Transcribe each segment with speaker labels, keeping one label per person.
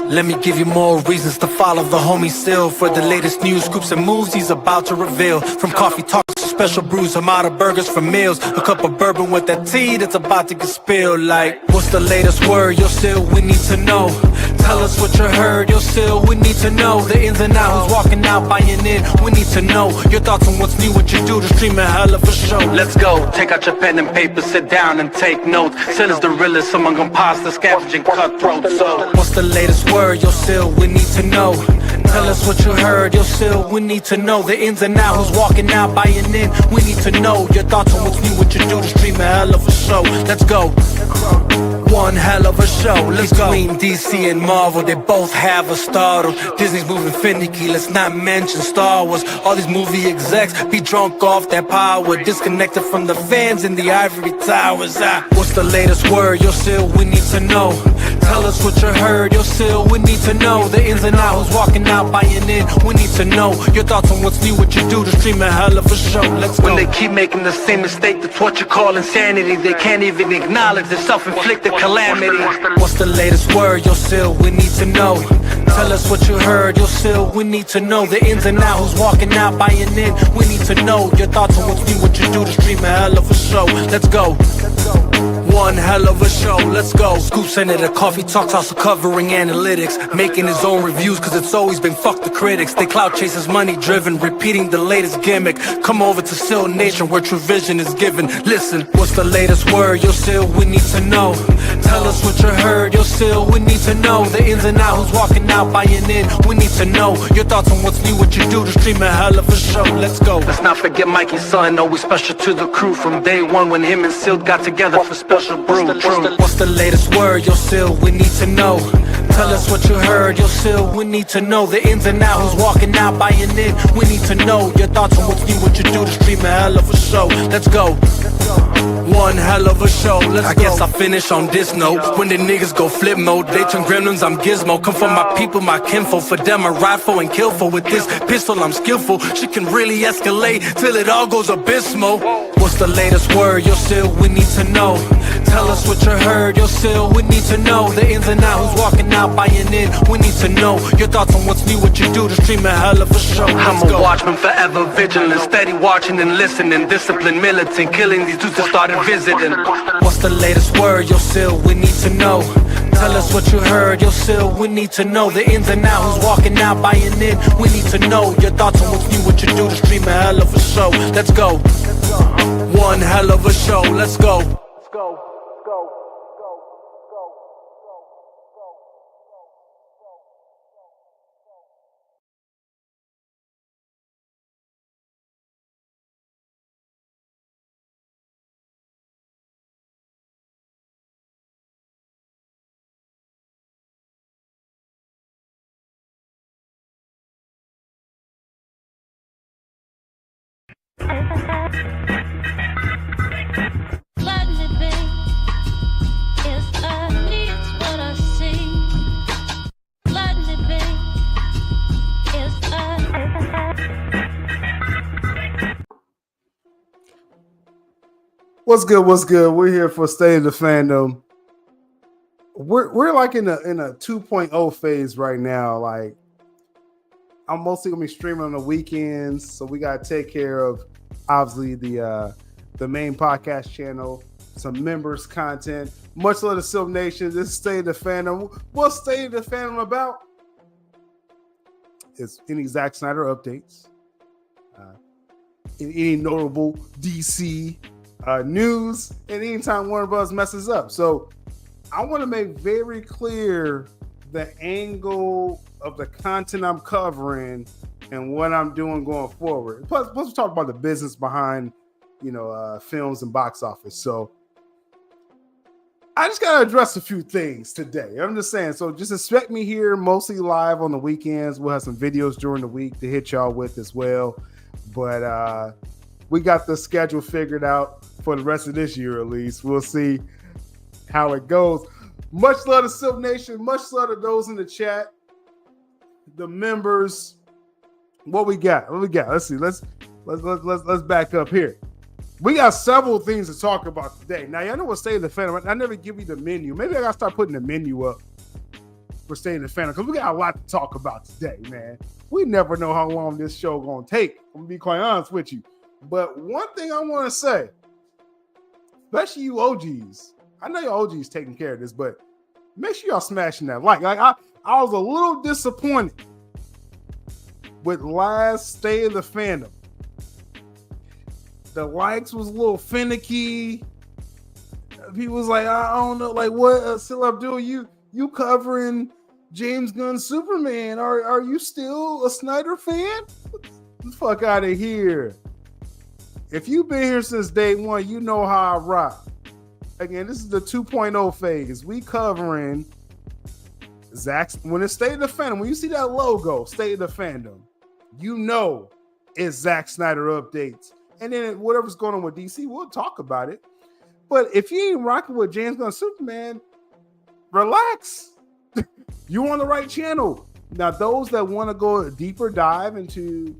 Speaker 1: Let me give you more reasons to follow the homie Sil for the latest news, scoops and moves he's about to reveal. From coffee talks to special brews, I'm out of burgers for meals. A cup of bourbon with that tea that's about to get spilled. Like, what's the latest word? Yo, Sil, we need to know. Tell us what you heard, yo, Sil, we need to know. The ins and outs, who's walking out, buying in, we need to know. Your thoughts on what's new, what you do to stream a hell of a show. Let's go, take out your pen and paper, sit down and take notes. Sil is the realest among imposters, scavenging cutthroats. So, what's the latest word, yo, Sil, we need to know. Tell us what you heard, yo, Sil, we need to know. The ins and outs, who's walking out, buying in, we need to know. Your thoughts on what's new, what you do to stream a hell of a show. Let's go. One hell of a show, let's go. Between DC and Marvel, they both have a startle. Disney's moving finicky, let's not mention Star Wars. All these movie execs be drunk off their power, disconnected from the fans in the ivory towers. What's the latest word, yo, Sil, we need to know. Tell us what you heard, yo, Sil, we need to know. The ins and outs, who's walking out, buying in, we need to know. Your thoughts on what's new, what you do to stream a hell of a show. Let's go. When they keep making the same mistake, that's what you call insanity. They can't even acknowledge the self-inflicted calamity. What's the latest word, yo, Sil, we need to know. Tell us what you heard, yo, Sil, we need to know. The ins and outs, who's walking out, buying in, we need to know. Your thoughts on what's new, what you do to stream a hell of a show. Let's go. One hell of a show, let's go. Scoop Senator, Coffee Talks, also covering analytics, making his own reviews, cause it's always been fuck the critics. They clout chasers, money driven, repeating the latest gimmick. Come over to Sil Nation where true vision is given. Listen, what's the latest word, yo, Sil, we need to know. Tell us what you heard, yo, Sil, we need to know. The ins and outs, who's walking out, buying in, we need to know. Your thoughts on what's new, what you do to stream a hell of a show. Let's go. Let's not forget Mikey's son, always special to the crew. From day one when him and Sil got together for special brew. What's the latest word, yo, Sil, we need to know. Tell us what you heard, yo, Sil, we need to know. The ins and outs, who's walking out, buying in, we need to know. Your thoughts on what's new, what you do to stream a hell of a show. Let's go. One hell of a show, let's go. I guess I finish on this note. When the niggas go flip mode, they turn gremlins, I'm gizmo. Come from my people, my kinfolk. For them I ride for and kill for. With this pistol I'm skillful. She can really escalate till it all goes abysmal. What's the latest word, yo, Sil, we need to know. Tell us what you heard, yo, Sil, we need to know. The ins and outs, who's walking out, buying in, we need to know. Your thoughts on what's new, what you do to stream a hell of a show. I'm a watchman, forever vigilant, steady watching and listening, disciplined, militant, killing these dudes that started visiting. What's the latest word, yo, Sil, we need to know. Tell us what you heard, yo, Sil, we need to know. The ins and outs, who's walking out, buying in, we need to know. Your thoughts on what's new, what you do to stream a hell of a show. Let's go. One hell of a show, let's go.
Speaker 2: What's good? What's good? We're here for State of the Fandom. We're like in a 2.0 phase right now. Like, I'm mostly gonna be streaming on the weekends, so we gotta take care of obviously the main podcast channel, some members content. Much love to Sil Nation. This is State of the Fandom. What's State of the Fandom about? It's any Zack Snyder updates, any notable DC news, and anytime Warner Bros. Messes up. So I want to make very clear the angle of the content I'm covering and what I'm doing going forward. Plus we talk about the business behind, films and box office. So I just got to address a few things today. I'm just saying. So just expect me here mostly live on the weekends. We'll have some videos during the week to hit y'all with as well. But we got the schedule figured out for the rest of this year, at least. We'll see how it goes. Much love to Sil Nation. Much love to those in the chat, the members. What we got? Let's see. Let's back up here. We got several things to talk about today. Now, y'all know what State of the Fandom. I never give you the menu. Maybe I gotta start putting the menu up for Staying in the Fandom, because we got a lot to talk about today, man. We never know how long this show gonna take. I'm gonna be quite honest with you. But one thing I want to say, especially you OGs, I know your OGs taking care of this, but make sure y'all smashing that like. I was a little disappointed with last Stay in the Fandom. The likes was a little finicky. People was like, I don't know, like what, sylabdul, you covering James Gunn's Superman? Are you still a Snyder fan? Get the fuck out of here. If you've been here since day one, you know how I rock. Again, this is the 2.0 phase. We covering Zack. When it's State of the Fandom, when you see that logo, State of the Fandom, you know it's Zack Snyder updates. And then whatever's going on with DC, we'll talk about it. But if you ain't rocking with James Gunn's Superman, relax. You're on the right channel. Now, those that want to go a deeper dive into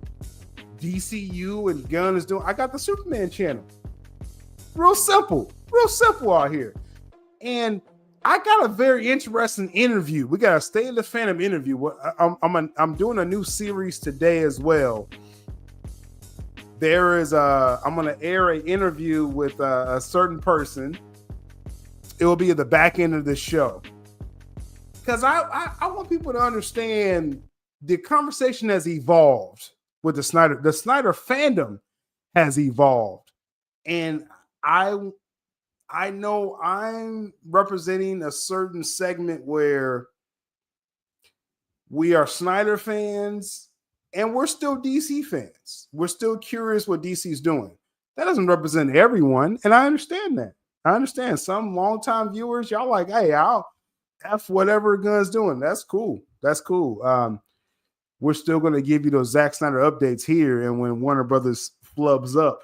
Speaker 2: DCU and Gunn is doing, I got the Superman channel. Real simple out here. And I got a very interesting interview. We got a State of the Fandom interview. I'm doing a new series today as well. I'm going to air an interview with a certain person. It will be at the back end of the show. Because I want people to understand the conversation has evolved with the Snyder. The Snyder fandom has evolved. And I know I'm representing a certain segment where we are Snyder fans and we're still DC fans. We're still curious what DC's doing. That doesn't represent everyone, and I understand that. I understand some longtime viewers, y'all like, hey, I'll F whatever Gunn's doing. That's cool. We're still going to give you those Zack Snyder updates here, and when Warner Brothers flubs up,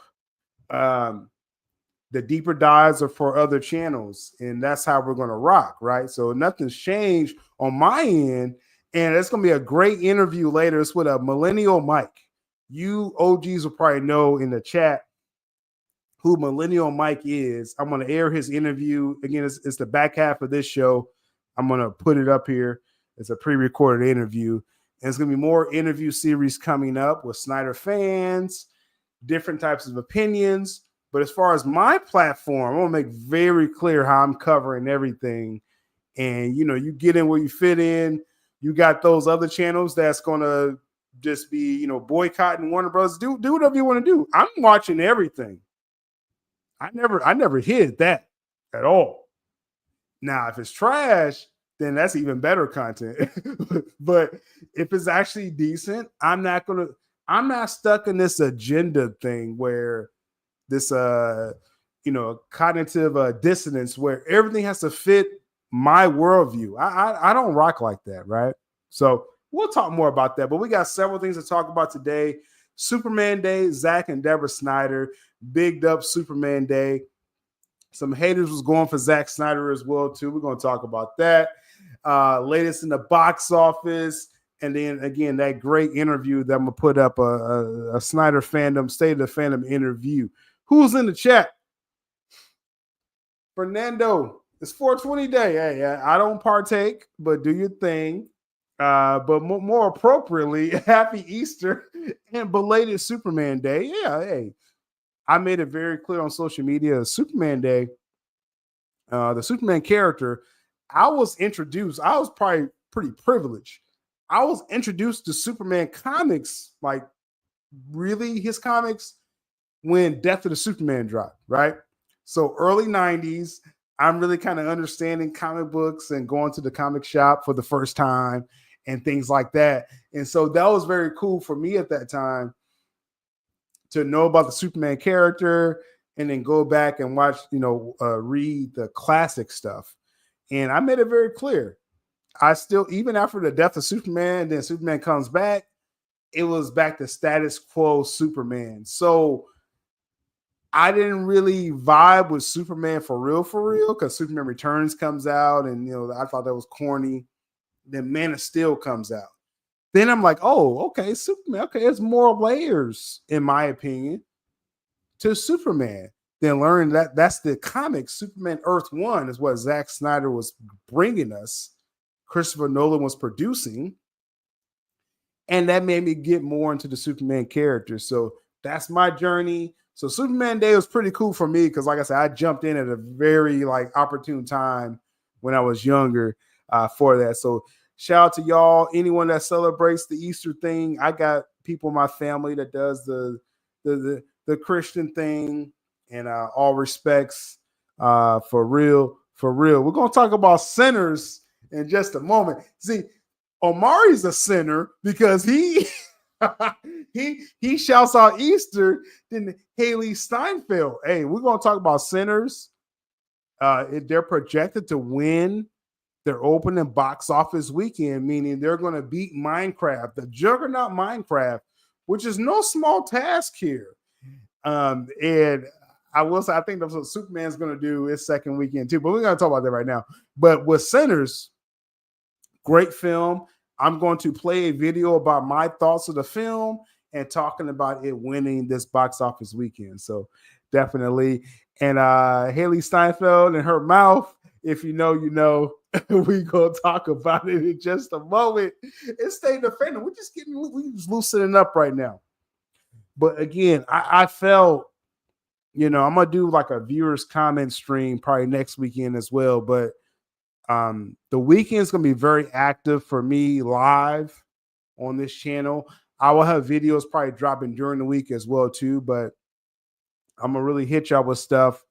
Speaker 2: the deeper dives are for other channels, and that's how we're going to rock, right? So nothing's changed on my end, and it's going to be a great interview later. It's with a Millennial Mike. You OGs will probably know in the chat who Millennial Mike is. I'm going to air his interview. Again, it's the back half of this show. I'm going to put it up here. It's a pre-recorded interview. And it's going to be more interview series coming up with Snyder fans, different types of opinions. But as far as my platform, I want to make very clear how I'm covering everything. And, you get in where you fit in. You got those other channels that's going to just be, boycotting Warner Bros. Do whatever you want to do. I'm watching everything. I never hid that at all. Now, if it's trash, then that's even better content. But if it's actually decent, I'm not stuck in this agenda thing where this, cognitive dissonance where everything has to fit my worldview. I don't rock like that, right? So we'll talk more about that, but we got several things to talk about today. Superman Day, Zack and Deborah Snyder, bigged up Superman Day. Some haters was going for Zack Snyder as well, too. We're going to talk about that. Latest in the box office. And then, again, that great interview that I'm going to put up, a Snyder fandom, State of the Fandom interview. Who's in the chat? Fernando, it's 420 day. Hey, I don't partake, but do your thing. But more appropriately, happy Easter and belated Superman Day. Yeah, hey. I made it very clear on social media, Superman Day, the Superman character, I was probably pretty privileged. I was introduced to Superman comics, like really his comics, when Death of the Superman dropped, right? So early 90s, I'm really kind of understanding comic books and going to the comic shop for the first time and things like that. And so that was very cool for me at that time to know about the Superman character and then go back and watch, read the classic stuff. And I made it very clear. I still, even after the death of Superman, then Superman comes back, it was back to status quo Superman. So I didn't really vibe with Superman for real, because Superman Returns comes out and, I thought that was corny. Then Man of Steel comes out. Then I'm like, oh, okay, Superman. Okay, there's more layers, in my opinion, to Superman. Then learn that's the comic. Superman Earth 1 is what Zack Snyder was bringing us. Christopher Nolan was producing. And that made me get more into the Superman character. So that's my journey. So Superman Day was pretty cool for me because, like I said, I jumped in at a very opportune time when I was younger for that. So shout out to y'all. Anyone that celebrates the Easter thing, I got people in my family that does the Christian thing, and all respects for real. We're gonna talk about sinners in just a moment. See, Omari's a sinner because he he shouts out Easter than Haley Steinfeld. Hey, we're gonna talk about sinners. They're projected to win their opening box office weekend, meaning they're going to beat Minecraft, the juggernaut Minecraft, which is no small task here. And I will say, I think that's what Superman's going to do his second weekend too, but we're going to talk about that right now. But with Sinners, great film. I'm going to play a video about my thoughts of the film and talking about it winning this box office weekend. So definitely. And Haley Steinfeld and her mouth, if you know, you know. We gonna talk about it in just a moment. It's State Defender. We're just loosening up right now. But again, I felt, I'm gonna do like a viewers comment stream probably next weekend as well. But the weekend is gonna be very active for me live on this channel. I will have videos probably dropping during the week as well too. But I'm gonna really hit y'all with stuff.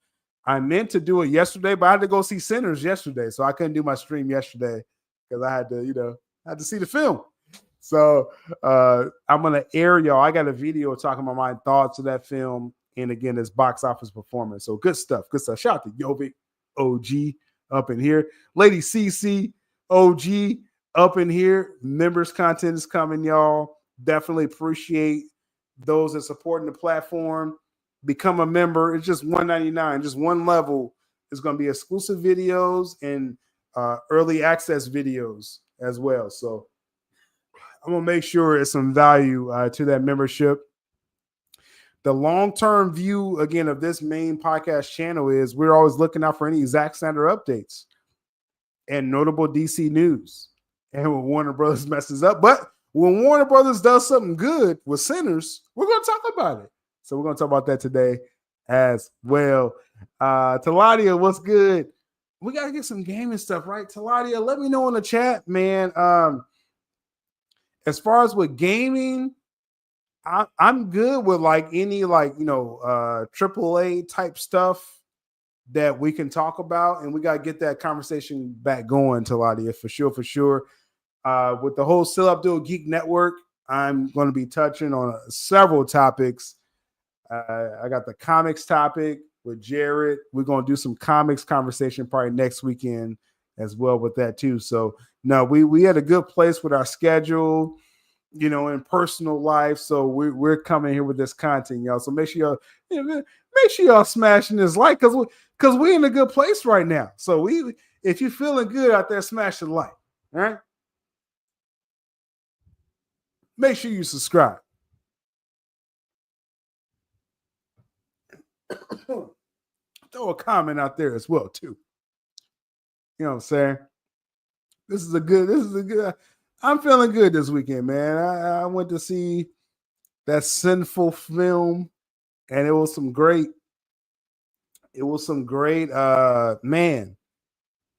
Speaker 2: I meant to do it yesterday, but I had to go see Sinners yesterday, so I couldn't do my stream yesterday because I had to, see the film. So I'm gonna air y'all. I got a video talking about my thoughts of that film, and again, this box office performance. So good stuff. Shout out to Yovic OG up in here, Lady CC OG up in here. Members content is coming, y'all. Definitely appreciate those that supporting the platform. Become a member. It's just $1.99. Just one level is going to be exclusive videos and early access videos as well. So I'm going to make sure it's some value to that membership. The long-term view, again, of this main podcast channel is we're always looking out for any Zack Snyder updates and notable DC news. And when Warner Brothers messes up, but when Warner Brothers does something good with Sinners, we're going to talk about it. So we're going to talk about that today as well. Taladia, what's good? We got to get some gaming stuff, right? Taladia, let me know in the chat, man. As far as with gaming, I'm good with any AAA type stuff that we can talk about. And we got to get that conversation back going, Taladia, for sure. With the whole sylabdul Geek Network, I'm going to be touching on several topics. I got the comics topic with Jared. We're going to do some comics conversation probably next weekend as well with that too. So no, we had a good place with our schedule, in personal life. So we're coming here with this content, y'all. So make sure y'all smashing this like because we're in a good place right now. So if you're feeling good out there, smash the like. All right. Make sure you subscribe. Throw a comment out there as well too. You know what I'm saying? This is a good. I'm feeling good this weekend, man. I went to see that Sinful film, and it was some great. Man.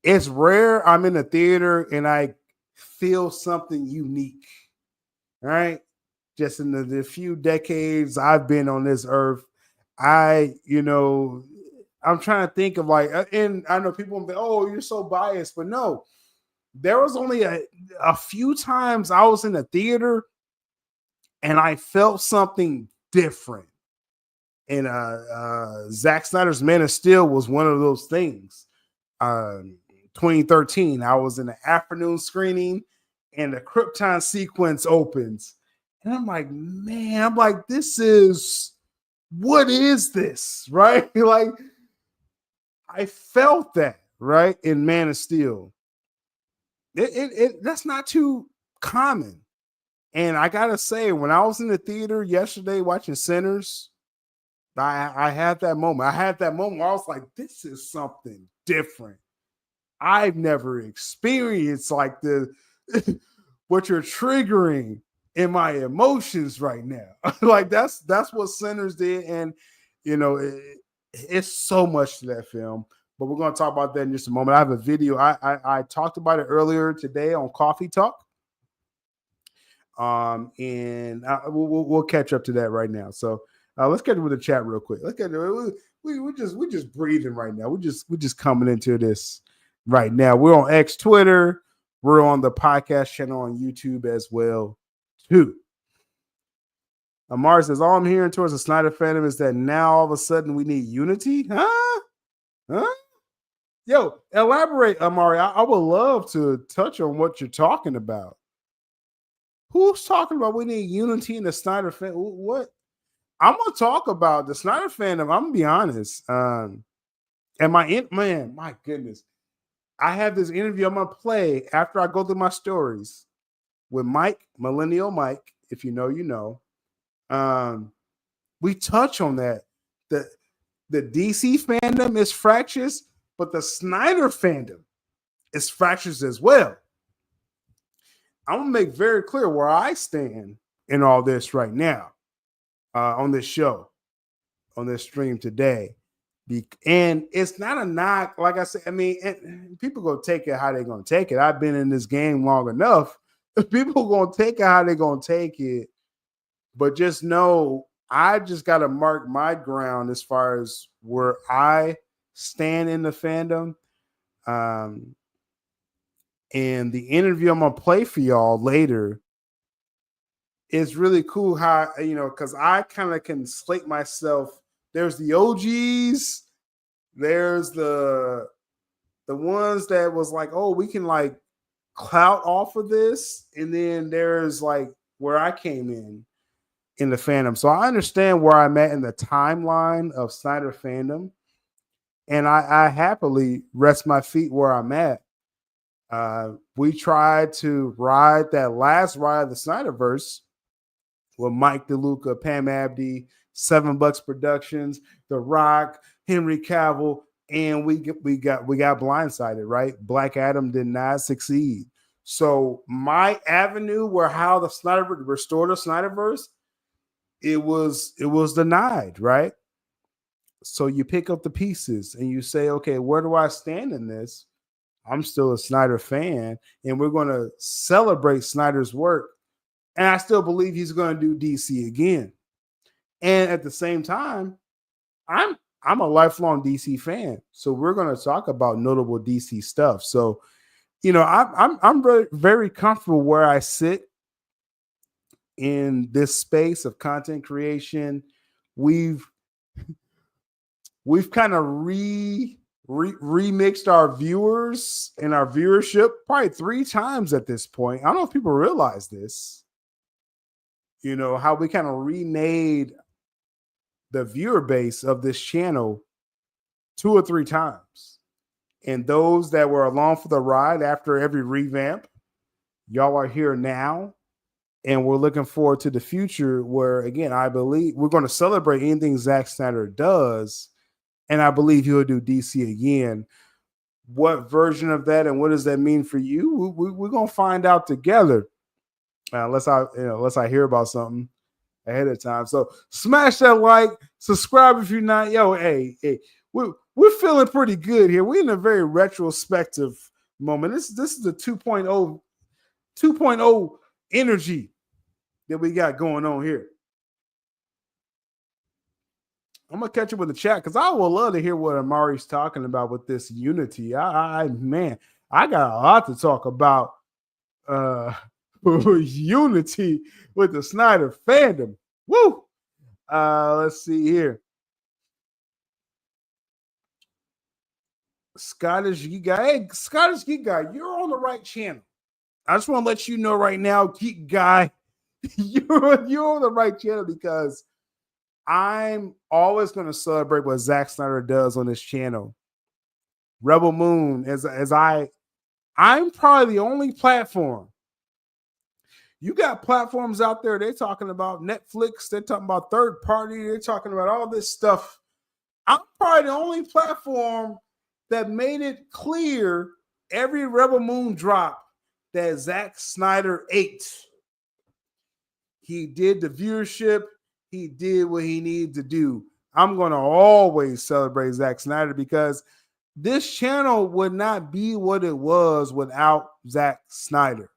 Speaker 2: It's rare I'm in a theater and I feel something unique. All right, just in the few decades I've been on this earth. I'm trying to think of and I know people will be, oh, you're so biased, but no, there was only a few times I was in a theater and I felt something different. And Zack Snyder's Man of Steel was one of those things. 2013, I was in the afternoon screening and the Krypton sequence opens. And I'm like, man, what is this? Right? I felt that, right? In Man of Steel. That's not too common. And I gotta say, when I was in the theater yesterday watching Sinners, I had that moment. I was like, this is something different. I've never experienced like the what you're triggering in my emotions right now. Like that's what Sinners did, and it's so much to that film. But we're going to talk about that in just a moment. I have a video. I talked about it earlier today on Coffee Talk. And we'll catch up to that right now. So let's get with the chat real quick. Let's get we're just breathing right now. We're just coming into this right now. We're on X, Twitter. We're on the podcast channel on YouTube as well too. Amar says, all I'm hearing towards the Snyder fandom is that now all of a sudden we need unity. Huh? Yo, elaborate, Amari. I would love to touch on what you're talking about. Who's talking about we need unity in the Snyder fan? What? I'm gonna talk about the Snyder fandom. I'm gonna be honest. And my goodness, I have this interview I'm gonna play after I go through my stories with Mike, Millennial Mike. If you know, you know. We touch on that. The DC fandom is fractious, but the Snyder fandom is fractious as well. I'm gonna make very clear where I stand in all this right now, on this show, on this stream today. And it's not a knock, like I said. I mean, people gonna take it how they're gonna take it. I've been in this game long enough. People gonna take it how they're gonna take it. But just know, I just gotta mark my ground as far as where I stand in the fandom. And the interview I'm gonna play for y'all later is really cool. How, because I kind of can slate myself. There's the OGs, there's the ones that was like, oh, we can like clout off of this, and then there's like where I came in the fandom. So I understand where I'm at in the timeline of Snyder fandom, and I happily rest my feet where I'm at. We tried to ride that last ride of the Snyderverse with Mike DeLuca, Pam Abdy, $7 Productions, The Rock, Henry Cavill, and we got blindsided, right? Black Adam did not succeed. So my avenue where how the Snyder restored the Snyderverse, it was denied, right? So you pick up the pieces and you say, okay, where do I stand in this? I'm still a Snyder fan, and we're going to celebrate Snyder's work. And I still believe he's going to do DC again. And at the same time, I'm a lifelong DC fan, so we're going to talk about notable DC stuff. So, I'm very, very comfortable where I sit in this space of content creation. We've kind of remixed our viewers and our viewership probably 3 times at this point. I don't know if people realize this, how we kind of remade the viewer base of this channel 2 or 3 times. And those that were along for the ride after every revamp, y'all are here now. And we're looking forward to the future where, again, I believe we're going to celebrate anything Zack Snyder does. And I believe he'll do DC again. What version of that and what does that mean for you? We're going to find out together. Unless I hear about something ahead of time. So smash that like, subscribe if you're not. Yo, hey, we're feeling pretty good here. We're in a very retrospective moment. This is the 2.0 energy that we got going on here. I'm gonna catch up with the chat because I would love to hear what Amari's talking about with this unity. I got a lot to talk about. Unity with the Snyder fandom. Woo! Let's see here. Scottish Geek Guy. Hey, Scottish Geek Guy, you're on the right channel. I just want to let you know right now, Geek Guy, you're on the right channel because I'm always going to celebrate what Zack Snyder does on this channel. Rebel Moon, I'm probably the only platform. You got platforms out there, they're talking about Netflix, they're talking about third party, they're talking about all this stuff. I'm probably the only platform that made it clear every Rebel Moon drop that Zack Snyder ate, he did the viewership. He did what he needed to do. I'm going to always celebrate Zack Snyder because this channel would not be what it was without Zack Snyder.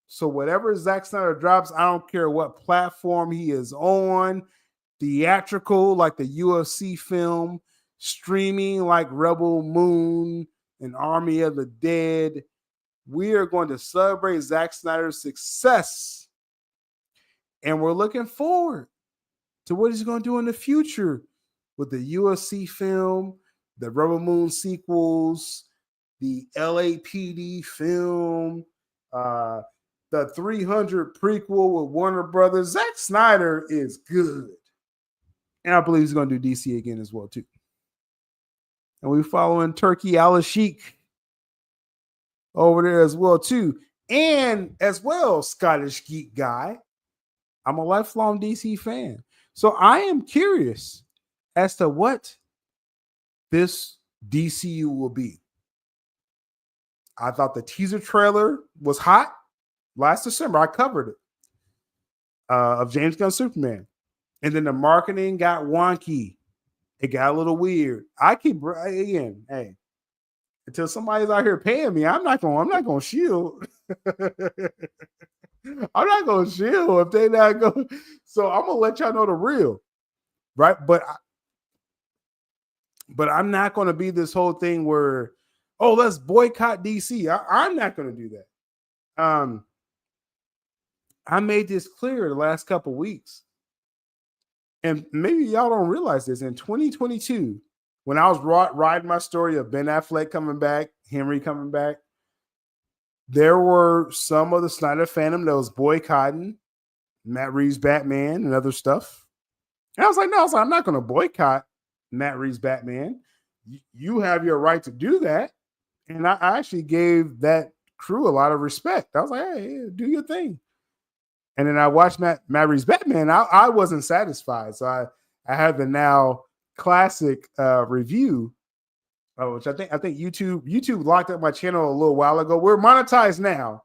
Speaker 2: So whatever Zack Snyder drops, I don't care what platform he is on, theatrical like the UFC film, streaming like Rebel Moon and Army of the Dead, we are going to celebrate Zack Snyder's success. And we're looking forward to what he's going to do in the future with the UFC film, the Rebel Moon sequels, the LAPD film, the 300 prequel with Warner Brothers. Zack Snyder is good. And I believe he's going to do DC again as well, too. And we're following Turkey Al-Sheikh over there as well, too. And as well, Scottish Geek Guy. I'm a lifelong DC fan. So I am curious as to what this DCU will be. I thought the teaser trailer was hot. Last December, I covered it of James Gunn's Superman. And then the marketing got wonky. It got a little weird. I keep, again, hey, until somebody's out here paying me, I'm not going to shield. I'm not going to shield if they not go. So I'm going to let y'all know the real, right? But I'm not going to be this whole thing where, oh, let's boycott DC. I'm not going to do that. I made this clear the last couple of weeks. And maybe y'all don't realize this. In 2022, when I was riding my story of Ben Affleck coming back, Henry coming back, there were some of the Snyder fandom that was boycotting Matt Reeves' Batman and other stuff. And I was like, no, I'm not going to boycott Matt Reeves' Batman. You have your right to do that. And I actually gave that crew a lot of respect. I was like, hey, do your thing. And then I watched Matt Reeves' Batman. I wasn't satisfied. So I have the now classic review, which I think YouTube locked up my channel a little while ago. We're monetized now,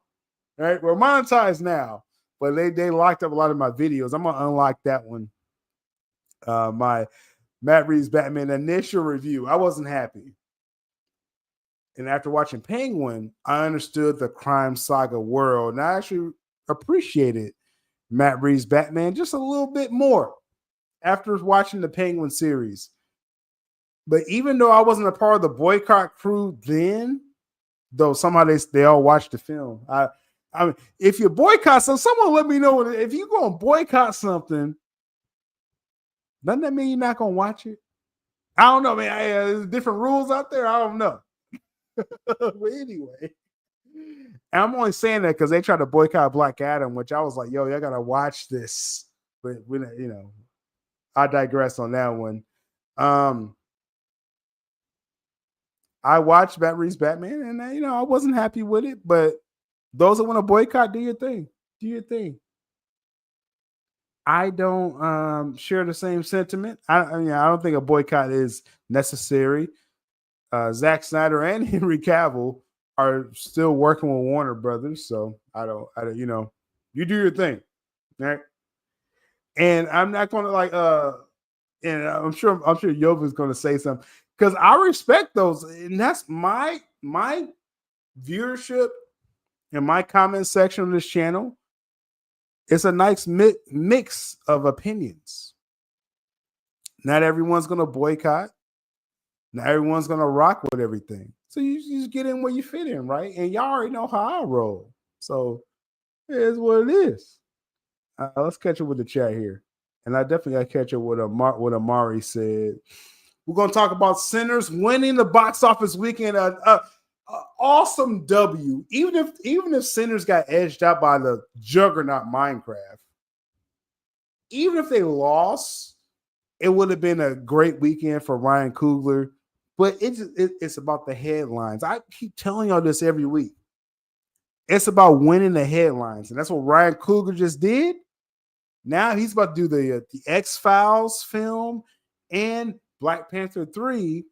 Speaker 2: right? We're monetized now, but they locked up a lot of my videos. I'm gonna unlock that one. My Matt Reeves' Batman initial review. I wasn't happy, and after watching Penguin, I understood the crime saga world, and I actually appreciated Matt Reeves' Batman just a little bit more after watching the Penguin series. But even though I wasn't a part of the boycott crew then, though somehow they all watched the film. I mean, if you boycott someone let me know if you're going to boycott something, doesn't that mean you're not going to watch it? I don't know, man. There's different rules out there. I don't know. But anyway, and I'm only saying that because they tried to boycott Black Adam, which I was like, yo, y'all got to watch this. But, I digress on that one. I watched Matt Reeves' Batman, and I wasn't happy with it. But those that want to boycott, do your thing. Do your thing. I don't share the same sentiment. I don't think a boycott is necessary. Zack Snyder and Henry Cavill are still working with Warner Brothers, so I don't, you do your thing, right? And I'm not going to and I'm sure Yova's going to say something because I respect those, and that's my viewership and my comment section on this channel. It's a nice mix of opinions. Not everyone's going to boycott. Not everyone's going to rock with everything. So you just get in where you fit in, right? And y'all already know how I roll. So it is what it is. Let's catch up with the chat here. And I definitely got to catch up with what Amari said. We're going to talk about Sinners winning the box office weekend. Awesome W. Even if Sinners got edged out by the juggernaut Minecraft, even if they lost, it would have been a great weekend for Ryan Coogler. But it's about the headlines. I keep telling y'all this every week. It's about winning the headlines. And that's what Ryan Coogler just did. Now he's about to do the X-Files film and Black Panther 3.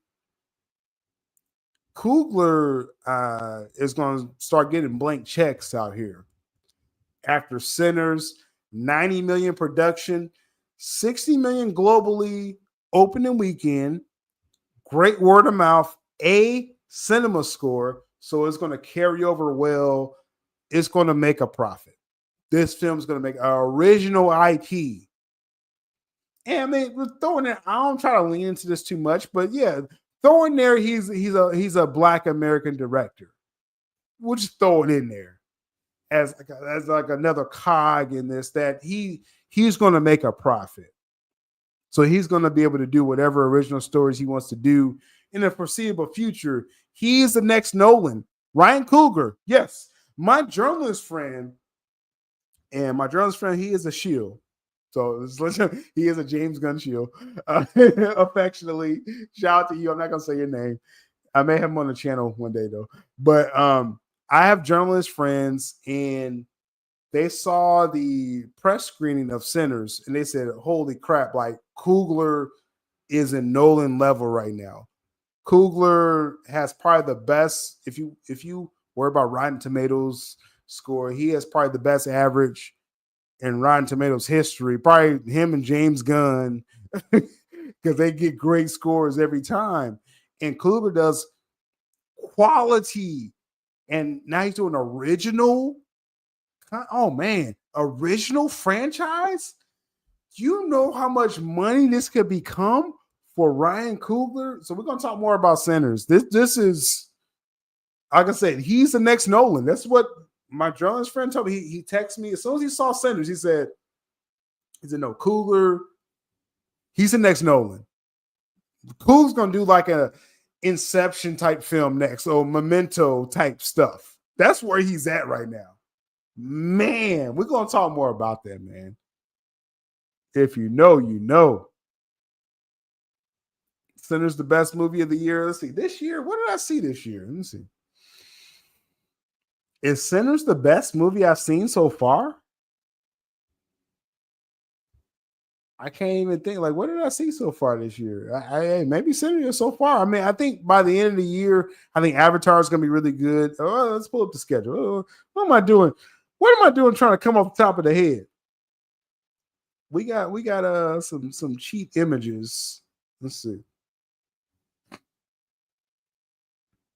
Speaker 2: Coogler is going to start getting blank checks out here after Sinners, 90 million production, 60 million globally opening weekend, great word of mouth, A cinema score, so it's going to carry over well. It's going to make a profit. This film's going to make an original IP. And I mean, we're throwing it. I don't try to lean into this too much, but yeah, throw in there. He's a Black American director. We'll just throw it in there as like another cog in this, that he's going to make a profit. So he's going to be able to do whatever original stories he wants to do in the foreseeable future. He's the next Nolan. Ryan Coogler, yes, my journalist friend, he is a shield. So he is a James Gunn shield. Affectionately, shout out to you. I'm not gonna say your name. I may have him on the channel one day though. But I have journalist friends, and they saw the press screening of Sinners, and they said, "Holy crap! Like Coogler is in Nolan level right now. Coogler has probably the best. If you worry about Rotten Tomatoes score, he has probably the best average in Rotten Tomatoes history. Probably him and James Gunn, because they get great scores every time. And Coogler does quality, and now he's doing original. Oh man, original franchise. Do you know how much money this could become for Ryan Coogler? So we're gonna talk more about Sinners. This is, like I said, he's the next Nolan. That's what my journalist friend told me. He texted me as soon as he saw Sinners. He said, no, Coogler, he's the next Nolan. Coogler's gonna do like a Inception type film next, or Memento type stuff. That's where he's at right now. Man, we're gonna talk more about that, man. If you know, you know. Sinners the best movie of the year. Let's see. This year, what did I see this year? Let me see. Is Sinners the best movie I've seen so far? I can't even think. Like, what did I see so far this year? I maybe Sinners so far. I mean, I think by the end of the year, I think Avatar is going to be really good. Oh, let's pull up the schedule. Oh, what am I doing? What am I doing trying to come off the top of the head? We got some cheap images. Let's see.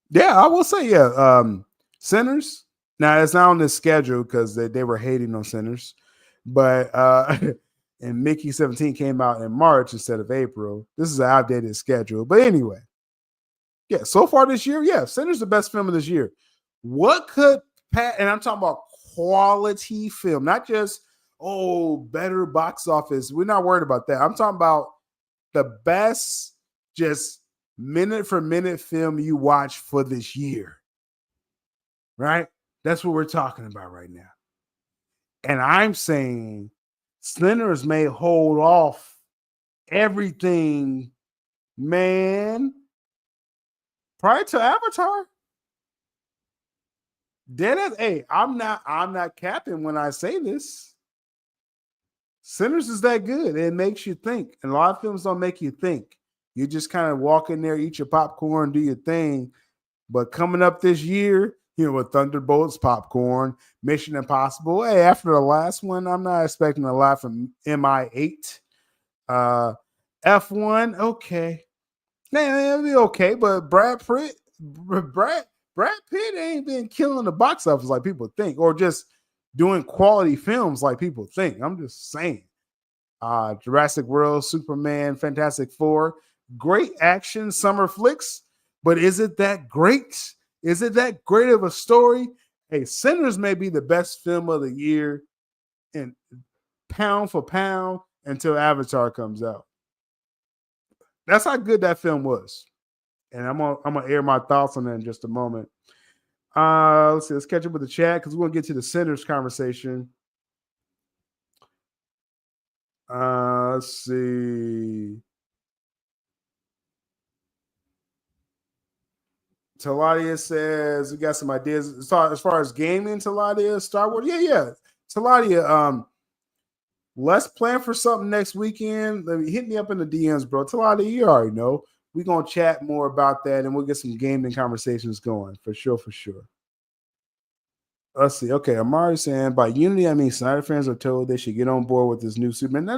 Speaker 2: Yeah, I will say, yeah. Sinners. Now it's not on this schedule because they were hating on Sinners, but and Mickey 17 came out in March instead of April. This is an outdated schedule, but anyway, yeah. So far this year, yeah, Sinners the best film of this year. What could Pat? And I'm talking about quality film, not just better box office. We're not worried about that. I'm talking about the best, just minute for minute film you watch for this year, right? That's what we're talking about right now. And I'm saying Sinners may hold off everything, man, prior to Avatar. Hey, I'm not capping when I say this. Sinners is that good. It makes you think. And a lot of films don't make you think. You just kind of walk in there, eat your popcorn, do your thing. But coming up this year, with Thunderbolts, popcorn, Mission Impossible. Hey, after the last one, I'm not expecting a lot from MI8. F1, okay. It'll be okay, but Brad Pitt ain't been killing the box office like people think, or just doing quality films like people think. I'm just saying. Jurassic World, Superman, Fantastic Four, great action summer flicks, but is it that great? Is it that great of a story? Hey, Sinners may be the best film of the year, and pound for pound until Avatar comes out. That's how good that film was. And I'm gonna air my thoughts on that in just a moment. Let's see. Let's catch up with the chat because we're gonna get to the Sinners conversation. Let's see. Taladia says we got some ideas as far as gaming. Taladia, Star Wars, yeah. Taladia, let's plan for something next weekend. Hit me up in the DMs, bro. Taladia, you already know. we're gonna chat more about that, and we'll get some gaming conversations going for sure. Let's see. Okay, Amari saying by unity, I mean Snyder fans are told they should get on board with this new Superman. No.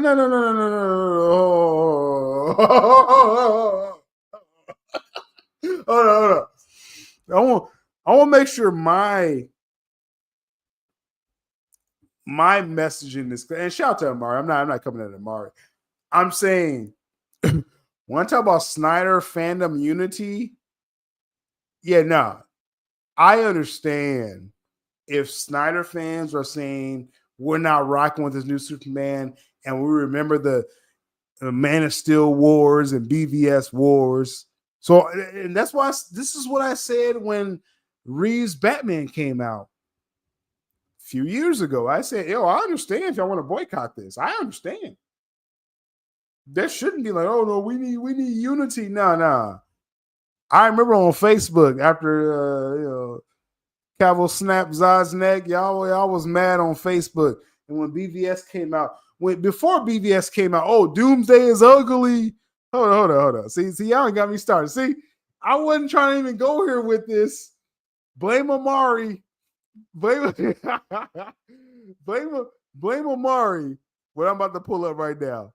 Speaker 2: Hold on. I want to make sure my messaging is clear. And shout out to Amari. I'm not coming at Amari. I'm saying when I talk about Snyder fandom unity, I understand if Snyder fans are saying we're not rocking with this new Superman, and we remember the Man of Steel wars and BVS wars. So, and that's why this is what I said when Reeves' Batman came out a few years ago. I said, I understand if y'all want to boycott this. I understand. There shouldn't be like, oh no, we need unity. No. I remember on Facebook after Cavill snapped Zod's neck, y'all was mad on Facebook. And when BVS came out, before BVS came out, oh, Doomsday is ugly. Hold on. See, y'all got me started. See, I wasn't trying to even go here with this. Blame Amari. Blame Amari. What I'm about to pull up right now.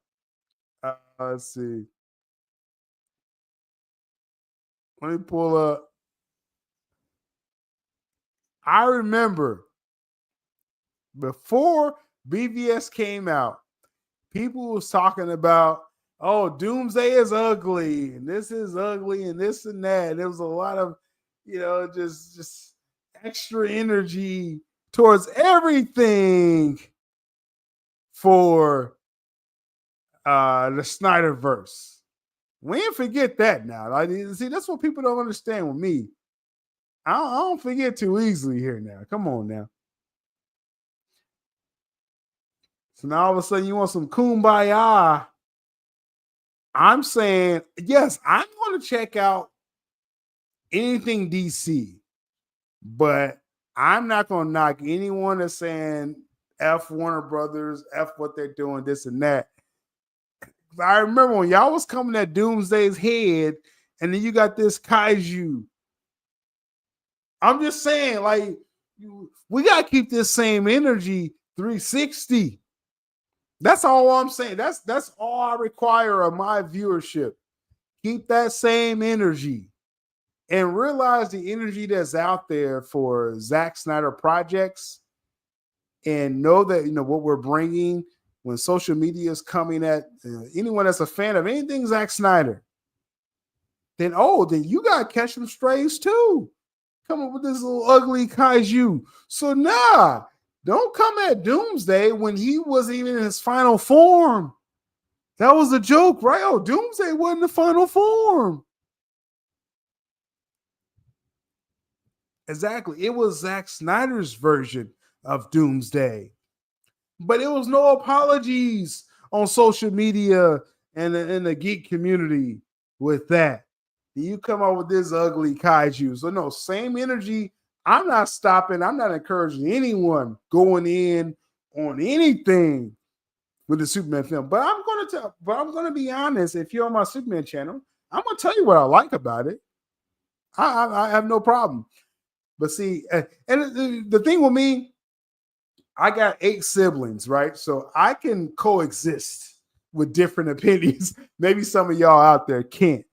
Speaker 2: Let's see. Let me pull up. I remember before BVS came out, people was talking about, oh, Doomsday is ugly, and this is ugly, and this and that. There was a lot of, just extra energy towards everything for the Snyderverse. We ain't forget that now. Like, see, that's what people don't understand with me. I don't forget too easily here now. Come on now. So now all of a sudden you want some kumbaya. I'm saying, yes, I'm going to check out anything DC, but I'm not going to knock anyone that's saying F Warner Brothers, F what they're doing, this and that. I remember when y'all was coming at Doomsday's head, and then you got this kaiju. I'm just saying, like, we got to keep this same energy 360. That's all I'm saying. That's all I require of my viewership. Keep that same energy and realize the energy that's out there for Zack Snyder projects, and know that, what we're bringing when social media is coming at anyone that's a fan of anything Zack Snyder, then you got to catch some strays too. Come up with this little ugly kaiju. So don't come at Doomsday when he wasn't even in his final form. That was a joke, right? Oh, Doomsday wasn't the final form. Exactly. It was Zack Snyder's version of Doomsday. But it was no apologies on social media and in the geek community with that. You come up with this ugly kaiju. So no, same energy. I'm not stopping. I'm not encouraging anyone going in on anything with the Superman film. But I'm gonna be honest. If you're on my Superman channel, I'm gonna tell you what I like about it. I have no problem. But see, and the thing with me, I got 8 siblings, right? So I can coexist with different opinions. Maybe some of y'all out there can't.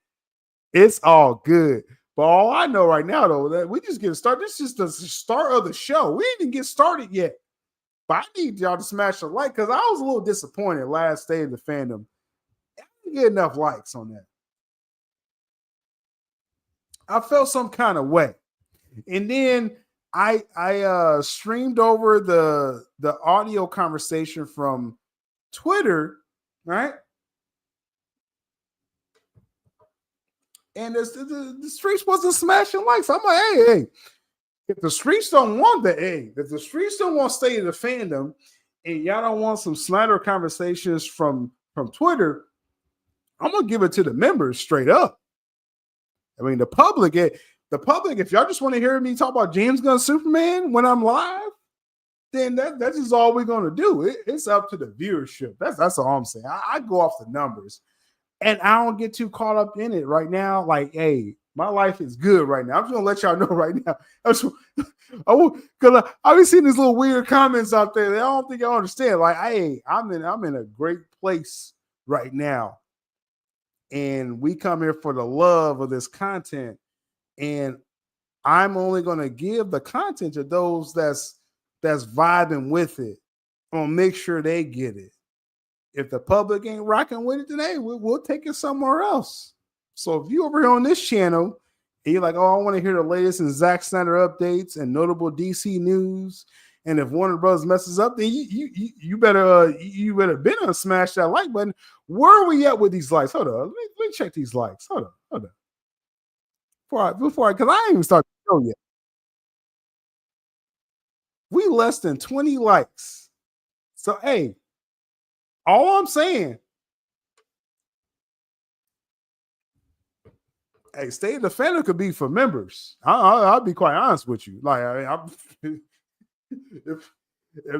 Speaker 2: It's all good. But all I know right now, though, that we just getting started. This is just the start of the show. We didn't even get started yet. But I need y'all to smash a like, because I was a little disappointed last day of the fandom. I didn't get enough likes on that. I felt some kind of way. And then I streamed over the audio conversation from Twitter, right? And the streets wasn't smashing likes. I'm like, hey, if the streets don't want if the streets don't want State of the Fandom, and y'all don't want some Snyder conversations from Twitter, I'm gonna give it to the members straight up. I mean, the public, if y'all just want to hear me talk about James Gunn Superman when I'm live, then that's just all we're gonna do. It's up to the viewership. That's all I'm saying. I go off the numbers. And I don't get too caught up in it right now. Like, hey, my life is good right now. I'm just gonna let y'all know right now. Because I've been seeing these little weird comments out there that I don't think y'all understand. Like, hey, I'm in a great place right now, and we come here for the love of this content, and I'm only gonna give the content to those that's vibing with it. I'm gonna make sure they get it. If the public ain't rocking with it today, we'll take it somewhere else. So if you over here on this channel and you're like, oh, I want to hear the latest in Zack Snyder updates and notable DC news, and if Warner Bros. Messes up, then you better been smash that like button. Where are we at with these likes? Hold on, let me check these likes. Hold on. Before because I ain't even started the show yet. We less than 20 likes. So hey, all I'm saying, hey, State Defender could be for members. I'll be quite honest with you. Like, if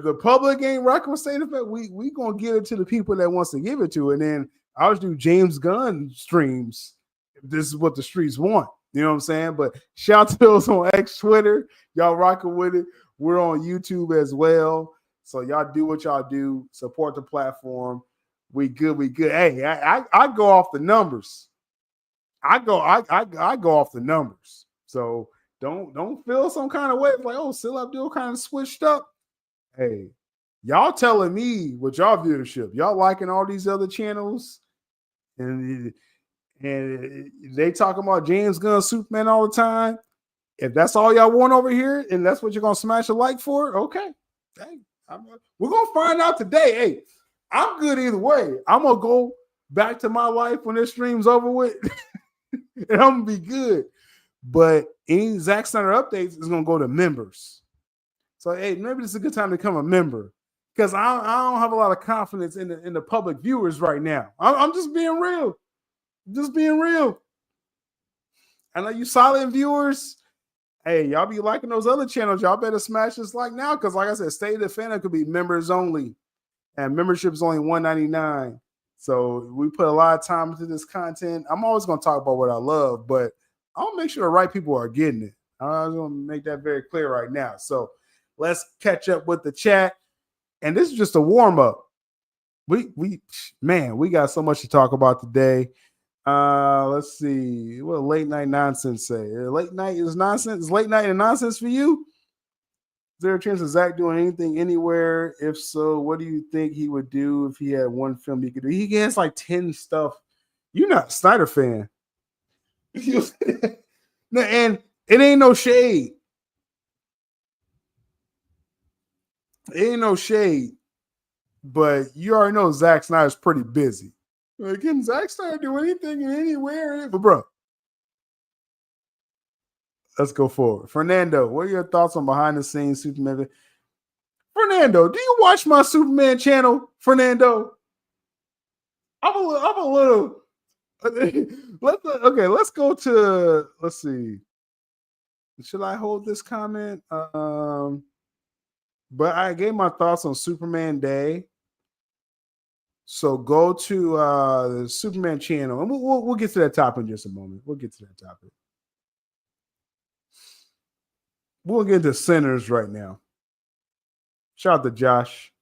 Speaker 2: the public ain't rocking with State Defender, we gonna give it to the people that wants to give it to, and then I'll just do James Gunn streams. If this is what the streets want, you know what I'm saying? But shout out to those on X, Twitter, y'all rocking with it. We're on YouTube as well, so y'all do what y'all do. Support the platform. We good. Hey, I go off the numbers. I go off the numbers. So don't feel some kind of way. It's like, oh, sylabdul kind of switched up. Hey, y'all telling me with y'all viewership, y'all liking all these other channels, and they talking about James Gunn Superman all the time. If that's all y'all want over here, and that's what you're gonna smash a like for, okay. Hey, we're gonna find out today. Hey, I'm good either way. I'm gonna go back to my life when this stream's over with, and I'm gonna be good. But any Zack Snyder updates is gonna go to members. So hey, maybe this is a good time to become a member, because I don't have a lot of confidence in the public viewers right now. I'm just being real. I know you silent viewers. Hey, y'all be liking those other channels. Y'all better smash this like now, because like I said, State Defender could be members only, and membership is only $1.99. So we put a lot of time into this content. I'm always going to talk about what I love, but I'll make sure the right people are getting it. I'm going to make that very clear right now. So let's catch up with the chat. And this is just a warm up. We got so much to talk about today. Let's see. What late night nonsense say? Late night is nonsense. Is late night and nonsense for you? Is there a chance of Zach doing anything anywhere? If so, what do you think he would do if he had one film he could do? He has like 10 stuff. You're not a Snyder fan. And it ain't no shade. It ain't no shade. But you already know Zack Snyder's pretty busy. Like, can Zack Snyder do anything anywhere? But bro, let's go forward. Fernando, what are your thoughts on behind the scenes Superman? Fernando, do you watch my Superman channel? Fernando, I'm a little. Let's go to. Let's see. Should I hold this comment? But I gave my thoughts on Superman Day. So go to the Superman channel, and we'll get to that topic in just a moment. We'll get to that topic. We'll get to Sinners right now. Shout out to Josh.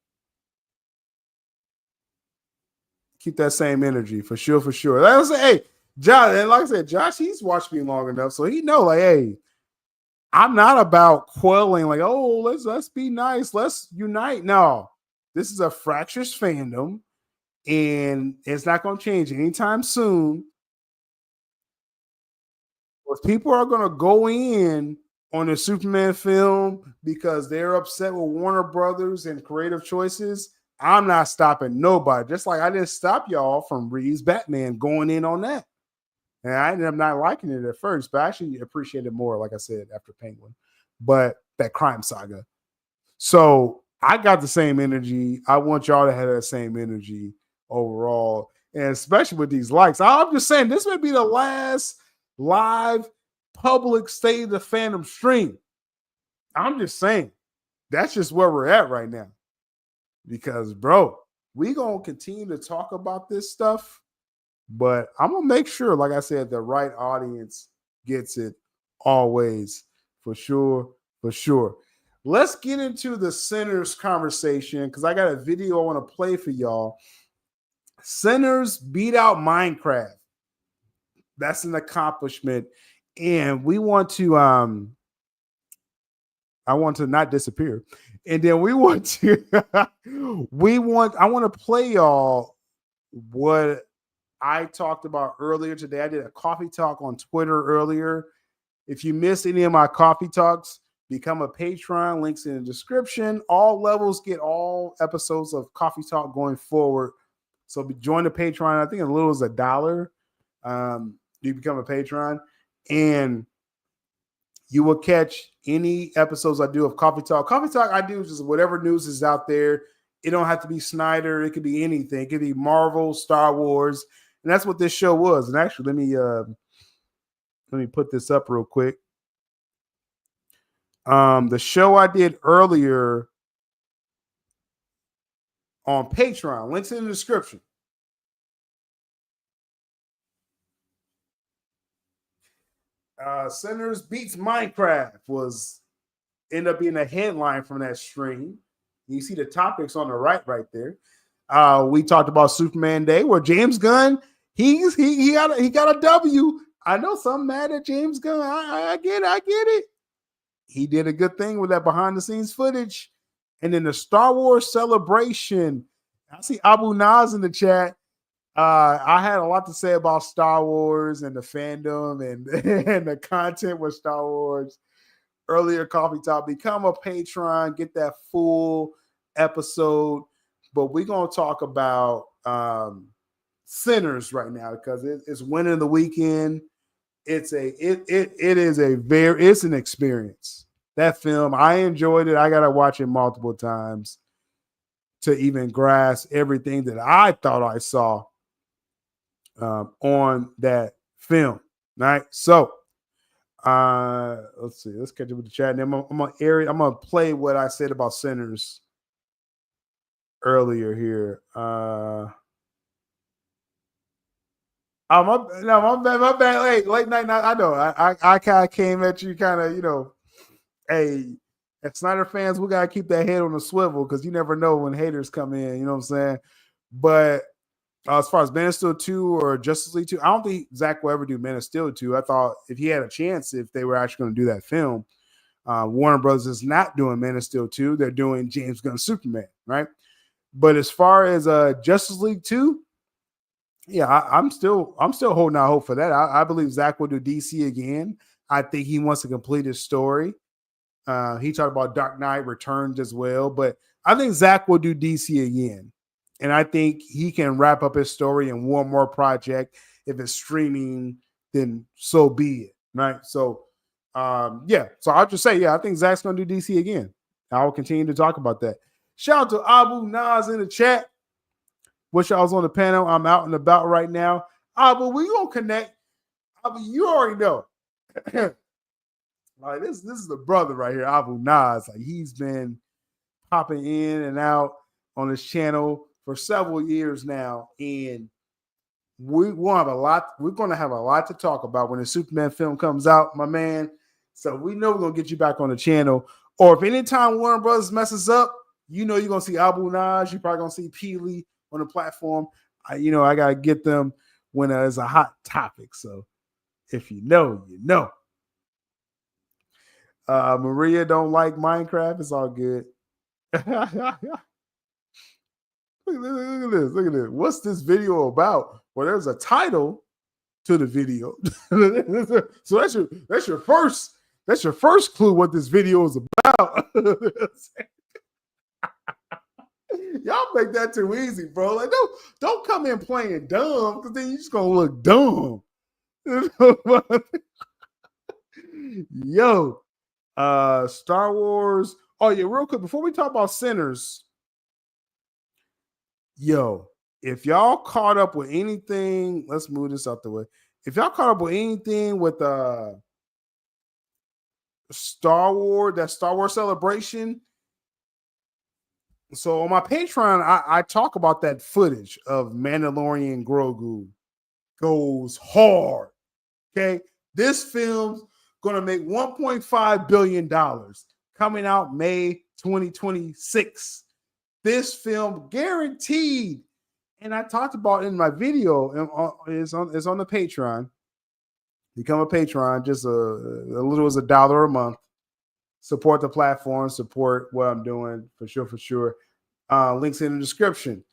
Speaker 2: Keep that same energy for sure. Like I say, hey, Josh, and like I said, Josh, he's watched me long enough, so he know, like, hey, I'm not about quelling, like, oh, let's be nice, let's unite. No, this is a fractious fandom. And it's not going to change anytime soon. If people are going to go in on a Superman film because they're upset with Warner Brothers and creative choices, I'm not stopping nobody. Just like I didn't stop y'all from Reeves Batman going in on that. And I ended up not liking it at first, but I actually appreciate it more, like I said, after Penguin. But that crime saga. So I got the same energy. I want y'all to have that same energy overall, and especially with these likes. I'm just saying this may be the last live public State of the Fandom stream. I'm just saying that's just where we're at right now, because bro, we gonna continue to talk about this stuff But I'm gonna make sure, like I said, the right audience gets it always, for sure, for sure. Let's get into the Sinners conversation because I got a video I want to play for y'all. Sinners beat out Minecraft. That's an accomplishment, and we want to I want to not disappear. And then we want to I want to play y'all what I talked about earlier today. I did a coffee talk on Twitter earlier. If you missed any of my coffee talks, become a patron. Links in the description. All levels get all episodes of Coffee Talk going forward. So join the Patreon. I think as little as $1. You become a patron, and you will catch any episodes I do of Coffee Talk. Coffee Talk I do just whatever news is out there. It don't have to be Snyder. It could be anything. It could be Marvel, Star Wars, and that's what this show was. And actually, let me put this up real quick. The show I did earlier on Patreon, links in the description. Sinners beats Minecraft end up being a headline from that stream. You see the topics on the right there. We talked about Superman Day, where James Gunn he got a W. I know some mad at James Gunn. I get it. He did a good thing with that behind the scenes footage. And then the Star Wars celebration. I see Abu Naz in the chat. I had a lot to say about Star Wars and the fandom and the content with Star Wars. Earlier, Coffee Talk. Become a patron, get that full episode. But we're gonna talk about Sinners right now because it's winning the weekend. It's an experience. That film, I enjoyed it. I gotta watch it multiple times to even grasp everything that I thought I saw on that film. Right. So let's see. Let's catch up with the chat. And I'm gonna play what I said about Sinners earlier here. My bad. Late night. I know. I kind of came at you, kind of, hey, as Snyder fans, we gotta keep that head on the swivel because you never know when haters come in. You know what I'm saying? But as far as Man of Steel 2 or Justice League 2, I don't think Zack will ever do Man of Steel 2. I thought if he had a chance, if they were actually going to do that film, Warner Bros. Is not doing Man of Steel 2. They're doing James Gunn's Superman, right? But as far as Justice League 2, yeah, I'm still holding out hope for that. I believe Zack will do DC again. I think he wants to complete his story. He talked about Dark Knight Returns as well, but I think Zack will do DC again. And I think he can wrap up his story in one more project. If it's streaming, then so be it, right? So, yeah. So I'll just say, yeah, I think Zack's going to do DC again. I will continue to talk about that. Shout out to Abu Naz in the chat. Wish I was on the panel. I'm out and about right now. Abu, we going to connect. Abu, you already know. Like this is the brother right here, Abu Naz. Like he's been popping in and out on this channel for several years now, and we're going to have a lot to talk about when the Superman film comes out, my man. So we know we're going to get you back on the channel. Or if anytime Warner Brothers messes up, you're going to see Abu Naz. You're probably going to see Peely on the platform. I got to get them when it's a hot topic. So if you know, you know. Maria don't like Minecraft. It's all good. Look at this. What's this video about? Well, there's a title to the video. So that's your first clue what this video is about. Y'all make that too easy, bro. Like, don't come in playing dumb because then you're just gonna look dumb. Yo, Star Wars. Oh yeah, real quick before we talk about Sinners. Yo, if y'all caught up with anything, let's move this out the way. If y'all caught up with anything with Star Wars celebration. So on my Patreon, I talk about that footage of Mandalorian Grogu goes hard. Okay, this film's gonna make $1.5 billion coming out May 2026. This film guaranteed, and I talked about in my video, and it's on the Patreon. Become a Patreon, just a little as $1 a month. Support the platform, support what I'm doing for sure. Links in the description.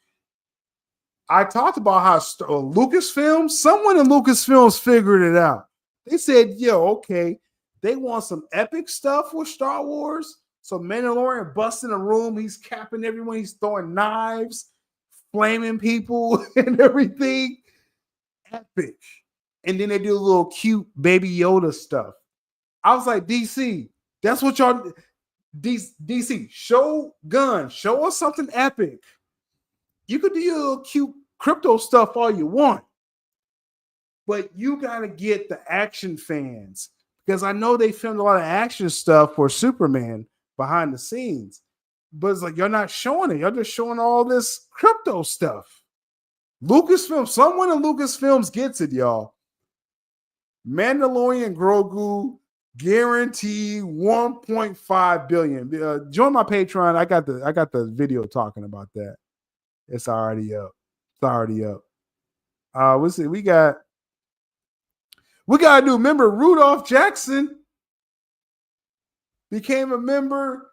Speaker 2: I talked about how Lucasfilm, someone in Lucasfilms figured it out. They said, yo, okay, they want some epic stuff with Star Wars. So Mandalorian busts in a room, he's capping everyone, he's throwing knives, flaming people and everything. Epic. And then they do a little cute baby Yoda stuff. I was like, DC, that's what y'all, DC, show us something epic. You could do your little cute crypto stuff all you want, but you got to get the action fans, because I know they filmed a lot of action stuff for Superman behind the scenes, but it's like, you're not showing it. You're just showing all this crypto stuff. Lucasfilm, someone in Lucasfilms gets it, y'all. Mandalorian Grogu guaranteed $1.5 billion. Join my Patreon. I got the video talking about that. It's already up. Let's see. We got a new member. Rudolph Jackson became a member.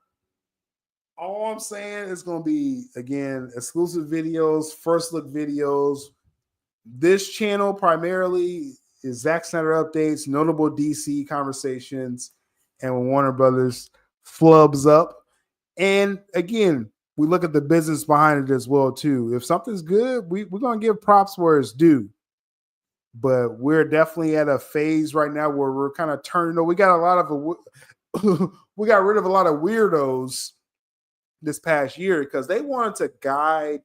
Speaker 2: All I'm saying is going to be, again, exclusive videos, first look videos. This channel primarily is Zack Snyder updates, notable DC conversations, and when Warner Brothers flubs up. And again, we look at the business behind it as well too. If something's good, we're going to give props where it's due. But we're definitely at a phase right now where we're kind of turning. We got we got rid of a lot of weirdos this past year because they wanted to guide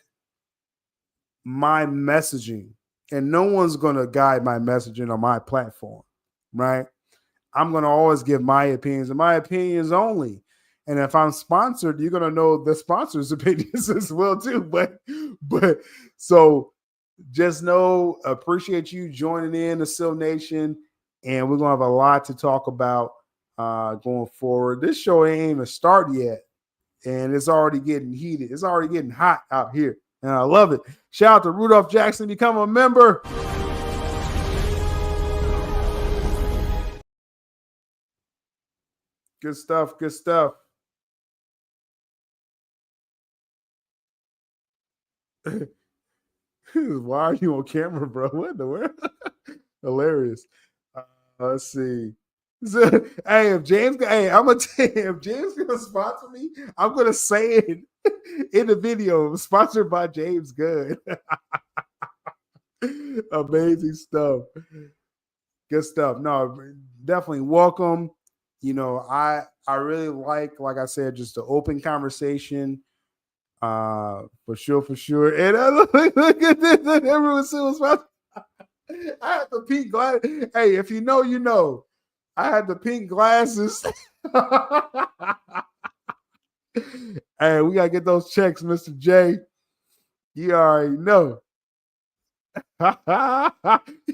Speaker 2: my messaging, and no one's going to guide my messaging on my platform, right? I'm going to always give my opinions, and my opinions only. And if I'm sponsored, you're going to know the sponsors' opinions as well too. But so just know, appreciate you joining in the Syl Nation, and we're going to have a lot to talk about going forward. This show ain't even started yet, and it's already getting heated. It's already getting hot out here, and I love it. Shout out to Rudolph Jackson, become a member. Good stuff. Why are you on camera, bro? What in the world? Hilarious. Let's see. So, hey, if James gonna sponsor me, I'm gonna say it in the video. Sponsored by James Gunn. Amazing stuff. Good stuff. No, definitely welcome. You know, I really like I said, just the open conversation. For sure. And look at this. Everyone was about. I had the pink glass. Hey, if you know, you know. I had the pink glasses. Hey, we gotta get those checks, Mr. J. You already know. Why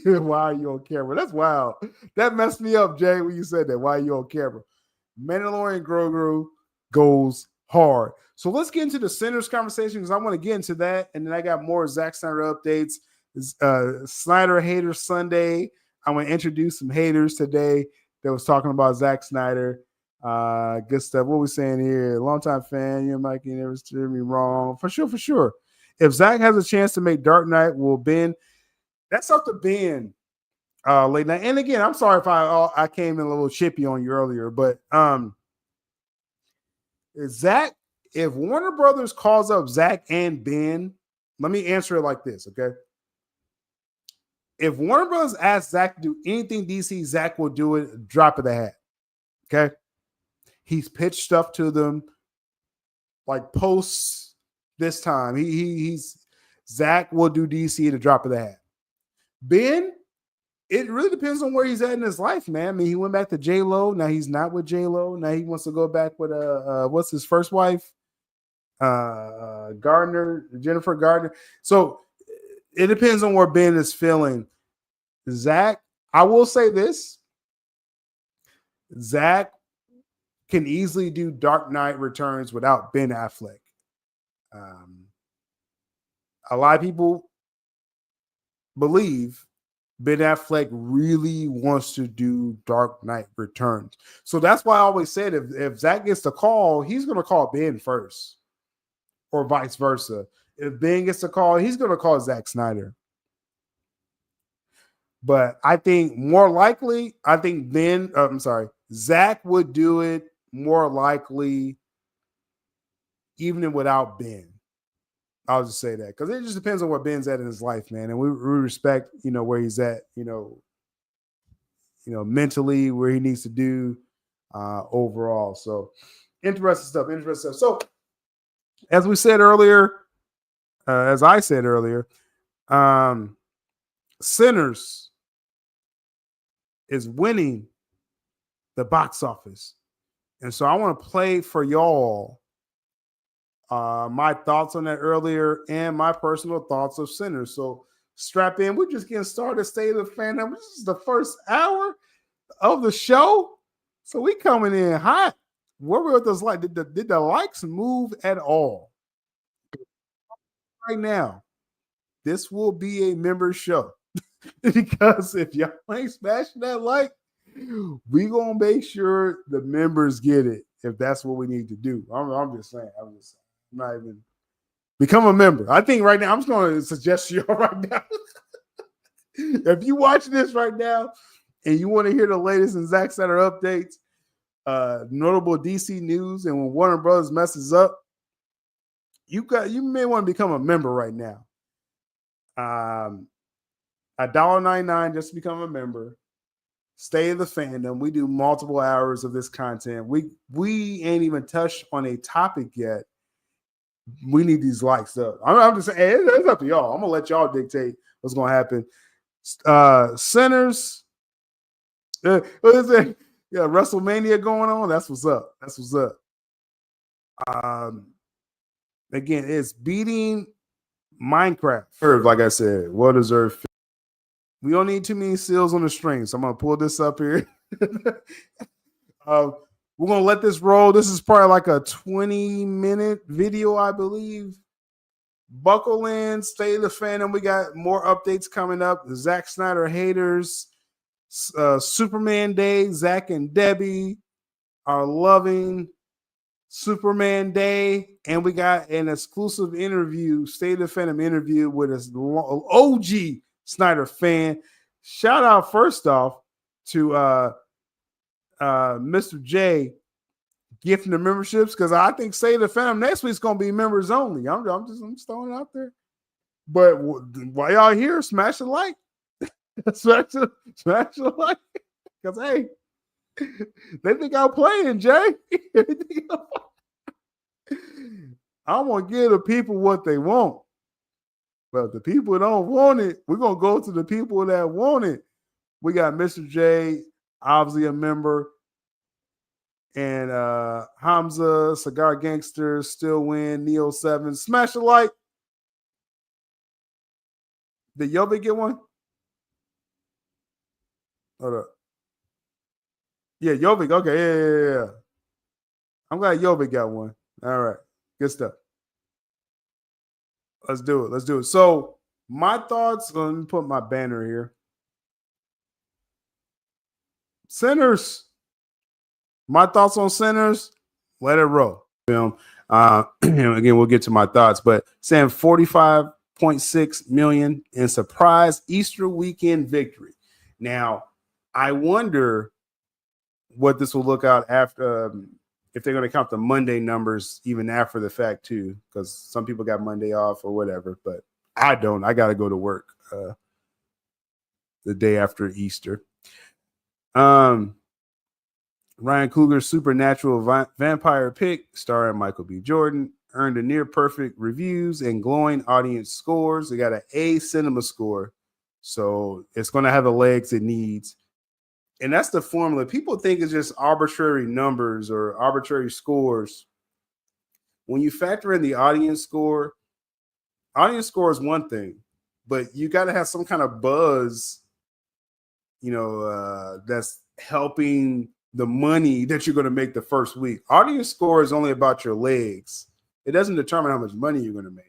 Speaker 2: are you on camera? That's wild. That messed me up, Jay, when you said that. Why are you on camera? Mandalorian Grogu goes hard. So let's get into the Sinners conversation, because I want to get into that. And then I got more Zack Snyder updates. Snyder Hater Sunday. I want to introduce some haters today that was talking about Zack Snyder. Good stuff. What we saying here? Longtime fan, you and Mikey never steered me wrong. For sure. If Zack has a chance to make Dark Knight, will Ben? That's up to Ben. Late night. And again, I'm sorry if I came in a little chippy on you earlier, but Zack, if Warner Brothers calls up Zack and Ben, let me answer it like this, okay? If Warner Brothers asks Zack to do anything DC, Zack will do it, drop of the hat. Okay. He's pitched stuff to them like posts this time. He's Zack will do DC the drop of the hat. Ben, it really depends on where he's at in his life, man. I mean, he went back to J-Lo. Now he's not with J-Lo. Now he wants to go back with what's his first wife? Jennifer Gardner. So it depends on where Ben is feeling. Zack, I will say this. Zack can easily do Dark Knight Returns without Ben Affleck. A lot of people believe Ben Affleck really wants to do Dark Knight Returns. So that's why I always said if Zack gets the call, he's going to call Ben first, or vice versa. If Ben gets the call, he's going to call Zack Snyder. But I think more likely, Zack would do it more likely even without Ben. I'll just say that because it just depends on where Ben's at in his life, man. And we respect, where he's at, mentally, where he needs to do overall. So interesting stuff. So as I said earlier, Sinners is winning the box office. And so I want to play for y'all my thoughts on that earlier and my personal thoughts of Sinners. So strap in. We're just getting started. State of the Fandom. This is the first hour of the show. So we coming in hot. What were those like? Did the likes move at all? Right now, this will be a member show. Because if y'all ain't smashing that like, we gonna make sure the members get it if that's what we need to do. I'm just saying. I'm not even become a member. I think right now I'm just gonna suggest you right now. If you watching this right now and you want to hear the latest in Zack Snyder updates, notable DC news, and when Warner Brothers messes up, you may want to become a member right now. $1.99 just to become a member. Stay in the fandom. We do multiple hours of this content. We ain't even touched on a topic yet. We need these likes up. I'm just saying, it's up to y'all. I'm gonna let y'all dictate what's gonna happen. Sinners. What is it? Yeah, WrestleMania going on. That's what's up. Again, it's beating Minecraft. Like I said, well deserved. We don't need too many seals on the string, so I'm gonna pull this up here. We're gonna let this roll. This is probably like a 20-minute video, I believe. Buckle in, stay in the fandom. We got more updates coming up. The Zack Snyder haters, Superman Day. Zach and Debbie are loving Superman Day, and we got an exclusive interview, Stay in the Fandom interview with an OG Snyder fan. Shout out first off to Mr. J gifting the memberships, because I think Say the Fandom next week's gonna be members only. I'm just throwing it out there. But while y'all here, smash a like, smash a like, because hey, they think I'm playing, Jay. I want to give the people what they want. But if the people don't want it, we're going to go to the people that want it. We got Mr. J, obviously a member, and Hamza, Cigar Gangster, Still Win, Neo 7. Smash a like. Did Yobi get one? Hold up. Yeah, Yobi. Okay, yeah. I'm glad Yobi got one. All right. Good stuff. Let's do it. So my thoughts, let me put my banner here. Sinners. My thoughts on Sinners, let it roll. Film. Again, we'll get to my thoughts, but saying 45.6 million in surprise Easter weekend victory. Now, I wonder what this will look out after, if they're going to count the Monday numbers even after the fact too, because some people got Monday off or whatever, but I don't. I got to go to work the day after Easter. Ryan Coogler's Supernatural Vampire pick, starring Michael B. Jordan, earned a near perfect reviews and glowing audience scores. They got an A cinema score, so it's going to have the legs it needs. And that's the formula. People think it's just arbitrary numbers or arbitrary scores. When you factor in the audience score is one thing, but you got to have some kind of buzz that's helping the money that you're going to make the first week. Audience score is only about your legs. It doesn't determine how much money you're going to make.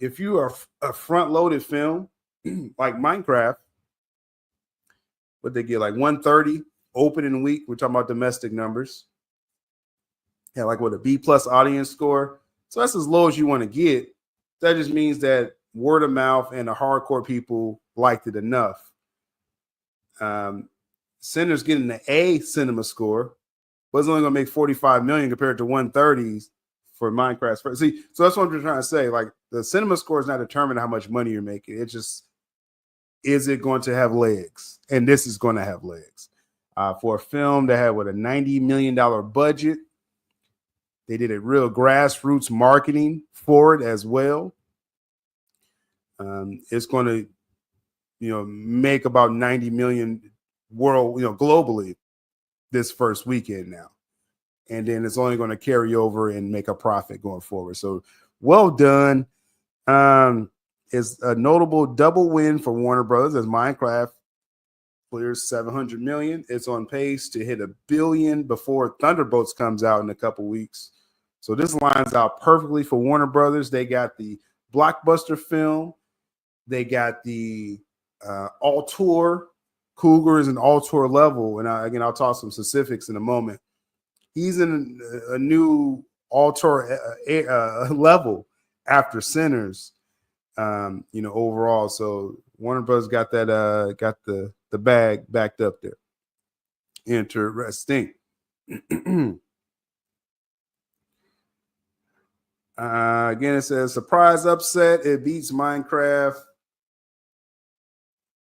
Speaker 2: If you are a front-loaded film like Minecraft, what they get, like 130 opening week. We're talking about domestic numbers. Yeah, like what, a B+ audience score. So that's as low as you want to get. That just means that word of mouth and the hardcore people liked it enough. Sinners getting the A cinema score, but it's only going to make 45 million compared to 130s for Minecraft. See, so that's what I'm trying to say. Like, the cinema score is not determining how much money you're making. It just, is it going to have legs? And this is going to have legs. For a film that had a $90 million budget, they did a real grassroots marketing for it as well. It's going to, make about 90 million globally this first weekend now. And then it's only going to carry over and make a profit going forward. So well done. It's a notable double win for Warner Brothers as Minecraft clears 700 million. It's on pace to hit $1 billion before Thunderbolts comes out in a couple weeks. So this lines out perfectly for Warner Brothers. They got the blockbuster film. They got the auteur. Cougar is an auteur level. And I'll talk some specifics in a moment. He's in a new auteur level after Sinners, overall. So Warner Bros. Got that, got the bag backed up there. Interesting. Again, it says surprise upset. It beats Minecraft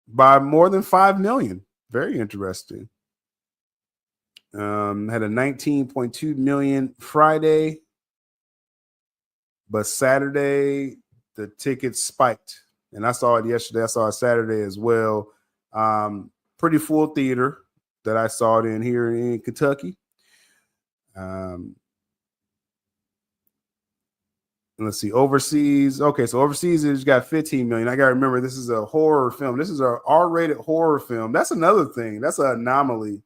Speaker 2: by more than 5 million. Very interesting. Had a 19.2 million Friday, but Saturday the tickets spiked, and I saw it yesterday. I saw it Saturday as well. Pretty full theater that I saw it in here in Kentucky. Let's see, overseas. Okay, so overseas it's got 15 million. I gotta remember, this is a horror film. This is an R-rated horror film. That's another thing. That's an anomaly.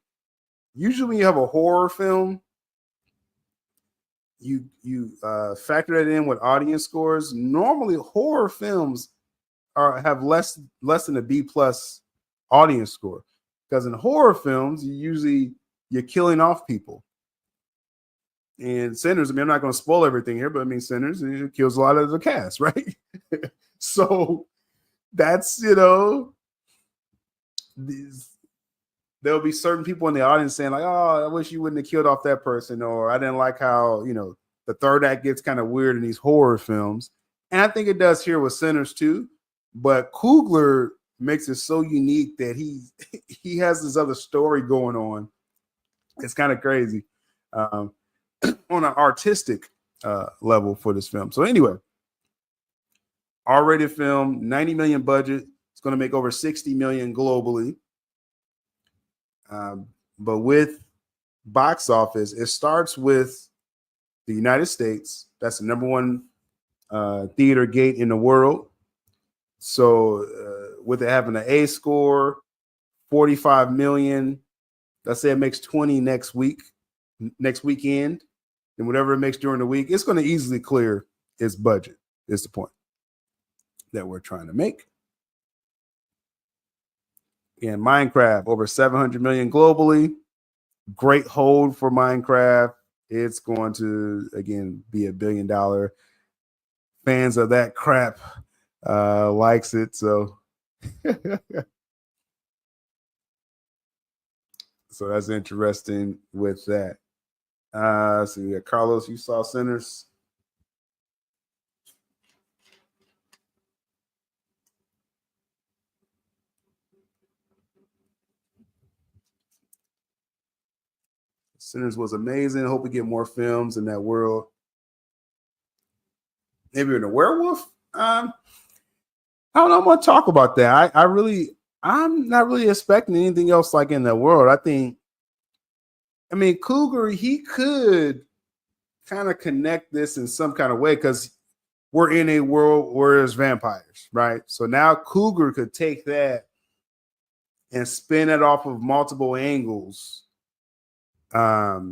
Speaker 2: Usually when you have a horror film, you factor that in with audience scores. Normally horror films have less than a B+ audience score, because in horror films you're killing off people. And Sinners, I'm not going to spoil everything here, but Sinners, it kills a lot of the cast, right? So that's, there'll be certain people in the audience saying like, oh, I wish you wouldn't have killed off that person, or I didn't like how, the third act gets kind of weird in these horror films. And I think it does here with Sinners too. But Coogler makes it so unique that he has this other story going on. It's kind of crazy. On an artistic level for this film. So anyway, R-rated film, 90 million budget. It's going to make over 60 million globally. But with box office, it starts with the United States. That's the number one theater gate in the world. So with it having an A score, 45 million, let's say it makes 20 next weekend. And whatever it makes during the week, it's going to easily clear its budget, is the point that we're trying to make. And Minecraft, over 700 million globally. Great hold for Minecraft. It's going to, again, be $1 billion. Fans of that crap likes it. So, so that's interesting with that. So yeah, Carlos, you saw Sinners. Sinners was amazing. I hope we get more films in that world. Maybe in a werewolf. I don't know. I'm gonna talk about that. I'm not really expecting anything else like in that world. Cougar, he could kind of connect this in some kind of way, because we're in a world where there's vampires, right? So now Cougar could take that and spin it off of multiple angles. But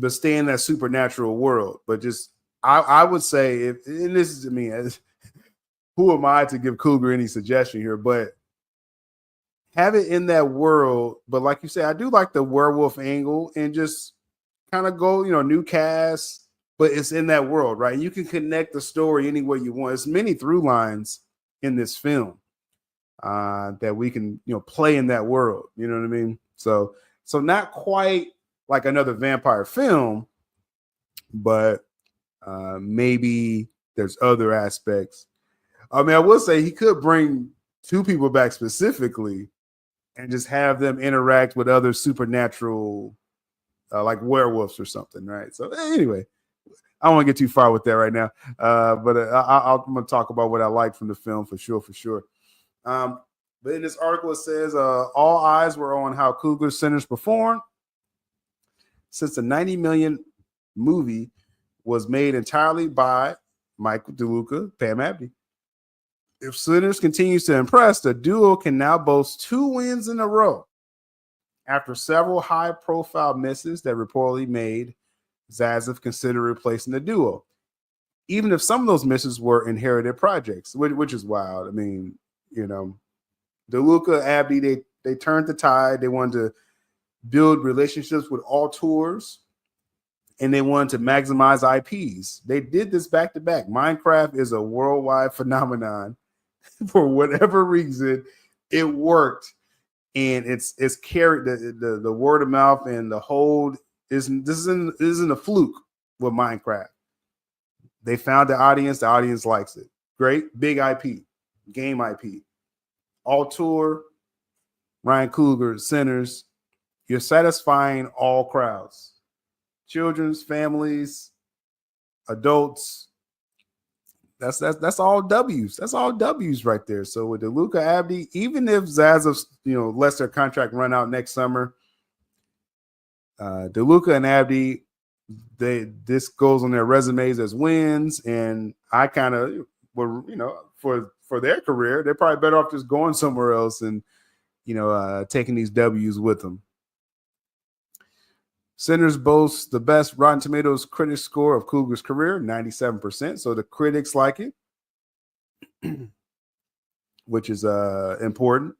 Speaker 2: stay in that supernatural world. But just I would say, and this is, I mean, who am I to give Cougar any suggestion here? But have it in that world. But like you said, I do like the werewolf angle, and just kind of go, new cast, but it's in that world, right? You can connect the story any way you want. There's many through lines in this film that we can, play in that world. You know what I mean? So not quite like another vampire film, but maybe there's other aspects. I mean, I will say he could bring two people back specifically and just have them interact with other supernatural, like werewolves or something, right? So anyway, I don't want to get too far with that right now, but I'm going to talk about what I like from the film for sure. But in this article, it says all eyes were on how Cougar Sinners performed. Since the $90 million movie was made entirely by Michael DeLuca, Pam Abdy. If Sinners continues to impress, the duo can now boast 2 wins in a row after several high-profile misses that reportedly made Zaslav consider replacing the duo, even if some of those misses were inherited projects, which is wild. I mean, DeLuca Abdy, they turned the tide. They wanted to build relationships with all tours, and they wanted to maximize IPs. They did this back to back. Minecraft is a worldwide phenomenon. For whatever reason, it worked, and it's carried the word of mouth, and the hold isn't a fluke with Minecraft. They found the audience likes it. Great big IP, game IP, all tour, Ryan Coogler, Sinners. You're satisfying all crowds, children's, families, adults. That's all W's. That's all W's right there. So with DeLuca Abdy, even if Zaslav, lets their contract run out next summer, DeLuca and Abdy, this goes on their resumes as wins, and I kind of were, for their career, they're probably better off just going somewhere else and taking these W's with them. Sinners boasts the best Rotten Tomatoes critic score of Cougar's career, 97%. So the critics like it, which is important.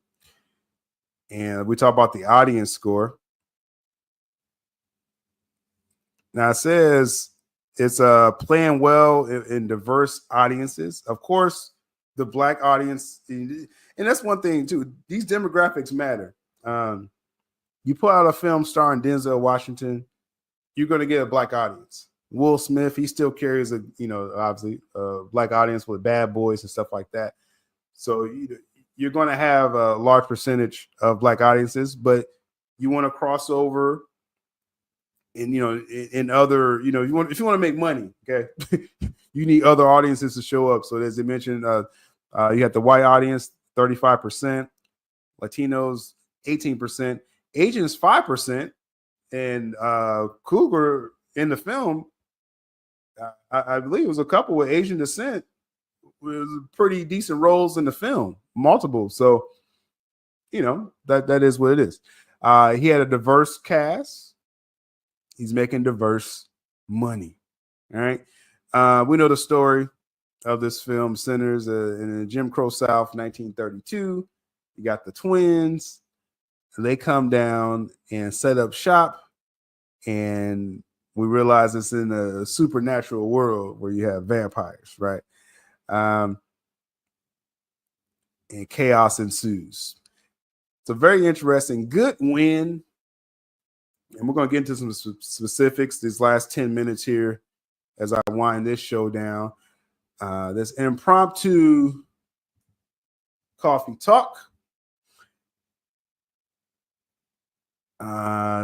Speaker 2: And we talk about the audience score. Now it says it's playing well in diverse audiences. Of course, the Black audience, and that's one thing too. These demographics matter. You put out a film starring Denzel Washington, you're going to get a Black audience. Will Smith, he still carries obviously a Black audience with Bad Boys and stuff like that. So you're going to have a large percentage of Black audiences, but you want to cross over and, in other, if you want to make money, okay, you need other audiences to show up. So as I mentioned, you got the white audience, 35%, Latinos, 18%. Asians 5%, and Cougar in the film, I believe it was a couple with Asian descent. It was pretty decent roles in the film, multiple. So, that is what it is. He had a diverse cast. He's making diverse money. All right. We know the story of this film, Sinners, in the Jim Crow South, 1932. You got the twins. They come down and set up shop, and we realize it's in a supernatural world where you have vampires, right? And chaos ensues. It's a very interesting, good win. And we're going to get into some specifics these last 10 minutes here as I wind this show down. This impromptu coffee talk.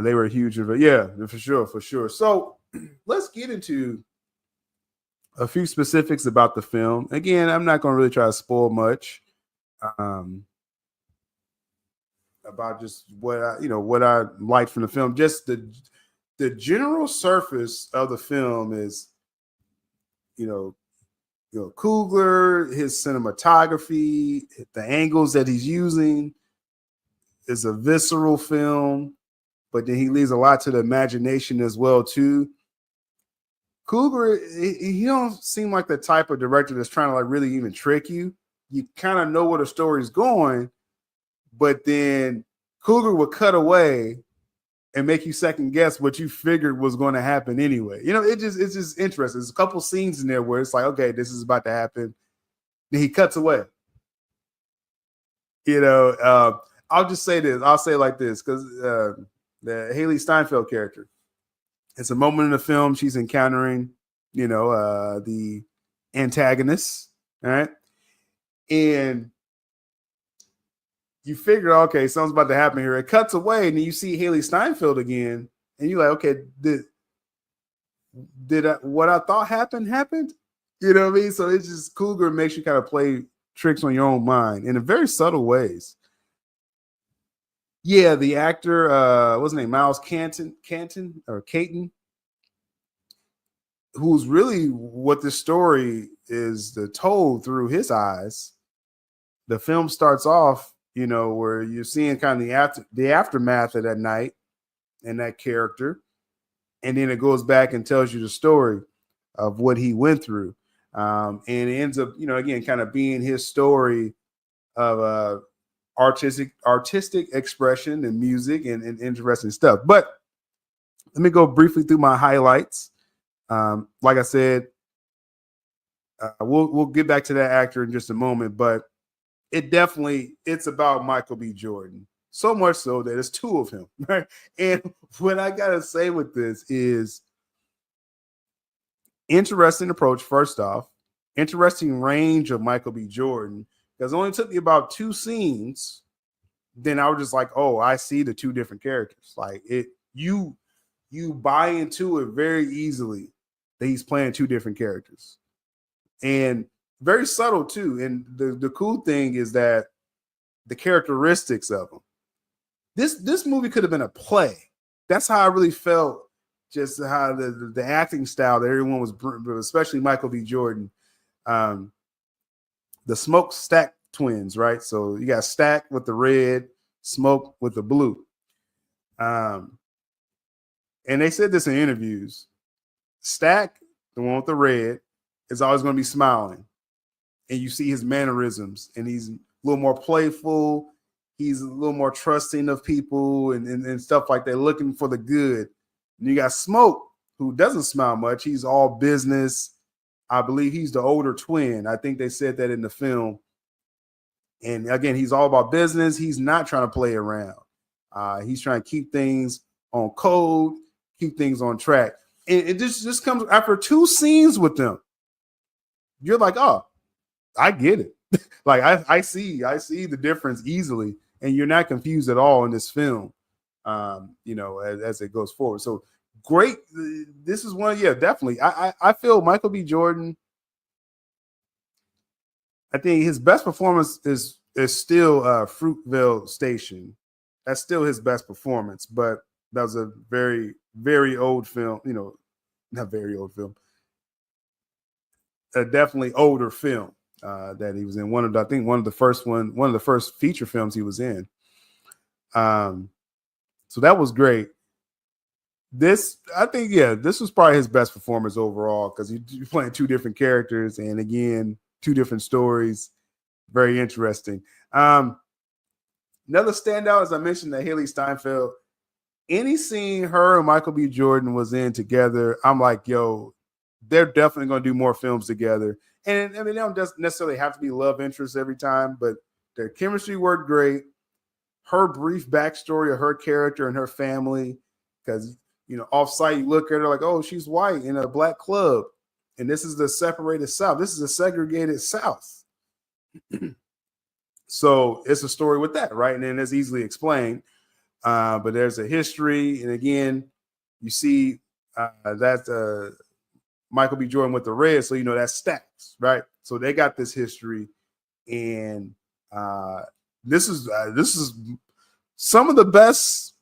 Speaker 2: They were huge. Yeah, for sure. So let's get into a few specifics about the film. Again, I'm not going to really try to spoil much about just what I liked from the film. Just the general surface of the film is, Coogler, his cinematography, the angles that he's using is a visceral film, but then he leaves a lot to the imagination as well too. Coogler, he don't seem like the type of director that's trying to like really even trick you. You kind of know where the story's going, but then Coogler would cut away and make you second guess what you figured was going to happen anyway. It's just interesting. There's a couple scenes in there where it's like, okay, this is about to happen. Then he cuts away. I'll just say this. I'll say it like this, because the Haley Steinfeld character, it's a moment in the film she's encountering, the antagonist, all right? And you figure, okay, something's about to happen here. It cuts away, and then you see Haley Steinfeld again, and you're like, okay, what I thought happened? You know what I mean? So it's just Coogler makes you kind of play tricks on your own mind in a very subtle ways. Yeah, the actor, what's his name? Miles Canton, who's really what the story is told through his eyes. The film starts off, where you're seeing kind of the aftermath of that night and that character. And then it goes back and tells you the story of what he went through. And it ends up, again, kind of being his story of artistic expression and music and interesting stuff. But let me go briefly through my highlights. Like I said, we'll get back to that actor in just a moment, but it's about Michael B. Jordan. So much so that it's two of him, right? And what I gotta say with this is interesting approach, first off, interesting range of Michael B. Jordan, because it only took me about 2 scenes. Then I was just like, oh, I see the 2 different characters. Like you buy into it very easily that he's playing 2 different characters. And very subtle too. And the cool thing is that the characteristics of him. This movie could have been a play. That's how I really felt. Just how the acting style that everyone was, especially Michael B. Jordan. The Smoke Stack twins, right? So you got Stack with the red, Smoke with the blue. And they said this in interviews. Stack, the one with the red, is always going to be smiling. And you see his mannerisms, and he's a little more playful. He's a little more trusting of people and stuff like that, looking for the good. And you got Smoke, who doesn't smile much. He's all business. I believe he's the older twin. I think they said that in the film. And again, he's all about business. He's not trying to play around. He's trying to keep things on code, keep things on track. And it just comes after 2 scenes with them. You're like, oh, I get it. Like I see the difference easily, and you're not confused at all in this film. As it goes forward. So great. This is one, definitely. I feel Michael B. Jordan. I think his best performance is still Fruitvale Station. That's still his best performance, but that was a very, very old film. Not very old film. A definitely older film that he was in. One of the first feature films he was in. So that was great. This was probably his best performance overall, because you're playing 2 different characters, and again, 2 different stories. Very interesting. Another standout, as I mentioned, that Haley Steinfeld. Any scene her and Michael B. Jordan was in together, I'm like, yo, they're definitely going to do more films together. And I mean, they don't necessarily have to be love interests every time, but their chemistry worked great. Her brief backstory of her character and her family, because off-site you look at her like, oh, she's white in a black club, and this is the separated South. This is a segregated South. So it's a story with that, right? And then it's easily explained, but there's a history, and again, you see that Michael B. Jordan with the red, so that's Stacks, right? So they got this history, and this is some of the best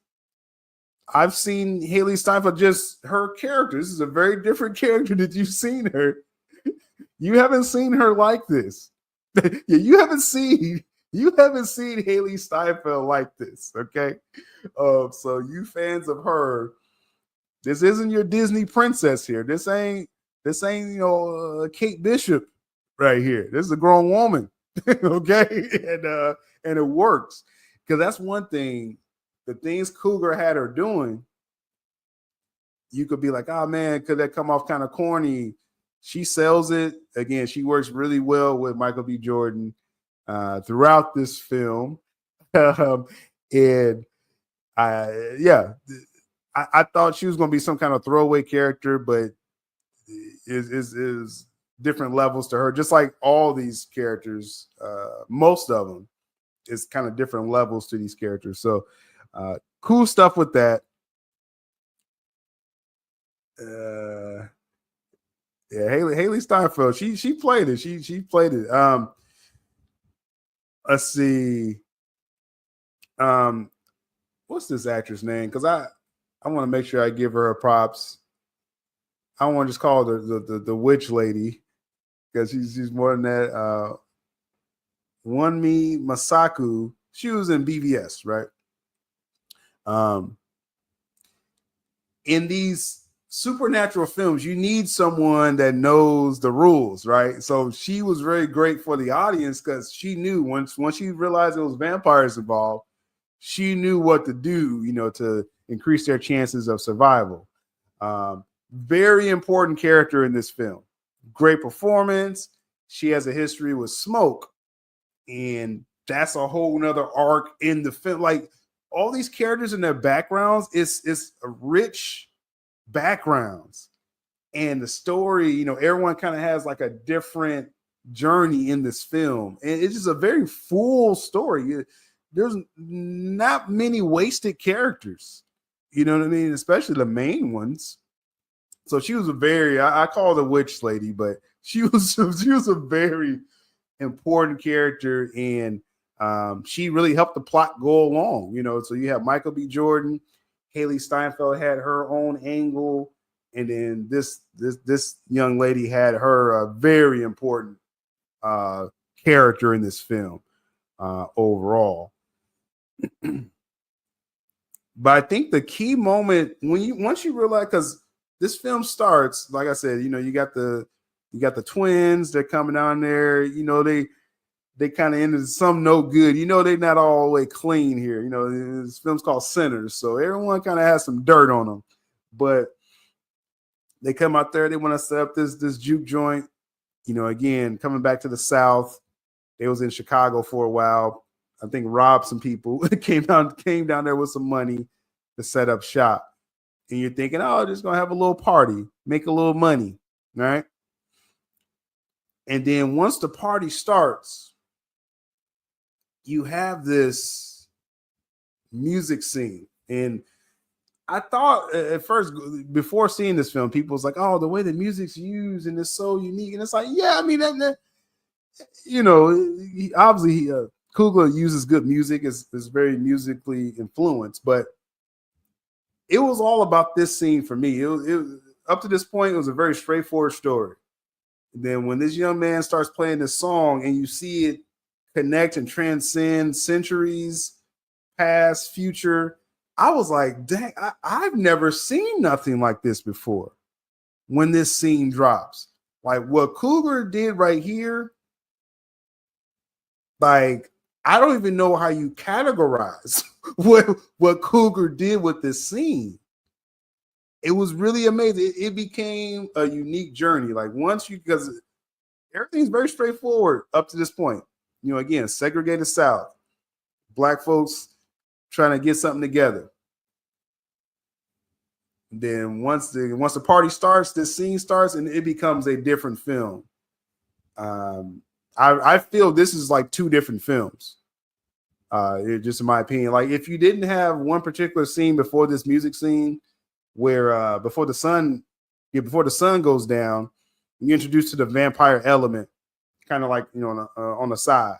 Speaker 2: I've seen Haley Steinfeld. Just her character. This is a very different character that you've seen her. You haven't seen her like this. Yeah, you haven't seen Haley Steinfeld like this. Okay. So you fans of her, this isn't your Disney princess here. This ain't Kate Bishop right here. This is a grown woman. Okay. And it works. Because that's one thing. The things Cougar had her doing, you could be like, oh man, could that come off kind of corny? She sells it. Again, she works really well with Michael B. Jordan throughout this film. And I thought she was going to be some kind of throwaway character, but is different levels to her. Just like all these characters, most of them is kind of different levels to these characters. So cool stuff with that. Yeah, Haley Steinfeld, she played it. She played it. Let's see. What's this actress name? Because I want to make sure I give her props. I don't want to just call her the witch lady, because she's more than that. Wunmi Masaku, she was in BVS, right? In these supernatural films, you need someone that knows the rules, right? So she was very great for the audience, because she knew once she realized it was vampires involved, she knew what to do, to increase their chances of survival. Very important character in this film. Great performance. She has a history with smoke, and that's a whole nother arc in the film. Like, all these characters and their backgrounds, it's rich backgrounds, and the story, everyone kind of has like a different journey in this film, and it's just a very full story. There's not many wasted characters, you know what I mean, especially the main ones. So she was I call her the witch lady, but she was a very important character, and she really helped the plot go along. So you have Michael B. Jordan, Haley Steinfeld had her own angle, and then this young lady had her very important character in this film overall. But I think the key moment once you realize, because this film starts, like I said, you got the twins, they're coming down there, they kind of ended some no good. They're not all the way clean here. This film's called Sinners, so everyone kind of has some dirt on them. But they come out there, they want to set up this juke joint. Again, coming back to the South, they was in Chicago for a while. I think robbed some people, came down there with some money to set up shop. And you're thinking, oh, just gonna have a little party, make a little money, right? And then once the party starts, you have this music scene. And I thought at first, before seeing this film, people was like, oh, the way the music's used and it's so unique. And it's like, yeah, I mean, obviously Coogler uses good music, is very musically influenced, but it was all about this scene for me. It up to this point, it was a very straightforward story. And then when this young man starts playing this song and you see it connect and transcend centuries, past, future, I was like, dang, I've never seen nothing like this before. When this scene drops, like what Coogler did right here, like, I don't even know how you categorize what Cougar did with this scene. It was really amazing. It became a unique journey. Like, because everything's very straightforward up to this point. Again, segregated South, Black folks trying to get something together. And then once the party starts, this scene starts, and it becomes a different film. I feel this is like two different films. Just in my opinion, like if you didn't have one particular scene before this music scene, where before the sun goes down, you're introduced to the vampire element, kind of like on the side.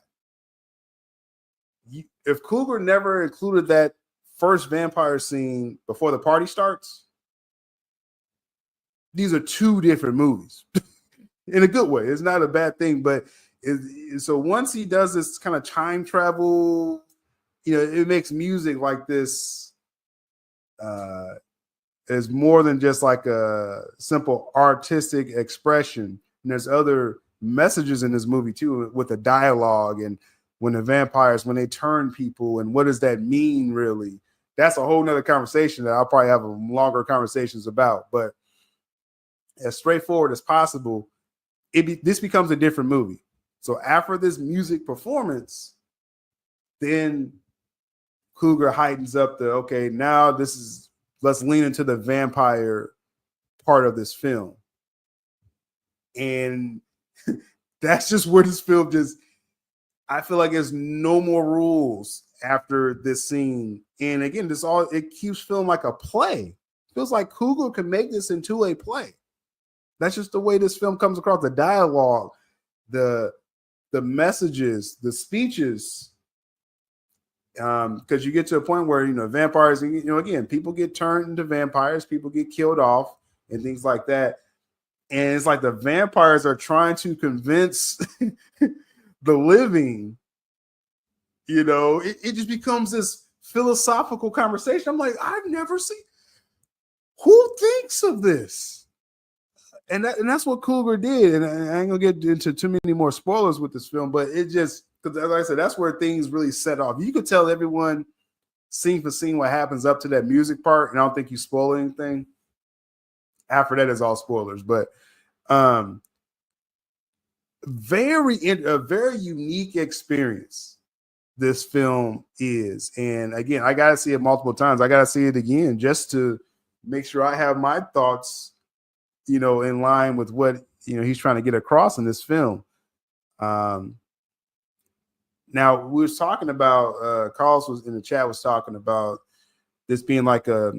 Speaker 2: If Cougar never included that first vampire scene before the party starts, these are two different movies. in a good way. It's not a bad thing, but so once he does this kind of time travel, it makes music like this is more than just like a simple artistic expression. And there's other messages in this movie too, with the dialogue and when the vampires, when they turn people, and what does that mean really? That's a whole nother conversation that I'll probably have longer conversations about. But as straightforward as possible, this becomes a different movie. So after this music performance, then Coogler heightens up okay, now let's lean into the vampire part of this film. And that's just where this film I feel like there's no more rules after this scene. And again, it keeps feeling like a play. It feels like Coogler can make this into a play. That's just the way this film comes across. The dialogue, the messages, the speeches. Because you get to a point where, vampires, again, people get turned into vampires, people get killed off and things like that. And it's like the vampires are trying to convince the living, it just becomes this philosophical conversation. I'm like, I've never seen, who thinks of this? And that's what Coogler did. And I ain't gonna get into too many more spoilers with this film, but it just, because like I said, that's where things really set off. You could tell everyone scene for scene what happens up to that music part, and I don't think you spoil anything. After that is all spoilers, but a very unique experience this film is. And again, I got to see it multiple times. I got to see it again just to make sure I have my thoughts, in line with what, he's trying to get across in this film. Now we was talking about, Carlos was in the chat, was talking about this being like a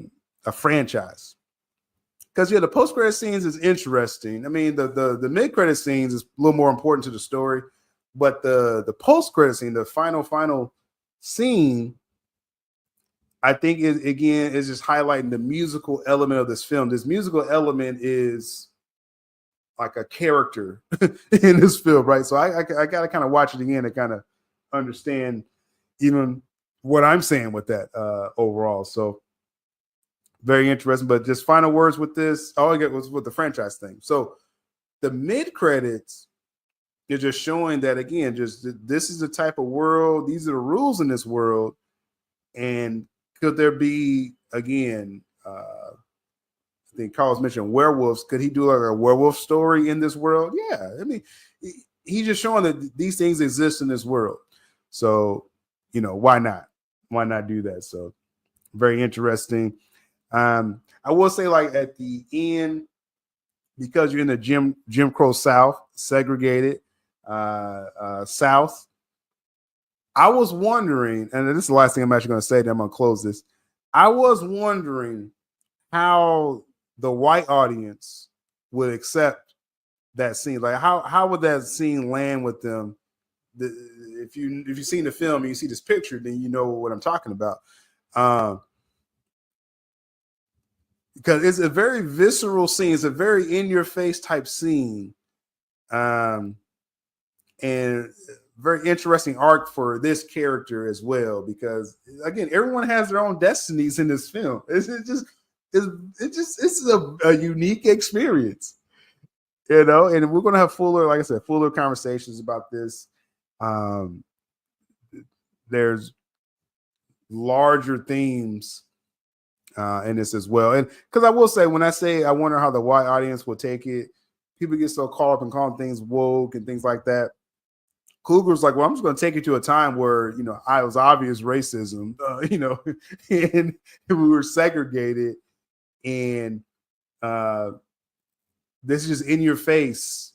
Speaker 2: franchise. Because the post-credit scenes is interesting. I mean, the mid-credit scenes is a little more important to the story, but the post-credit scene, the final scene, I think is just highlighting the musical element of this film. This musical element is like a character in this film, right? So I got to kind of watch it again to kind of understand even what I'm saying with that overall. So very interesting. But just final words with this. All I get was with the franchise thing. So the mid credits is just showing that, again, just this is the type of world. These are the rules in this world. And could there be, again, I think Carlos mentioned werewolves. Could he do like a werewolf story in this world? Yeah. I mean, he's just showing that these things exist in this world. So, why not? Why not do that? So very interesting. I will say, like, at the end, because you're in the Jim Crow South, segregated South, I was wondering, and this is the last thing I'm actually going to say, then I'm going to close this. I was wondering how the white audience would accept that scene. Like, how would that scene land with them? If you've seen the film and you see this picture, then you know what I'm talking about. Because it's a very visceral scene. It's a very in-your-face type scene. And very interesting arc for this character as well. Because, again, everyone has their own destinies in this film. It's a unique experience. And we're going to have fuller conversations about this. There's larger themes in this as well. And because I will say, when I say I wonder how the white audience will take it, people get so caught up in calling things woke and things like that. Coogler's like, well, I'm just going to take you to a time where, I was obvious racism, and we were segregated, and this is just in your face.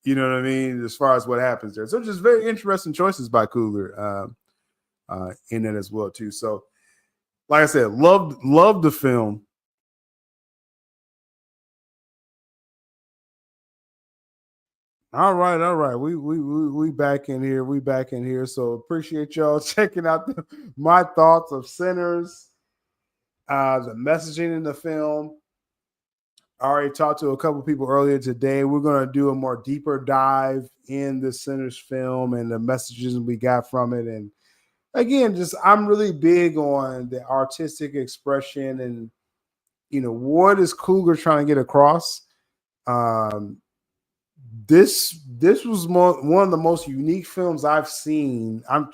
Speaker 2: You know what I mean? As far as what happens there. So just very interesting choices by Coogler in it as well, too. So, like I said, loved the film. All right. We back in here. We back in here. So appreciate y'all checking out my thoughts of Sinners, the messaging in the film. I already talked to a couple people earlier today. We're going to do a more deeper dive in the Sinners film and the messages we got from it. And again, just I'm really big on the artistic expression and, what is Coogler trying to get across. This was one of the most unique films I've seen. I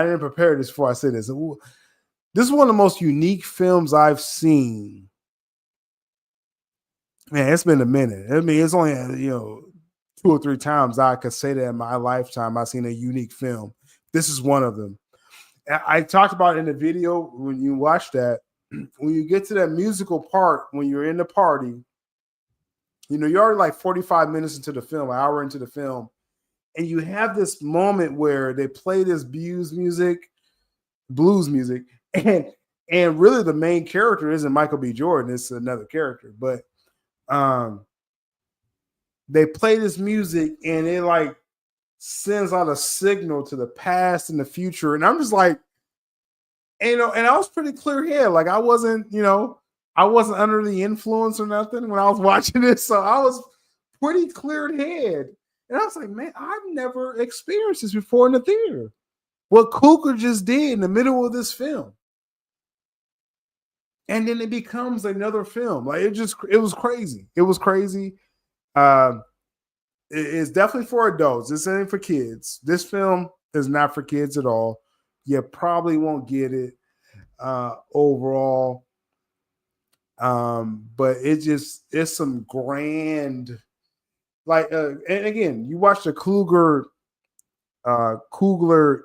Speaker 2: didn't prepare this before I said this. This is one of the most unique films I've seen. Man, it's been a minute. I mean, it's only 2 or 3 times I could say that in my lifetime I've seen a unique film. This is one of them. I talked about it in the video when you watch that. When you get to that musical part, when you're in the party, you're already like 45 minutes into the film, an hour into the film, and you have this moment where they play this blues music, and really the main character isn't Michael B. Jordan, it's another character, but they play this music and it like sends out a signal to the past and the future. And I'm just like, and I was pretty clear head. Like I wasn't under the influence or nothing when I was watching this. So I was pretty cleared head. And I was like, man, I've never experienced this before in the theater. What Coogler just did in the middle of this film. And then it becomes another film. Like it was crazy. It was crazy. It's definitely for adults. This ain't for kids. This film is not for kids at all. You probably won't get it overall. But it's some grand, like, and again, you watch the Coogler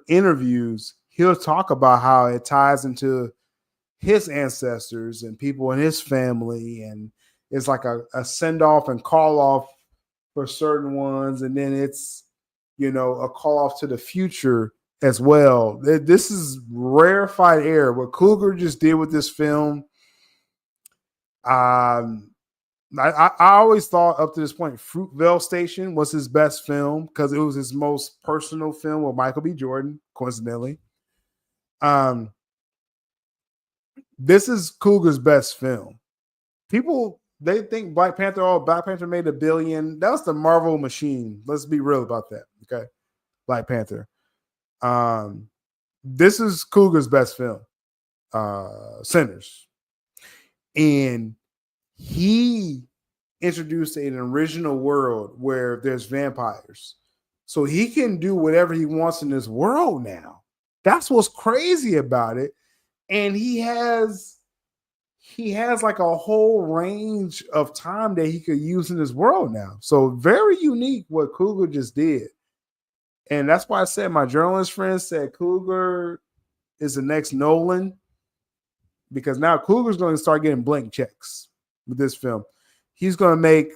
Speaker 2: interviews, he'll talk about how it ties into his ancestors and people in his family, and it's like a send off and call off for certain ones, and then it's a call off to the future as well. This is rarefied air. What Coogler just did with this film, I always thought up to this point Fruitvale Station was his best film because it was his most personal film with Michael B. Jordan, coincidentally. This is Coogler's best film. People, they think Black Panther made $1 billion. That was the Marvel machine. Let's be real about that. Okay. Black Panther. This is Coogler's best film, Sinners. And he introduced an original world where there's vampires. So he can do whatever he wants in this world now. That's what's crazy about it. And he has like a whole range of time that he could use in this world now. So very unique what Coogler just did. And that's why I said my journalist friend said Coogler is the next Nolan, because now Coogler's going to start getting blank checks with this film. He's going to make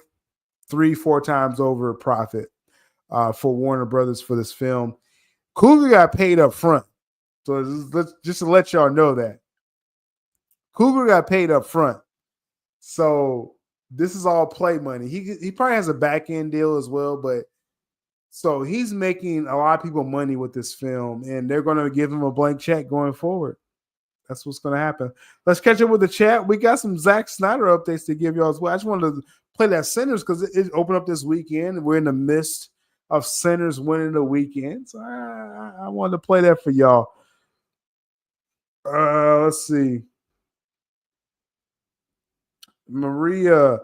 Speaker 2: 3-4 times over profit for Warner Brothers for this film. Coogler got paid up front. So just to let y'all know that Coogler got paid up front. So this is all play money. He probably has a back end deal as well, but so he's making a lot of people money with this film, and they're going to give him a blank check going forward. That's what's going to happen. Let's catch up with the chat. We got some Zack Snyder updates to give y'all as well. I just wanted to play that Sinners because it opened up this weekend. We're in the midst of Sinners winning the weekend. So I wanted to play that for y'all. Let's see. Maria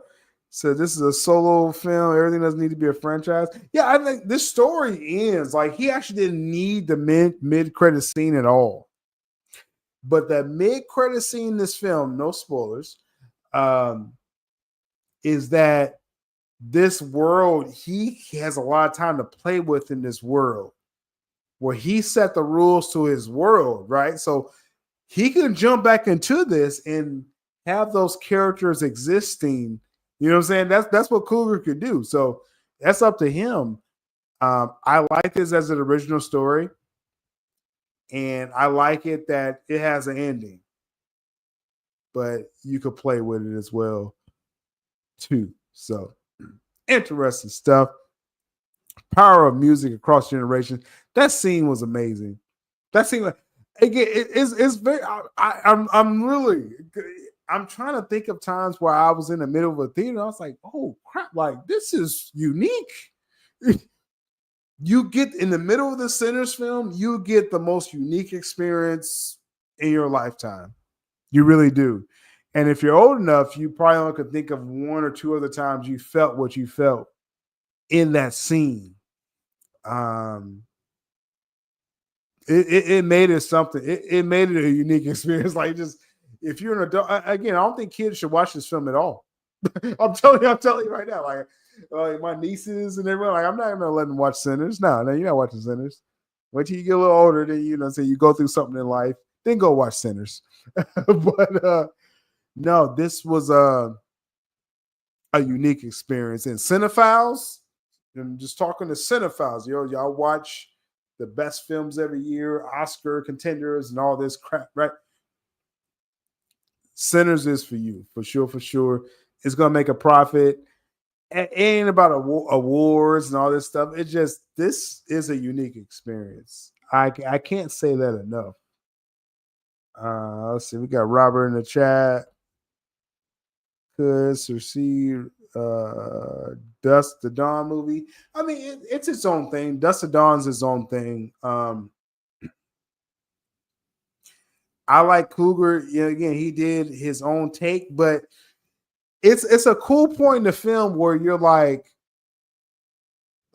Speaker 2: said this is a solo film. Everything doesn't need to be a franchise. Yeah, I think this story ends like he actually didn't need the mid-credit scene at all. But that mid-credit scene in this film, no spoilers, is that this world, he has a lot of time to play with in this world where he set the rules to his world, right? So he can jump back into this and have those characters existing. You know what I'm saying? That's what Coogler could do. So that's up to him. I like this as an original story. And I like it that it has an ending. But you could play with it as well, too. So interesting stuff. Power of music across generations. That scene was amazing. That scene, again, it's very. I'm really. I'm trying to think of times where I was in the middle of a theater. I was like, oh crap, like this is unique. You get in the middle of the Sinners film, you get the most unique experience in your lifetime. You really do. And if you're old enough, you probably only could think of one or two other times you felt what you felt in that scene. It made it something. It made it a unique experience. Like, just if you're an adult, again, I don't think kids should watch this film at all. I'm telling you right now. Like my nieces and everyone, like I'm not gonna let them watch Sinners. No, you're not watching Sinners. Wait till you get a little older, then say you go through something in life, then go watch Sinners. But no, this was a unique experience. And cinephiles, I'm just talking to cinephiles, y'all watch the best films every year, Oscar contenders and all this crap, right? Sinners is for you, for sure. It's gonna make a profit. It ain't about awards and all this stuff. It just, this is a unique experience. I can't say that enough. Let's see. We got Robert in the chat. Could see Dust to Dawn movie. I mean, it's its own thing. Dust to Dawn's its own thing. I like Cougar. Again, he did his own take, but it's a cool point in the film where you're like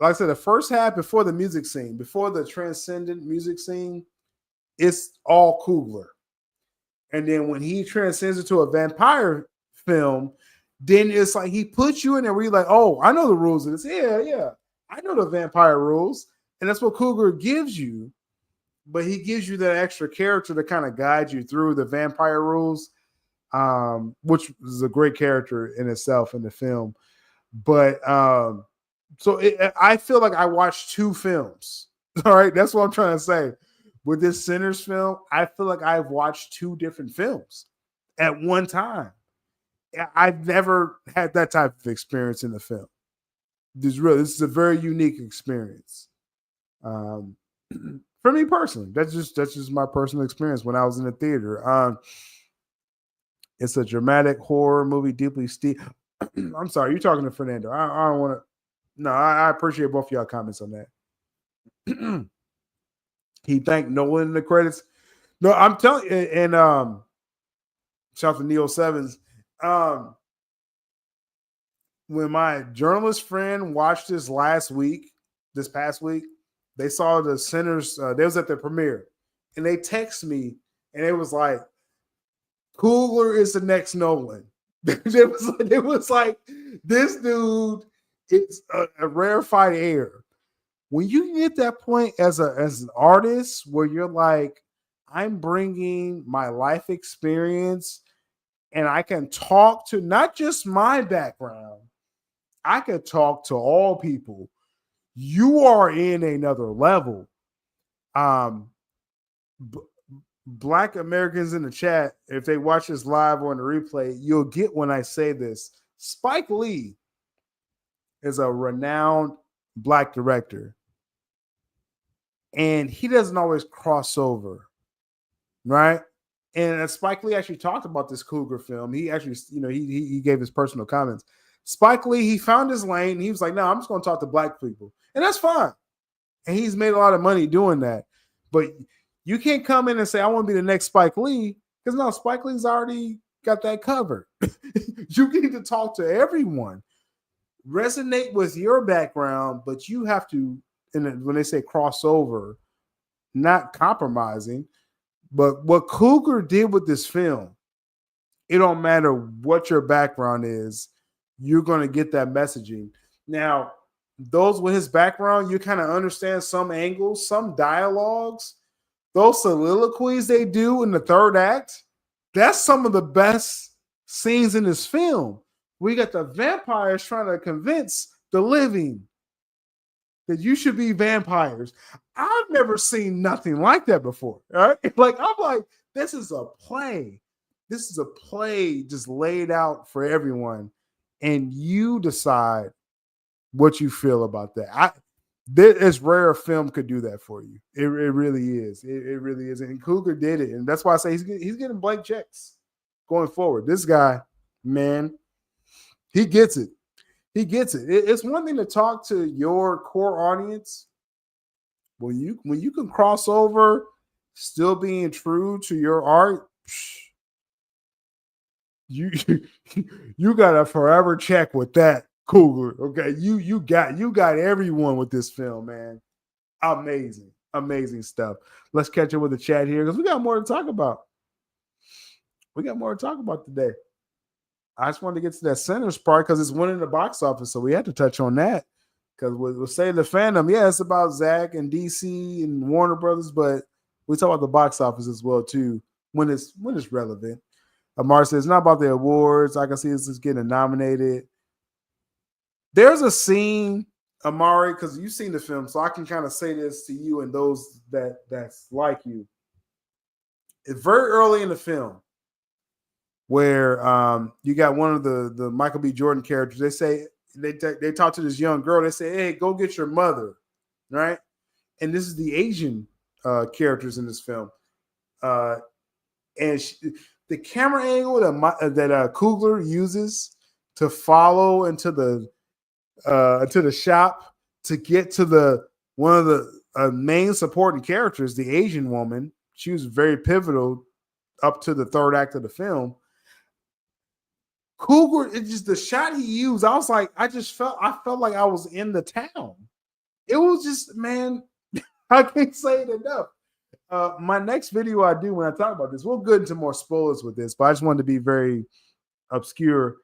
Speaker 2: I said, the first half before the music scene, before the transcendent music scene, it's all Coogler. And then when he transcends into a vampire film, then it's like he puts you in there where you're like, oh, I know the rules of this. Yeah. I know the vampire rules. And that's what Cougar gives you. But he gives you that extra character to kind of guide you through the vampire rules, which is a great character in itself in the film. But I feel like I watched two films. All right, that's what I'm trying to say. With this Sinners film, I feel like I've watched two different films at one time. I've never had that type of experience in the film. This is a very unique experience. For me personally, that's just my personal experience when I was in the theater. It's a dramatic horror movie, deeply steep. I'm sorry, you're talking to Fernando. I don't want to. No, I appreciate both of y'all comments on that. He thanked Nolan in the credits. No, I'm telling you, and shout out to Neo Sevens. When my journalist friend watched this past week, they saw the Sinners. They was at the premiere, and they text me, and it was like, "Coogler is the next Nolan." it was like, this dude is a rarefied air. When you get that point as an artist where you're like, I'm bringing my life experience, and I can talk to not just my background, I can talk to all people. You are in another level. Black Americans in the chat, if they watch this live or on the replay, you'll get when I say this. Spike Lee is a renowned Black director, and he doesn't always cross over, right? And Spike Lee actually talked about this Cougar film. He actually, he gave his personal comments. Spike Lee, he found his lane. And he was like, no, I'm just going to talk to Black people. And that's fine. And he's made a lot of money doing that. But you can't come in and say, I want to be the next Spike Lee, because no, Spike Lee's already got that covered. You need to talk to everyone. Resonate with your background, but you have to, and when they say crossover, not compromising. But what Cougar did with this film, it don't matter what your background is, you're going to get that messaging. Now, those with his background, you kind of understand some angles, some dialogues. Those soliloquies they do in the third act, that's some of the best scenes in this film. We got the vampires trying to convince the living that you should be vampires. I've never seen nothing like that before. All right? Like, I'm like, this is a play. This is a play just laid out for everyone. And you decide what you feel about that. It's rare a film could do that for you. It really is. It really is. And Cougar did it. And that's why I say he's getting blank checks. going forward. This guy, man, he gets it. He gets it. It's one thing to talk to your core audience when you can cross over, still being true to your art. You you got a forever check with that, Cougar. Okay, you got everyone with this film, man. Amazing stuff. Let's catch up with the chat here because we got more to talk about. We got more to talk about today. I just wanted to get to that Sinners part because it's winning the box office, so we had to touch on that. Because we'll say the fandom, yeah, it's about Zack and DC and Warner Brothers, but we talk about the box office as well too when it's relevant. Amar says it's not about the awards. I can see this is getting nominated. There's a scene, Amari, because you've seen the film, so I can kind of say this to you and those that's like you. It's very early in the film where you got one of the Michael B. Jordan characters. They say they talk to this young girl. They say, "Hey, go get your mother," right? And this is the Asian characters in this film, and the camera angle that Coogler uses to follow into the shop to get to one of the main supporting characters, the Asian woman. She was very pivotal up to the third act of the film. Cougar, it's just the shot he used. I was like, I felt like I was in the town. It was just, man, I can't say it enough. My next video I do when I talk about this, we'll get into more spoilers with this, but I just wanted to be very obscure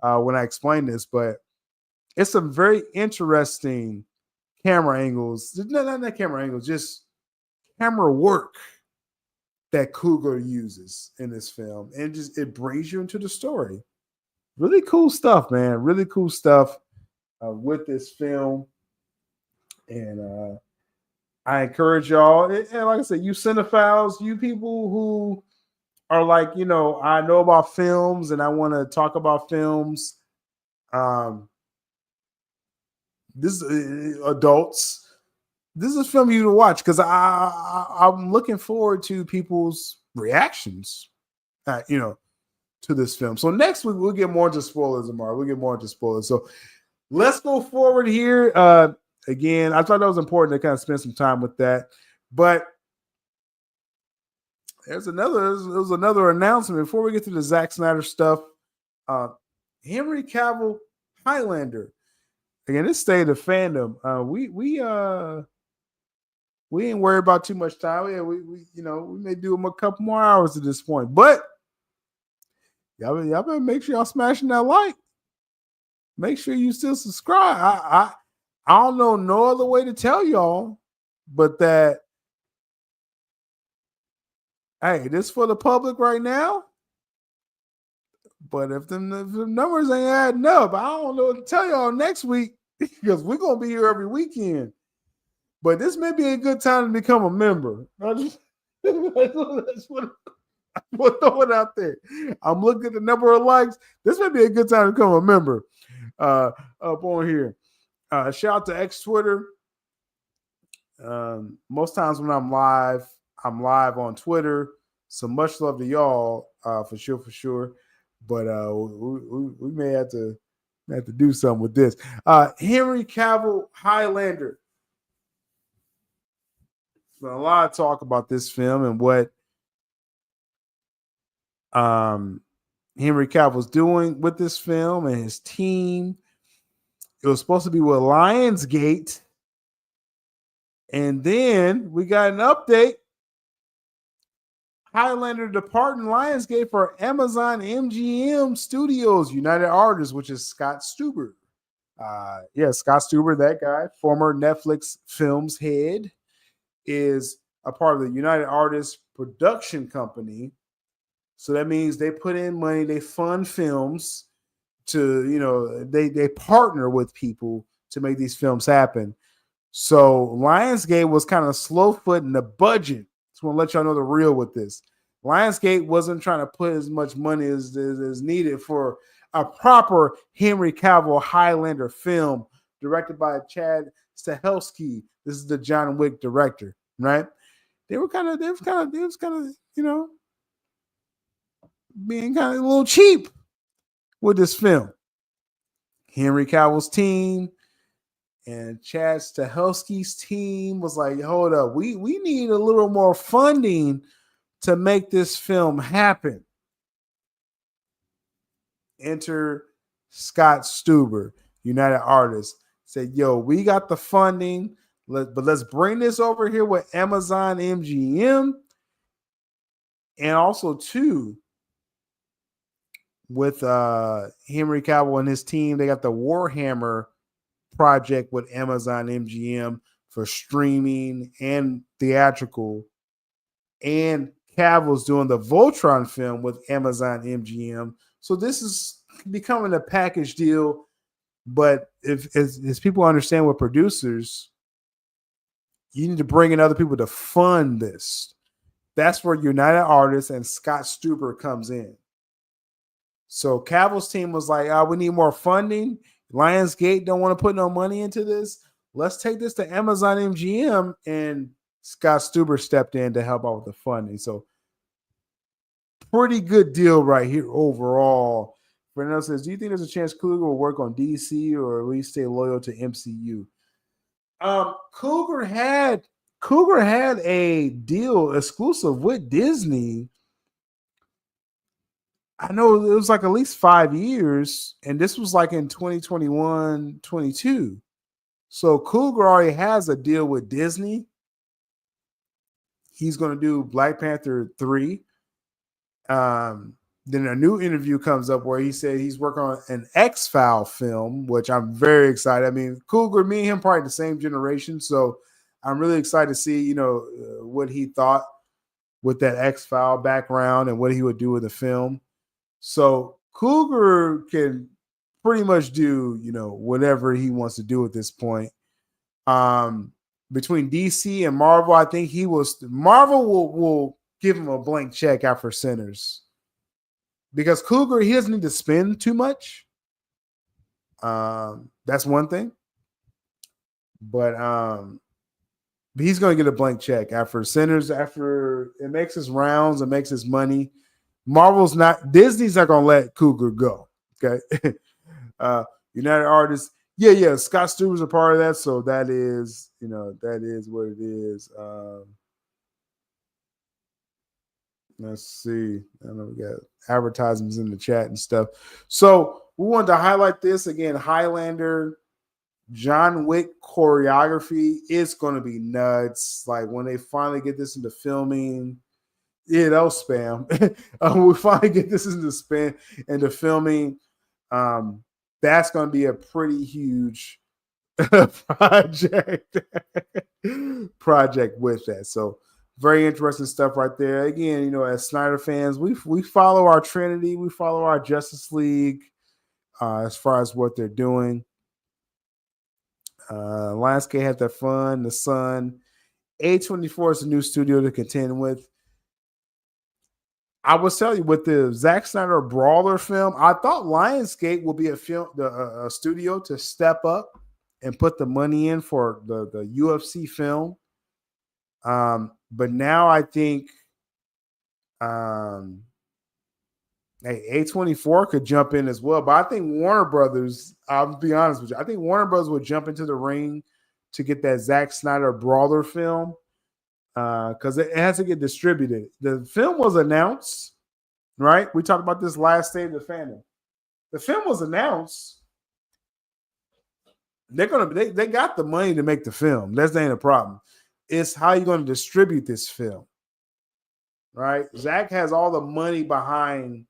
Speaker 2: when I explain this. But it's some very interesting camera angles. Not camera angles, just camera work that Cougar uses in this film, and just it brings you into the story. Really cool stuff, man. Really cool stuff with this film. And I encourage y'all, and like I said, you cinephiles, you people who are like, I know about films and I want to talk about films. This adults. This is a film you to watch because I'm looking forward to people's reactions, to this film. So next week we'll get more into spoilers, Amar. We'll get more into spoilers. So let's go forward here. Again, I thought that was important to kind of spend some time with that. But there was another announcement before we get to the Zack Snyder stuff. Henry Cavill, Highlander. Again, this state of fandom. We ain't worried about too much time. Yeah, we may do them a couple more hours at this point. But y'all better make sure y'all smashing that like. Make sure you still subscribe. I don't know no other way to tell y'all but that, hey, this for the public right now. But if the numbers ain't adding up, I don't know what to tell y'all next week because we're going to be here every weekend. But this may be a good time to become a member. That's what I'm throwing out there. I'm looking at the number of likes. This may be a good time to become a member up on here. Shout out to X Twitter. Most times when I'm live on Twitter. So much love to y'all for sure. But we may have to do something with this. Henry Cavill, Highlander. There's been a lot of talk about this film and what Henry Cavill's doing with this film and his team. It was supposed to be with Lionsgate. And then we got an update. Highlander departing Lionsgate for Amazon MGM Studios, United Artists, which is Scott Stuber. Scott Stuber, that guy, former Netflix Films head, is a part of the United Artists production company. So that means they put in money, they fund films to, they partner with people to make these films happen. So Lionsgate was kind of slow footing the budget. Just want to let y'all know the real with this. Lionsgate wasn't trying to put as much money as needed for a proper Henry Cavill Highlander film directed by Chad Stahelski. This is the John Wick director, right? They was kind of, being kind of a little cheap with this film. Henry Cavill's team and Chad Stahelski's team was like, hold up, we need a little more funding to make this film happen. Enter Scott Stuber, United Artists, said, yo, we got the funding, but let's bring this over here with Amazon MGM. And also, too, with Henry Cavill and his team, they got the Warhammer project with Amazon MGM for streaming and theatrical. And Cavill's doing the Voltron film with Amazon MGM. So this is becoming a package deal. But if as people understand with producers, you need to bring in other people to fund this. That's where United Artists and Scott Stuber comes in. So Cavill's team was like, we need more funding. Lionsgate don't want to put no money into this. Let's take this to Amazon MGM. And Scott Stuber stepped in to help out with the funding. So pretty good deal right here overall. Fernando says, do you think there's a chance Cougar will work on DC or at least stay loyal to MCU? Cougar had a deal exclusive with Disney. I know it was like at least 5 years, and this was like in 2021, 22. So Cougar already has a deal with Disney. He's going to do Black Panther 3. Then a new interview comes up where he said he's working on an X-File film, which I'm very excited. I mean, Cougar, me and him probably the same generation, so I'm really excited to see, what he thought with that X-File background and what he would do with the film. So Cougar can pretty much do, whatever he wants to do at this point. Between DC and Marvel, I think Marvel will give him a blank check after Sinners. Because Cougar, he doesn't need to spend too much. That's one thing. But he's going to get a blank check after Sinners, after it makes his rounds, it makes his money. Disney's not going to let Cougar go. Okay. United Artists. Yeah. Scott Stuber's a part of that. So that is what it is. Let's see. I know we got advertisements in the chat and stuff. So we wanted to highlight this again. Highlander, John Wick choreography. It's going to be nuts. Like when they finally get this into filming. Yeah, that was spam. We finally get this into filming. That's going to be a pretty huge project with that. So very interesting stuff right there. Again, as Snyder fans, we follow our Trinity, we follow our Justice League as far as what they're doing. Lionsgate had their fun. The Sun, A24 is a new studio to contend with. I was telling you with the Zack Snyder Brawler film, I thought Lionsgate will be a studio to step up and put the money in for the UFC film. But now I think A24 could jump in as well. But I think Warner Brothers, I'll be honest with you, I think Warner Brothers would jump into the ring to get that Zack Snyder Brawler film because it has to get distributed. The film was announced, right? We talked about this last State of the Fandom. The film was announced. They got the money to make the film. That's ain't a problem. It's how you're going to distribute this film, right? Zach has all the money behind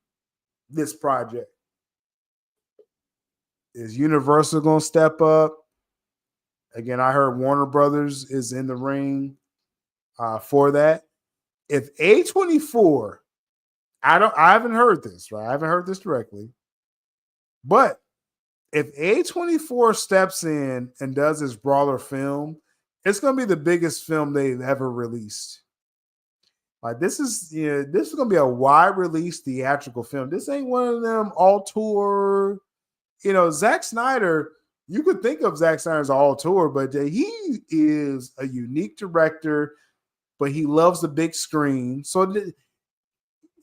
Speaker 2: this project. Is Universal going to step up? Again, I heard Warner Brothers is in the ring for that. If A24, I haven't heard this, right? I haven't heard this directly. But if A24 steps in and does this Brawler film, it's going to be the biggest film they've ever released. Like this is going to be a wide release theatrical film. This ain't one of them all tour. Zack Snyder, you could think of Zack Snyder as all tour, but he is a unique director, but he loves the big screen. So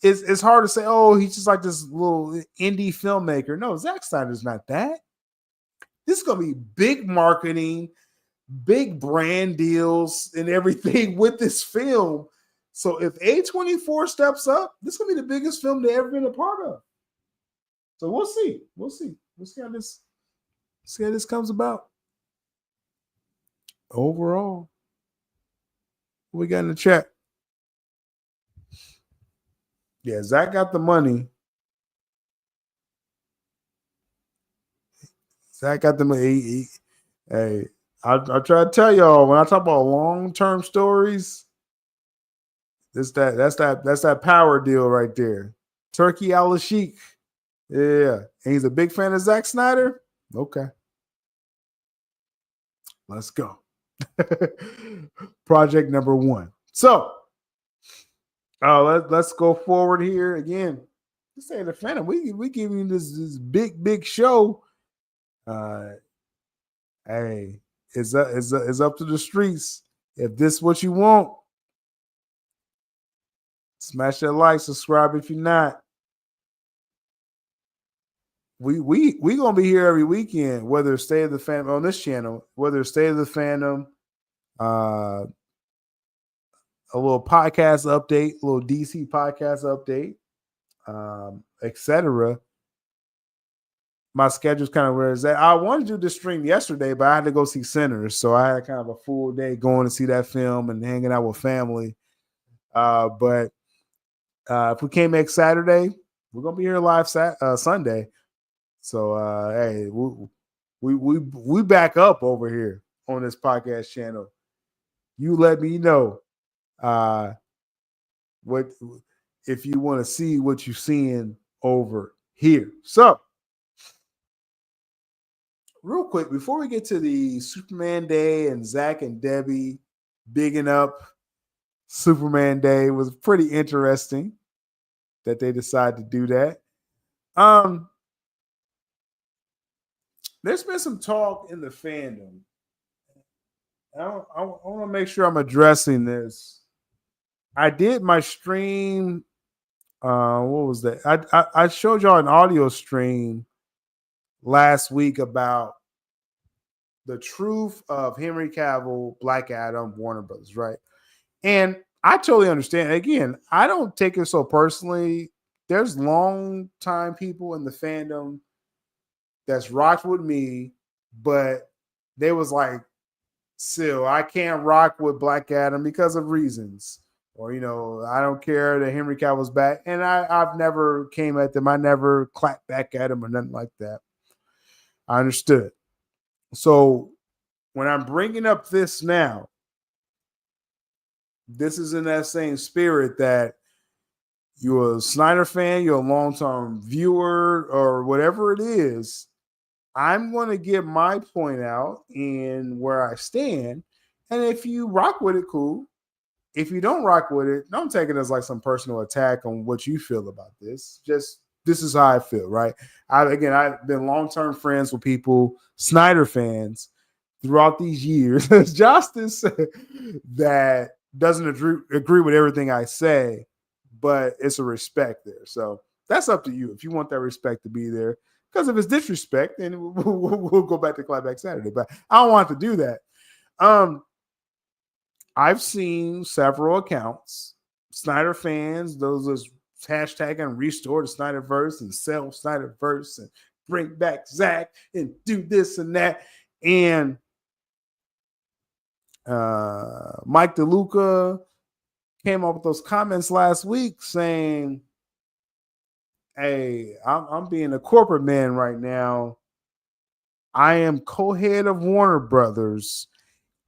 Speaker 2: it's hard to say, oh, he's just like this little indie filmmaker. No, Zack Snyder's not that. This is gonna be big marketing, big brand deals, and everything with this film. So if A24 steps up, this is gonna be the biggest film they've ever been a part of. So we'll see. We'll see how this comes about. Overall, what we got in the chat? Yeah, Zach got the money. Zach got the money. Hey, I try to tell y'all, when I talk about long-term stories, that's that power deal right there. Turkey al-Sheikh. Yeah. And he's a big fan of Zack Snyder. Okay. Let's go. Project number 1. So let's go forward here again. Let's say the Phantom. We giving you this big show. Hey, it's up to the streets. If this is what you want, smash that like, subscribe if you're not. We gonna be here every weekend, whether it's State of the Phantom on this channel, whether it's State of the Phantom, a little podcast update, a little DC podcast update, etc. My schedule's kind of where it's at. I wanted to do this stream yesterday, but I had to go see Sinners, so I had kind of a full day going to see that film and hanging out with family. But if we can't make Saturday, we're gonna be here live Sunday. So hey, we back up over here on this podcast channel. You let me know what if you want to see what you're seeing over here. So real quick, before we get to the Superman Day and Zach and Debbie bigging up Superman Day, was pretty interesting that they decided to do that. There's been some talk in the fandom. I want to make sure I'm addressing this. I did my stream. What was that? I showed y'all an audio stream last week about the truth of Henry Cavill, Black Adam, Warner Brothers, right? And I totally understand. Again, I don't take it so personally. There's long time people in the fandom that's rocked with me, but they was like, Sil, I can't rock with Black Adam because of reasons. Or, I don't care that Henry Cavill's back. And I've never came at them. I never clapped back at them or nothing like that. I understood. So when I'm bringing up this now, this is in that same spirit that you're a Snyder fan, you're a long-term viewer, or whatever it is. I'm going to get my point out in where I stand. And if you rock with it, cool. If you don't rock with it, don't take it as like some personal attack on what you feel about this. Just this is how I feel, right? I've been long-term friends with people, Snyder fans, throughout these years. Justice that doesn't agree with everything I say, but it's a respect there. So that's up to you if you want that respect to be there. Because if it's disrespect, then we'll go back to Clapback Saturday. But I don't want to do that. I've seen several accounts, Snyder fans, those are hashtagging restore the Snyderverse and sell Snyderverse and bring back Zach and do this and that. And Mike DeLuca came up with those comments last week saying, hey, I'm being a corporate man right now. I am co-head of Warner Brothers.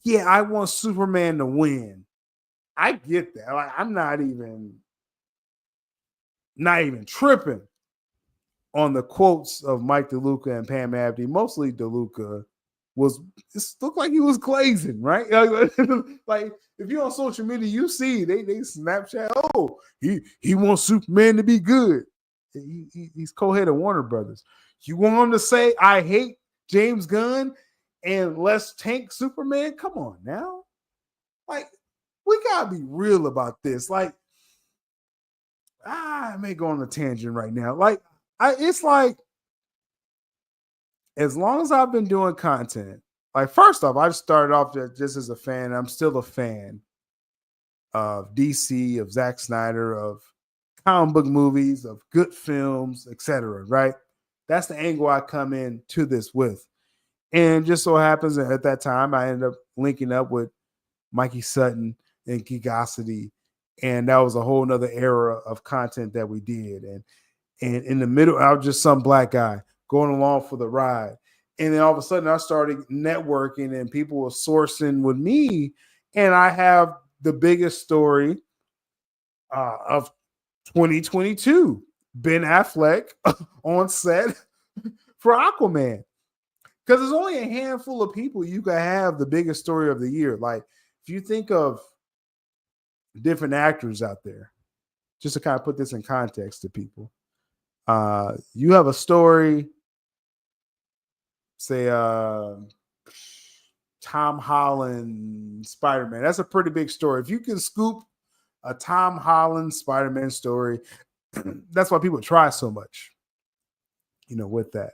Speaker 2: Yeah, I want Superman to win. I get that. Like, I'm not even tripping on the quotes of Mike DeLuca and Pam Abdy. Mostly DeLuca looked like he was glazing, right? Like if you're on social media, you see they Snapchat. Oh, he wants Superman to be good. He's co-head of Warner Brothers. You want him to say, I hate James Gunn and let's tank Superman? Come on now. Like, we gotta be real about this. Like, I may go on a tangent right now. It's like, as long as I've been doing content, like, first off, I just started off just as a fan. I'm still a fan of DC, of Zack Snyder, of comic book movies, of good films, etc. Right? That's the angle I come in to this with. And just so happens that at that time, I ended up linking up with Mikey Sutton and Geekosity. And that was a whole nother era of content that we did. And in the middle, I was just some black guy going along for the ride. And then all of a sudden, I started networking and people were sourcing with me. And I have the biggest story of 2022, Ben Affleck on set for Aquaman. Because there's only a handful of people you can have the biggest story of the year. Like, if you think of different actors out there, just to kind of put this in context to people, you have a story, say, Tom Holland Spider-Man. That's a pretty big story. If you can scoop a Tom Holland Spider-Man story, that's why people try so much, with that.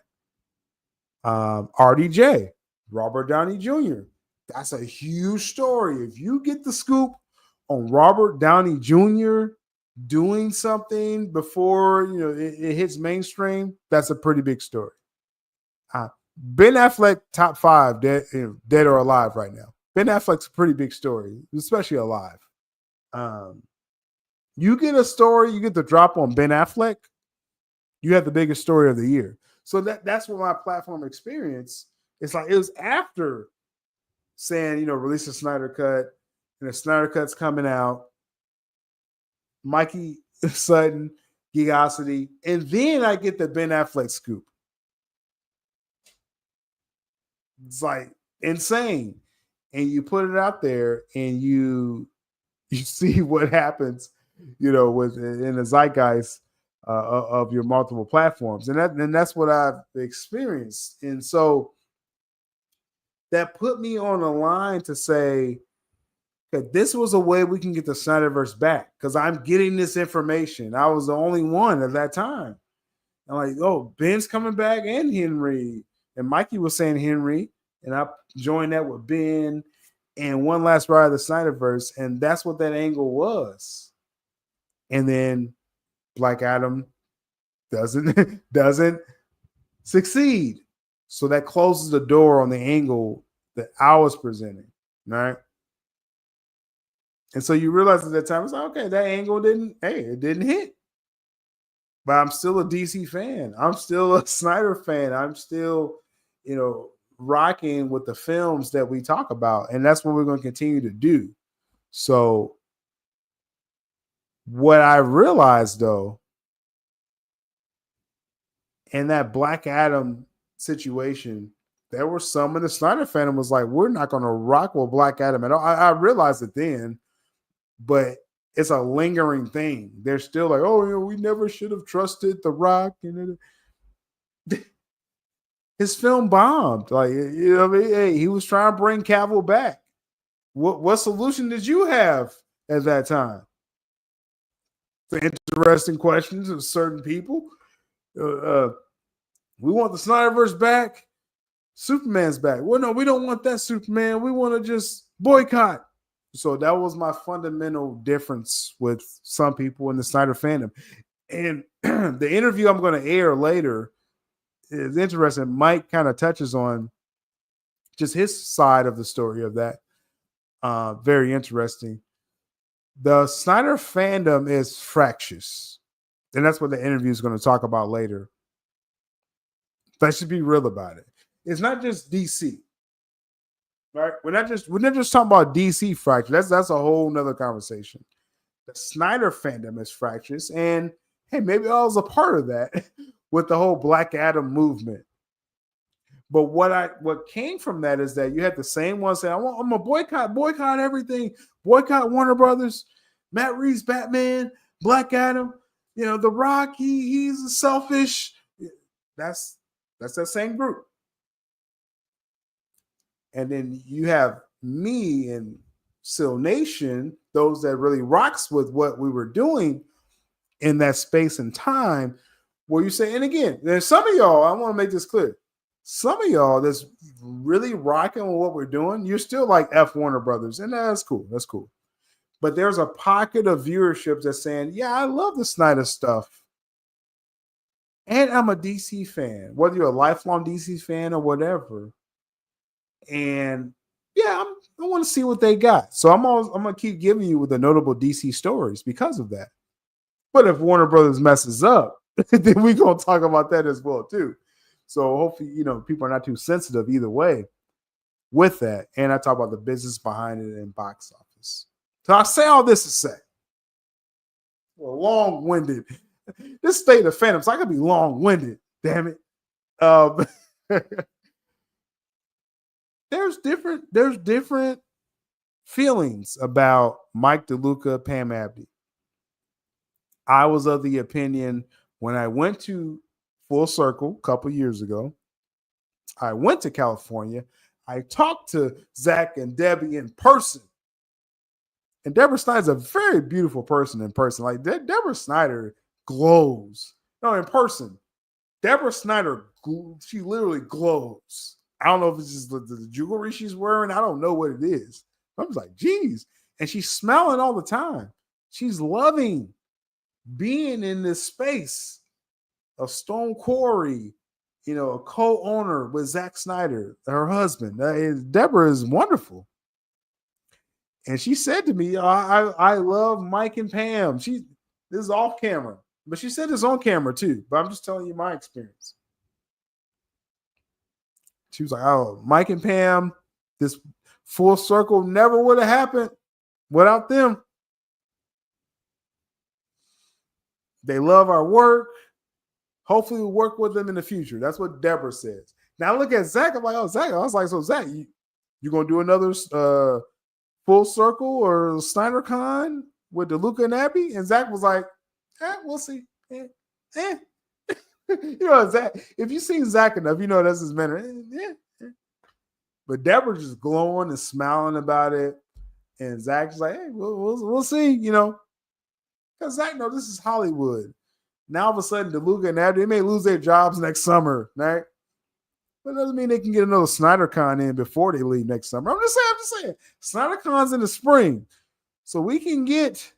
Speaker 2: RDJ, Robert Downey Jr. That's a huge story. If you get the scoop on Robert Downey Jr. doing something before it hits mainstream, that's a pretty big story. Ben Affleck, top 5, dead or alive right now. Ben Affleck's a pretty big story, especially alive. You get a story, you get the drop on Ben Affleck, you have the biggest story of the year. So that's what my platform experience. It's like, it was after saying, release a Snyder Cut, and the Snyder Cut's coming out, Mikey Sutton, Geekosity, and then I get the Ben Affleck scoop. It's like insane. And you put it out there and you see what happens, with in the zeitgeist of your multiple platforms. And that's what I've experienced. And so that put me on a line to say that this was a way we can get the Snyderverse back, because I'm getting this information. I was the only one at that time. I'm like, oh, Ben's coming back and Henry. And Mikey was saying Henry, and I joined that with Ben and one last ride of the Snyderverse. And that's what that angle was. And then Black Adam doesn't succeed. So that closes the door on the angle that I was presenting, right? And so you realize at that time, it's like, okay, that angle didn't hit. But I'm still a DC fan. I'm still a Snyder fan. I'm still, rocking with the films that we talk about. And that's what we're going to continue to do. So what I realized, though, in that Black Adam situation, there were some in the Snyder fandom was like, we're not going to rock with Black Adam at all. I realized it then, but it's a lingering thing. They're still like, oh, we never should have trusted The Rock. His film bombed. Like, hey, he was trying to bring Cavill back. What solution did you have at that time? Interesting questions of certain people. We want the Snyderverse back. Superman's back. Well, no, we don't want that Superman. We want to just boycott. So that was my fundamental difference with some people in the Snyder fandom. And the interview I'm going to air later is interesting. Mike kind of touches on just his side of the story of that. Very interesting. The Snyder fandom is fractious. And that's what the interview is going to talk about later. Let's just be real about it. It's not just DC. Right? We're not just talking about DC fracture. That's a whole nother conversation. The Snyder fandom is fractious, and hey, maybe I was a part of that with the whole Black Adam movement. But what came from that is that you had the same one saying, I'm gonna boycott everything, boycott Warner Brothers, Matt Reeves, Batman, Black Adam, The Rock, he's selfish. That's that same group. And then you have me and Syl Nation, those that really rocks with what we were doing. in that space and time where you say, and again, there's some of y'all, I want to make this clear. Some of y'all that's really rocking with what we're doing, you're still like F Warner Brothers, and that's cool. That's cool. But there's a pocket of viewership that's saying, yeah, I love the Snyder stuff. And I'm a DC fan, whether you're a lifelong DC fan or whatever. And yeah, I want to see what they got. So I'm going to keep giving you the notable DC stories because of that. But if Warner Brothers messes up, then we're going to talk about that as well, too. So hopefully, people are not too sensitive either way with that. And I talk about the business behind it and box office. So I say all this to say, long-winded. This state of phantoms, I could be long-winded, damn it. There's different feelings about Mike DeLuca, Pam Abdy. I was of the opinion when I went to Full Circle a couple years ago, I went to California, I talked to Zach and Debbie in person. And Deborah Snyder's a very beautiful person in person. Like Deborah Snyder glows. No, in person. Deborah Snyder, she literally glows. I don't know if it's just the jewelry she's wearing. I don't know what it is. I was like, geez. And she's smiling all the time. She's loving being in this space of Stone Quarry, a co-owner with Zack Snyder, her husband. Deborah is wonderful. And she said to me, I love Mike and Pam. This is off camera, but she said this on camera too. But I'm just telling you my experience. She was like, oh, Mike and Pam, this Full Circle never would have happened without them. They love our work. Hopefully we'll work with them in the future. That's what Deborah says. Now look at Zach. I'm like, oh, Zach. I was like, so Zach, you going to do another Full Circle or SnyderCon with DeLuca and Abby? And Zach was like, we'll see. Zach, if you've seen Zach enough, that's his manner. But Deborah's just glowing and smiling about it. And Zach's like, hey, we'll see, Because Zach knows this is Hollywood. Now all of a sudden, DeLuca and Abby, they may lose their jobs next summer, right? But it doesn't mean they can get another SnyderCon in before they leave next summer. I'm just saying. SnyderCon's in the spring. So we can get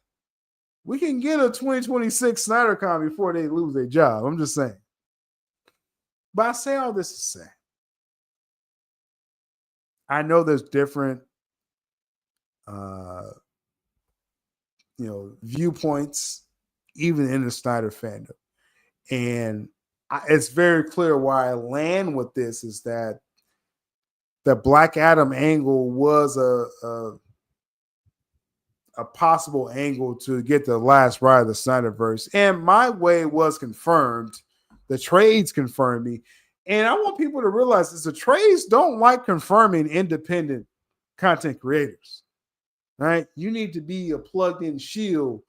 Speaker 2: a 2026 SnyderCon before they lose their job. I'm just saying. But I say all this to say, I know there's different viewpoints even in the Snyder fandom. And it's very clear why I land with this is that the Black Adam angle was a possible angle to get the last ride of the Snyderverse. And my way was confirmed. The trades confirmed me. And I want people to realize this, the trades don't like confirming independent content creators, right? You need to be a plugged-in shield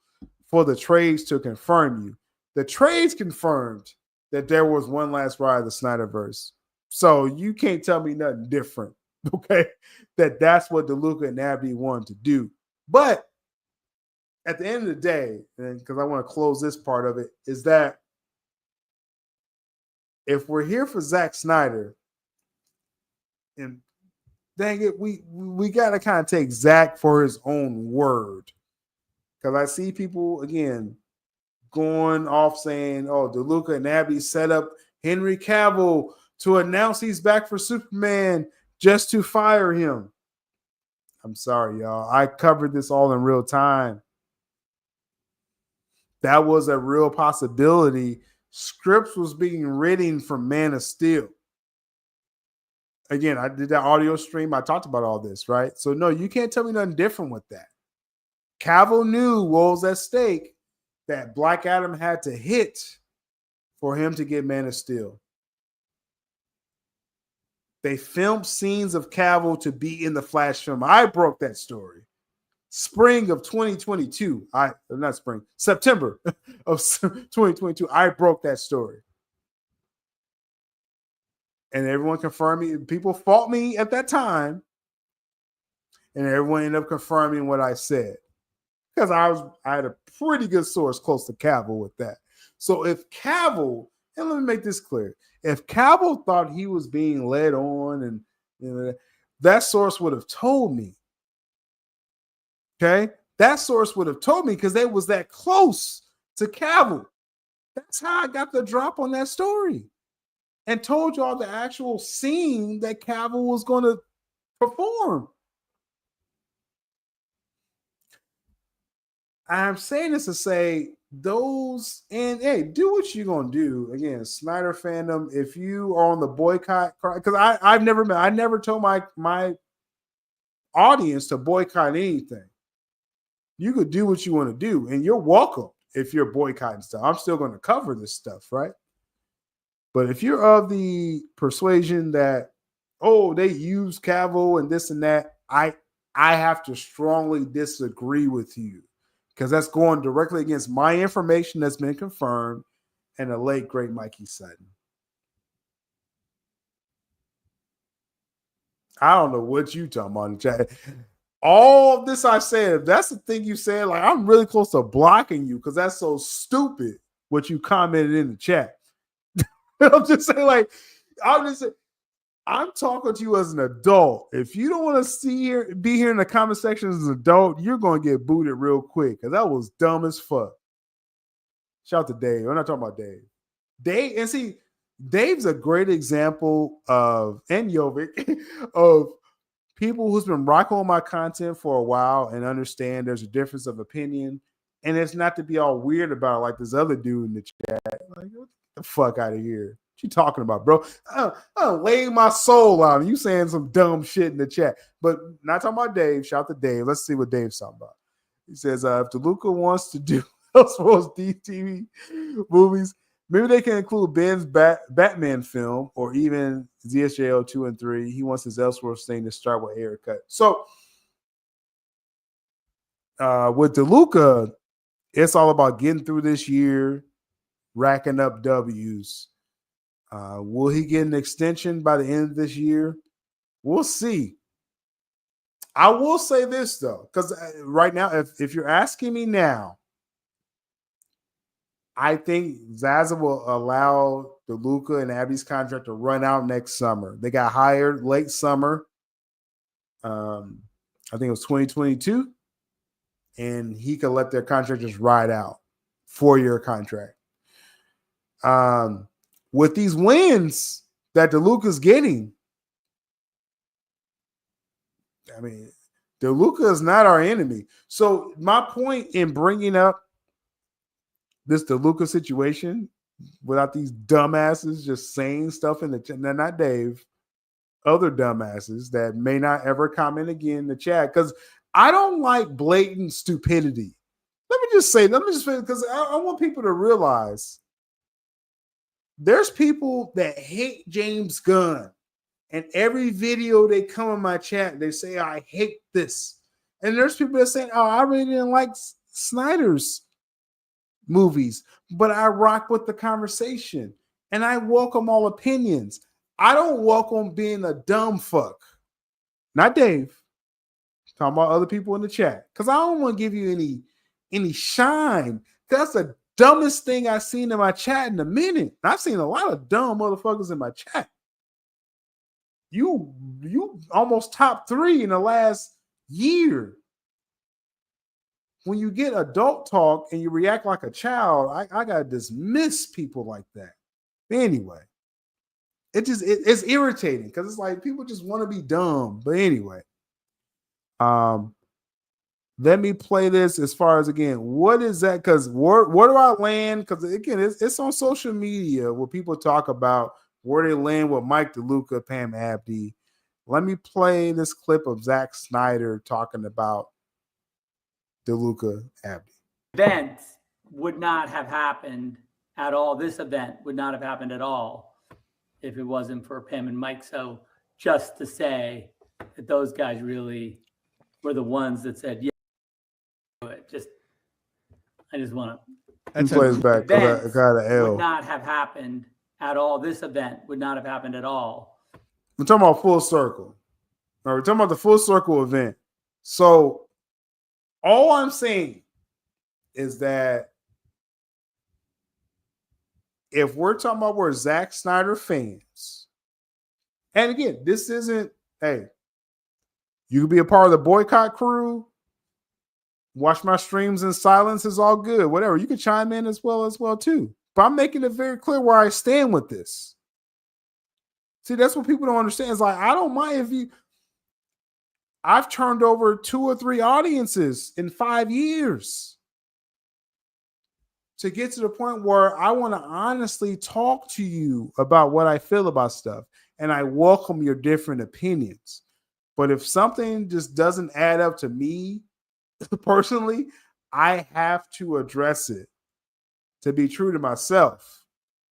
Speaker 2: for the trades to confirm you. The trades confirmed that there was one last ride of the Snyderverse. So you can't tell me nothing different, okay? That's what DeLuca and Abdy wanted to do. But at the end of the day, and because I want to close this part of it, is that if we're here for Zack Snyder, and dang it, we got to kind of take Zack for his own word. Because I see people, again, going off saying, oh, DeLuca and Abdy set up Henry Cavill to announce he's back for Superman just to fire him. I'm sorry, y'all. I covered this all in real time. That was a real possibility. Scripts was being written from Man of Steel. Again, I did that audio stream. I talked about all this, right? So, no, you can't tell me nothing different with that. Cavill knew what was at stake, that Black Adam had to hit for him to get Man of Steel. They filmed scenes of Cavill to be in the Flash film. I broke that story. Spring of 2022. September of 2022. I broke that story. And everyone confirmed me. People fought me at that time. And everyone ended up confirming what I said. because I had a pretty good source close to Cavill with that. So if Cavill, and let me make this clear, if Cavill thought he was being led on, and that source would have told me. Okay, that source would have told me because they was that close to Cavill. That's how I got the drop on that story, and told y'all the actual scene that Cavill was going to perform. I'm saying this to say those, and hey, do what you're gonna do. Again, Snyder fandom. If you are on the boycott, because I never told my audience to boycott anything. You could do what you want to do, and you're welcome if you're boycotting stuff. I'm still going to cover this stuff, right? But if you're of the persuasion that, oh, they use Cavill and this and that, I have to strongly disagree with you, because that's going directly against my information that's been confirmed and the late, great Mikey Sutton. I don't know what you talking about in the chat. All of this I said, if that's the thing you said, like, I'm really close to blocking you because that's so stupid what you commented in the chat. I'm just saying, like, I'm talking to you as an adult. If you don't want to be here in the comment section as an adult, you're going to get booted real quick because that was dumb as fuck. Shout out to Dave. I'm not talking about Dave. Dave's a great example of, and Jovic, of people who's been rocking on my content for a while and understand there's a difference of opinion. And it's not to be all weird about it, like this other dude in the chat. Like, get the fuck out of here. What you talking about, bro? I'm laying my soul out. You saying some dumb shit in the chat. But not talking about Dave. Shout out to Dave. Let's see what Dave's talking about. He says, if DeLuca wants to do Elseworlds DTV movies, maybe they can include Ben's Batman film or even ZSJO 2 and 3. He wants his Elseworlds thing to start with haircut. So with DeLuca, it's all about getting through this year, racking up W's. Will he get an extension by the end of this year? We'll see. I will say this, though, because right now, if you're asking me now, I think Zaza will allow DeLuca and Abdy's contract to run out next summer. They got hired late summer. I think it was 2022. And he could let their contract just ride out. 4-year contract. With these wins that DeLuca's getting, I mean, DeLuca is not our enemy. So my point in bringing up this DeLuca situation without these dumbasses just saying stuff in the chat, not Dave, other dumbasses that may not ever comment again in the chat, because I don't like blatant stupidity. Let me just say, because I want people to realize there's people that hate James Gunn, and every video they come in my chat, they say, I hate this. And there's people that say, oh, I really didn't like Snyder's movies, but I rock with the conversation and I welcome all opinions. I don't welcome being a dumb fuck. Not Dave. Talking about other people in the chat, because I don't want to give you any shine. That's the dumbest thing I've seen in my chat in a minute. I've seen a lot of dumb motherfuckers in my chat. You almost top 3 in the last year. When you get adult talk and you react like a child, I gotta dismiss people like that. Anyway, it's irritating because it's like people just want to be dumb. But anyway, let me play this as far as, again, what is that? Because where do I land? Because again, it's on social media where people talk about where they land with Mike DeLuca, Pam Abdy. Let me play this clip of Zack Snyder talking about DeLuca Abdy.
Speaker 3: Event would not have happened at all. This event would not have happened at all if it wasn't for Pam and Mike. So just to say that those guys really were the ones that said, yeah, do it. I just want to.
Speaker 2: Plays back.
Speaker 3: Would not have happened at all. This event would not have happened at all.
Speaker 2: We're talking about full circle. All right, we're talking about the full circle event. So all I'm saying is that if we're talking about we're Zack Snyder fans, and again, this isn't, hey, you could be a part of the boycott crew, watch my streams in silence is all good, whatever. You can chime in as well too. But I'm making it very clear where I stand with this. See, that's what people don't understand. It's like, I don't mind if you, I've turned over 2 or 3 audiences in 5 years to get to the point where I want to honestly talk to you about what I feel about stuff. And I welcome your different opinions. But if something just doesn't add up to me personally, I have to address it to be true to myself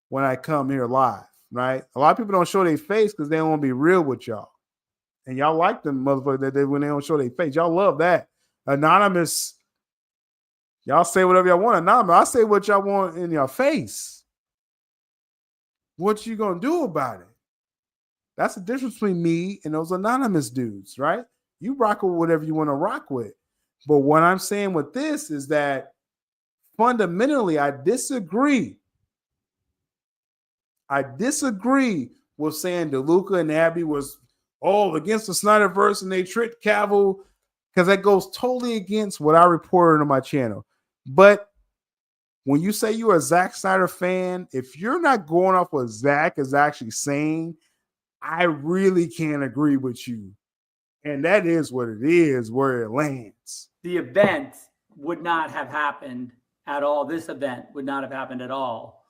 Speaker 2: when I come here live, right? A lot of people don't show their face because they don't want to be real with y'all. And y'all like them motherfuckers that when they don't show their face. Y'all love that. Anonymous, y'all say whatever y'all want. Anonymous, I say what y'all want in your face. What you gonna do about it? That's the difference between me and those anonymous dudes, right? You rock with whatever you want to rock with. But what I'm saying with this is that fundamentally, I disagree. I disagree with saying DeLuca and Abdy was against the Snyderverse and they tricked Cavill, because that goes totally against what I reported on my channel. But when you say you're a Zack Snyder fan, if you're not going off what Zack is actually saying, I really can't agree with you. And that is what it is, where it lands.
Speaker 3: The event would not have happened at all. This event would not have happened at all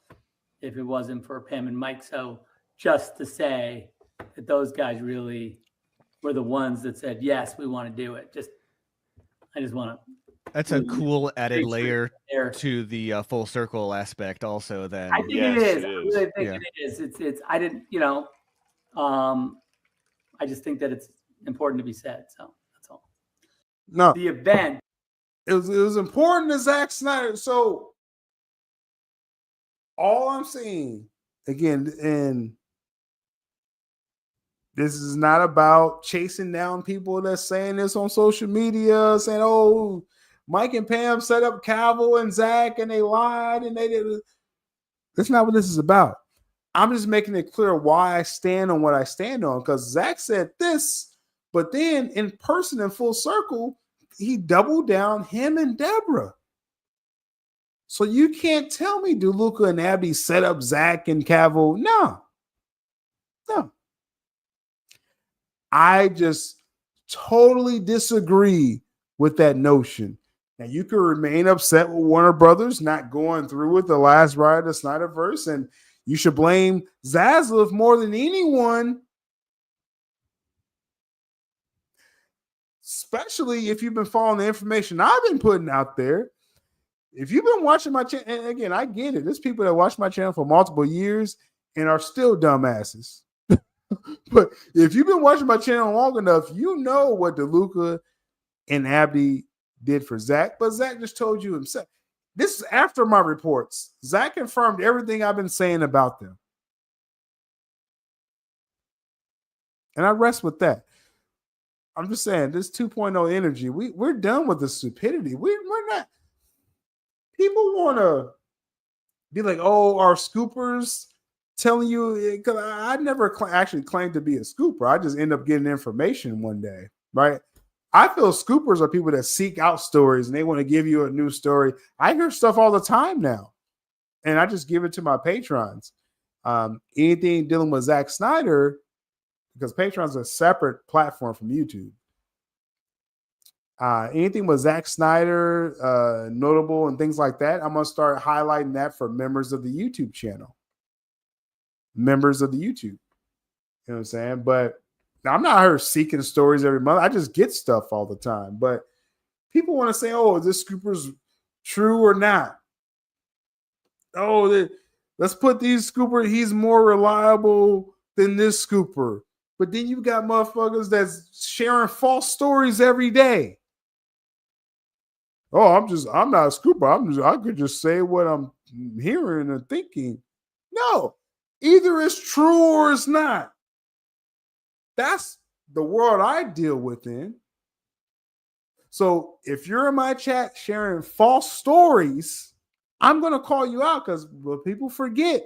Speaker 3: if it wasn't for Pam and Mike. So just to say that those guys really were the ones that said, yes, we want to do it. I just want to.
Speaker 4: That's a cool added layer to the full circle aspect also then.
Speaker 3: I think it is. I really think it is. It's, I didn't, I just think that it's important to be said. So that's all.
Speaker 2: No.
Speaker 3: The event.
Speaker 2: It was important to Zack Snyder. So all I'm saying, again, and this is not about chasing down people that's saying this on social media, saying, oh, Mike and Pam set up Cavill and Zack and they lied and they did. That's not what this is about. I'm just making it clear why I stand on what I stand on, because Zack said this, but then in person, in full circle, he doubled down him and Deborah. So you can't tell me DeLuca and Abdy set up Zack and Cavill. No. I just totally disagree with that notion. Now, you can remain upset with Warner Brothers not going through with the last ride of the Snyderverse, and you should blame Zaslav more than anyone, especially if you've been following the information I've been putting out there. If you've been watching my channel, and again, I get it. There's people that watch my channel for multiple years and are still dumbasses. But if you've been watching my channel long enough, you know what DeLuca and Abdy did for Zack. But Zack just told you himself. This is after my reports. Zack confirmed everything I've been saying about them. And I rest with that. I'm just saying, this 2.0 energy, we're done with the stupidity. We're not. People want to be like, oh, our scoopers telling you, because I never actually claimed to be a scooper. I just end up getting information one day, right? I feel scoopers are people that seek out stories and they want to give you a new story. I hear stuff all the time now, and I just give it to my patrons. Anything dealing with Zack Snyder, because Patreon's a separate platform from YouTube. Anything with Zack Snyder, notable and things like that, I'm going to start highlighting that for members of the YouTube channel. Members of the YouTube. You know what I'm saying? But I'm not here seeking stories every month. I just get stuff all the time. But people want to say, oh, is this scooper's true or not? Oh, let's put these scooper, he's more reliable than this scooper. But then you got motherfuckers that's sharing false stories every day. Oh, I'm not a scooper. I could just say what I'm hearing and thinking. No, either it's true or it's not. That's the world I deal with in. So if you're in my chat sharing false stories, I'm going to call you out because what people forget,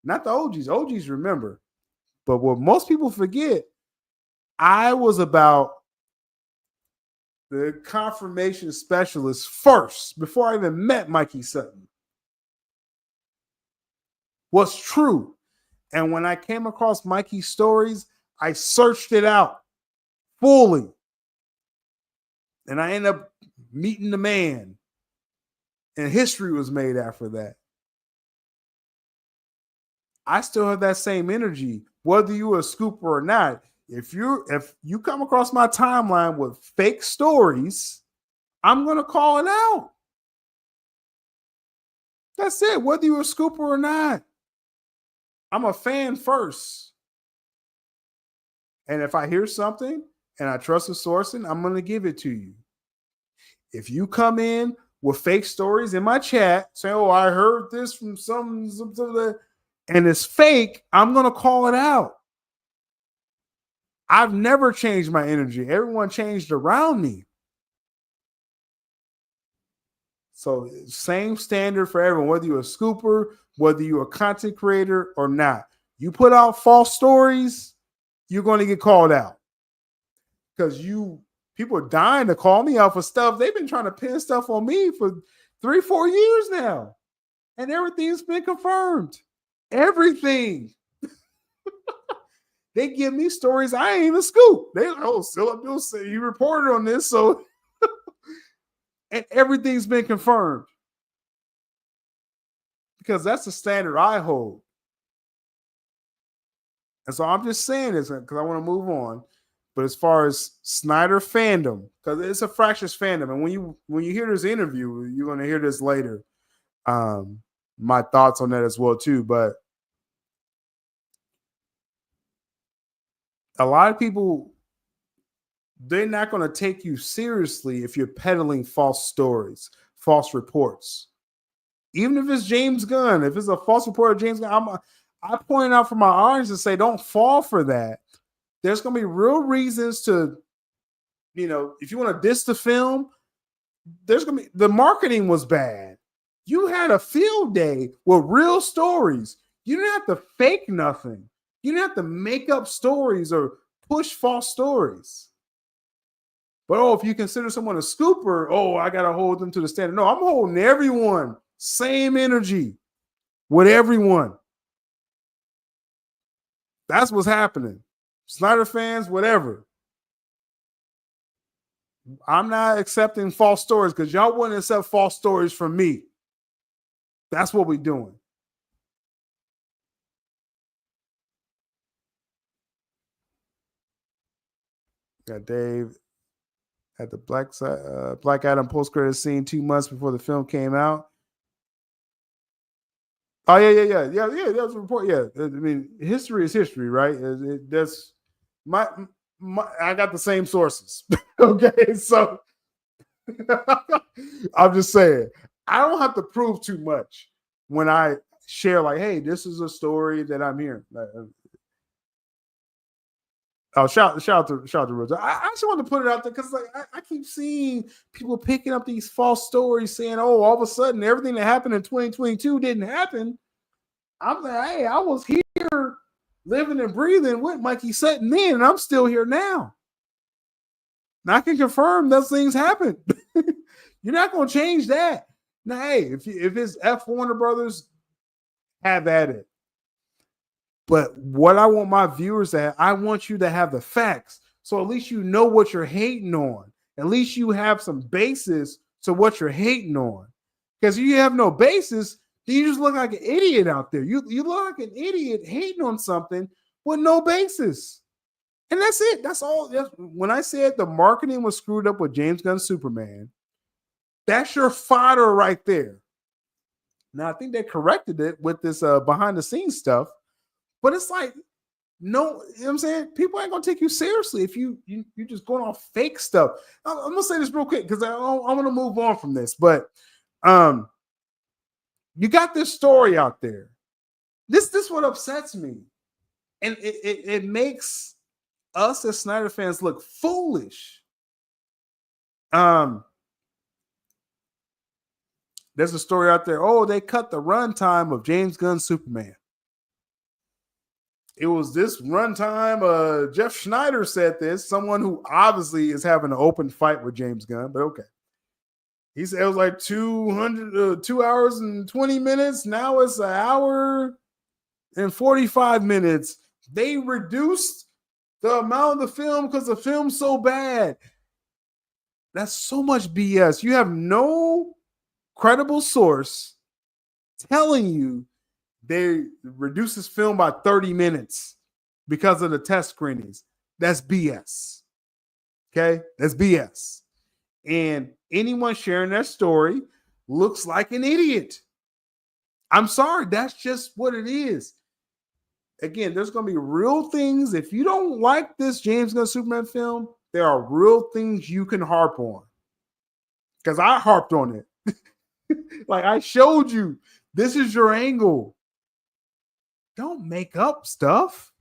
Speaker 2: not the OGs remember, but what most people forget, I was about the confirmation specialist first before I even met Mikey Sutton. What's true? And when I came across Mikey's stories, I searched it out fully. And I ended up meeting the man. And history was made after that. I still have that same energy, whether you're a scooper or not. If you come across my timeline with fake stories, I'm going to call it out. That's it, whether you're a scooper or not. I'm a fan first. And if I hear something and I trust the sourcing, I'm going to give it to you. If you come in with fake stories in my chat, saying, oh, I heard this from some and it's fake, I'm going to call it out. I've never changed my energy. Everyone changed around me. So same standard for everyone, whether you're a scooper, whether you're a content creator or not. You put out false stories, you're going to get called out. Because people are dying to call me out for stuff. They've been trying to pin stuff on me for 3-4 years now. And everything's been confirmed. Everything. They give me stories I ain't even scoop. They sylabdul said you reported on this, so and everything's been confirmed. Because that's the standard I hold. And so I'm just saying this because I want to move on. But as far as Snyder fandom, because it's a fractious fandom, and when you hear this interview, you're going to hear this later. My thoughts on that as well too. But a lot of people, they're not going to take you seriously if you're peddling false stories, false reports. Even if it's James Gunn, if it's a false report of James Gunn, I point out for my audience and say, don't fall for that. There's going to be real reasons to, if you want to diss the film, there's going to be, the marketing was bad. You had a field day with real stories. You didn't have to fake nothing. You didn't have to make up stories or push false stories. But, if you consider someone a scooper, I got to hold them to the standard. No, I'm holding everyone. Same energy with everyone. That's what's happening. Snyder fans, whatever. I'm not accepting false stories because y'all wouldn't accept false stories from me. That's what we're doing. Got Dave at the Black Adam post-credit scene 2 months before the film came out. Oh, yeah. That was a report. Yeah, I mean, history is history, right? That's my I got the same sources. Okay, so I'm just saying I don't have to prove too much when I share. Like, hey, this is a story that I'm hearing. Oh, shout out to Rose. I just want to put it out there because I keep seeing people picking up these false stories saying, oh, all of a sudden everything that happened in 2022 didn't happen. I'm like, hey, I was here living and breathing with Mikey Sutton then, and I'm still here now. And I can confirm those things happened. You're not going to change that. Now, hey, if it's F Warner Brothers, have at it. But what I want my viewers to have, I want you to have the facts. So at least you know what you're hating on. At least you have some basis to what you're hating on. Because if you have no basis, then you just look like an idiot out there. You look like an idiot hating on something with no basis. And that's it. That's all. When I said the marketing was screwed up with James Gunn's Superman, that's your fodder right there. Now, I think they corrected it with this behind the scenes stuff. But it's like, no, you know what I'm saying? People ain't going to take you seriously if you're just going off fake stuff. I'm going to say this real quick because I want to move on from this. But you got this story out there. This what upsets me. And it makes us as Snyder fans look foolish. There's a story out there. Oh, they cut the runtime of James Gunn's Superman. It was this runtime. Jeff Snyder said this, someone who obviously is having an open fight with James Gunn, but okay. He said it was like 2 hours and 20 minutes. Now it's an hour and 45 minutes. They reduced the amount of the film because the film's so bad. That's so much BS. You have no credible source telling you they reduced this film by 30 minutes because of the test screenings. That's BS. Okay? That's BS. And anyone sharing their story looks like an idiot. I'm sorry. That's just what it is. Again, there's going to be real things. If you don't like this James Gunn Superman film, there are real things you can harp on. Because I harped on it. Like I showed you, this is your angle. Don't make up stuff.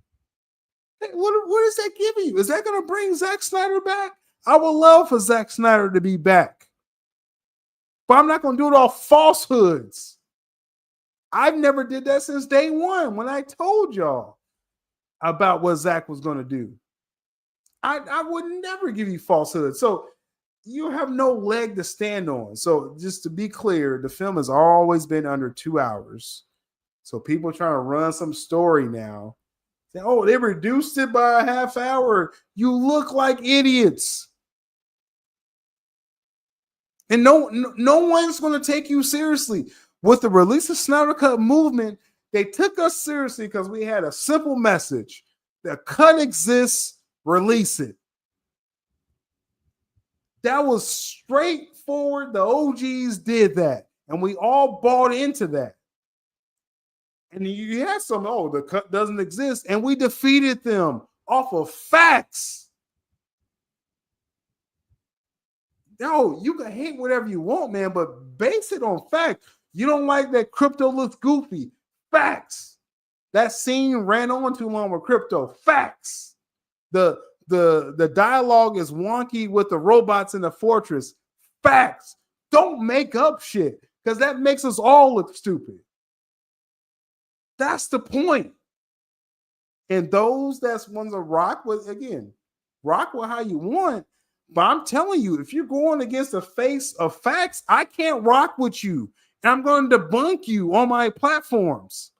Speaker 2: Hey, what is that giving you? Is that going to bring Zack Snyder back? I would love for Zack Snyder to be back. But I'm not going to do it off falsehoods. I've never did that since day one when I told y'all about what Zack was going to do. I would never give you falsehoods. So you have no leg to stand on. So just to be clear, the film has always been under 2 hours. So people trying to run some story now. Say, oh, they reduced it by a half hour. You look like idiots. And no one's going to take you seriously. With the release of Snyder Cut movement, they took us seriously because we had a simple message. The cut exists, release it. That was straightforward. The OGs did that. And we all bought into that. And you had some, oh, the cut doesn't exist. And we defeated them off of facts. No, you can hate whatever you want, man, but base it on fact. You don't like that Crypto looks goofy. Facts. That scene ran on too long with Crypto. Facts. The dialogue is wonky with the robots in the fortress. Facts. Don't make up shit because that makes us all look stupid. That's the point. And those that's ones to rock with, again, rock with how you want. But I'm telling you, if you're going against the face of facts, I can't rock with you. And I'm going to debunk you on my platforms.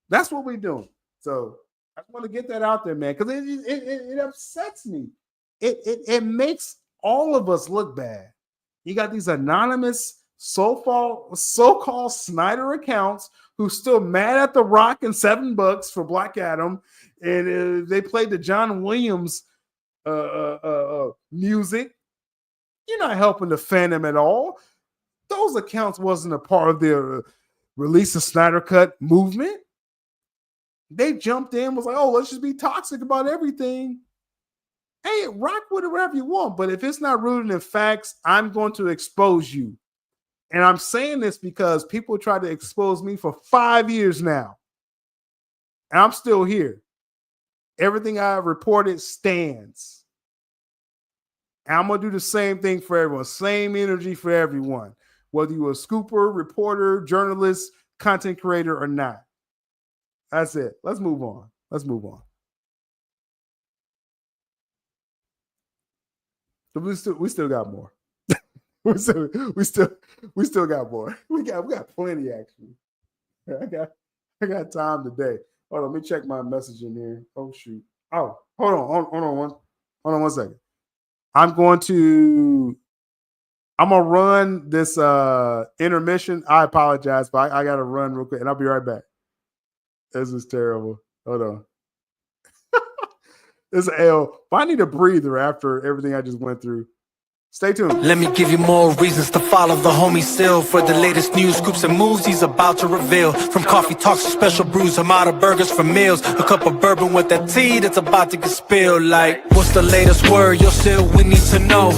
Speaker 2: That's what we're doing. So I just want to get that out there, man, because it upsets me. It makes all of us look bad. You got these anonymous so-called Snyder accounts who's still mad at The Rock and $7 for Black Adam, and they played the John Williams music. You're not helping the fandom at all. Those accounts wasn't a part of the release of Snyder Cut movement. They jumped in, was like, oh, let's just be toxic about everything. Hey, rock with it whatever you want, but if it's not rooted in facts, I'm going to expose you. And I'm saying this because people tried to expose me for 5 years now. And I'm still here. Everything I reported stands. And I'm going to do the same thing for everyone. Same energy for everyone. Whether you're a scooper, reporter, journalist, content creator, or not. That's it. Let's move on. So we still got more. we still got more. We got plenty actually. I got time today. Hold on, let me check my message in here. Oh shoot. Oh, hold on one second. I'm gonna run this intermission. I apologize, but I gotta run real quick and I'll be right back. This is terrible. Hold on. This is L. But I need a breather after everything I just went through. Stay tuned.
Speaker 1: Let me give you more reasons to follow the homie Still for the latest news, scoops, and moves he's about to reveal. From coffee talks to special brews, I'm out of burgers for meals. A cup of bourbon with that tea that's about to get spilled. Like, what's the latest word? You're still, we need to know.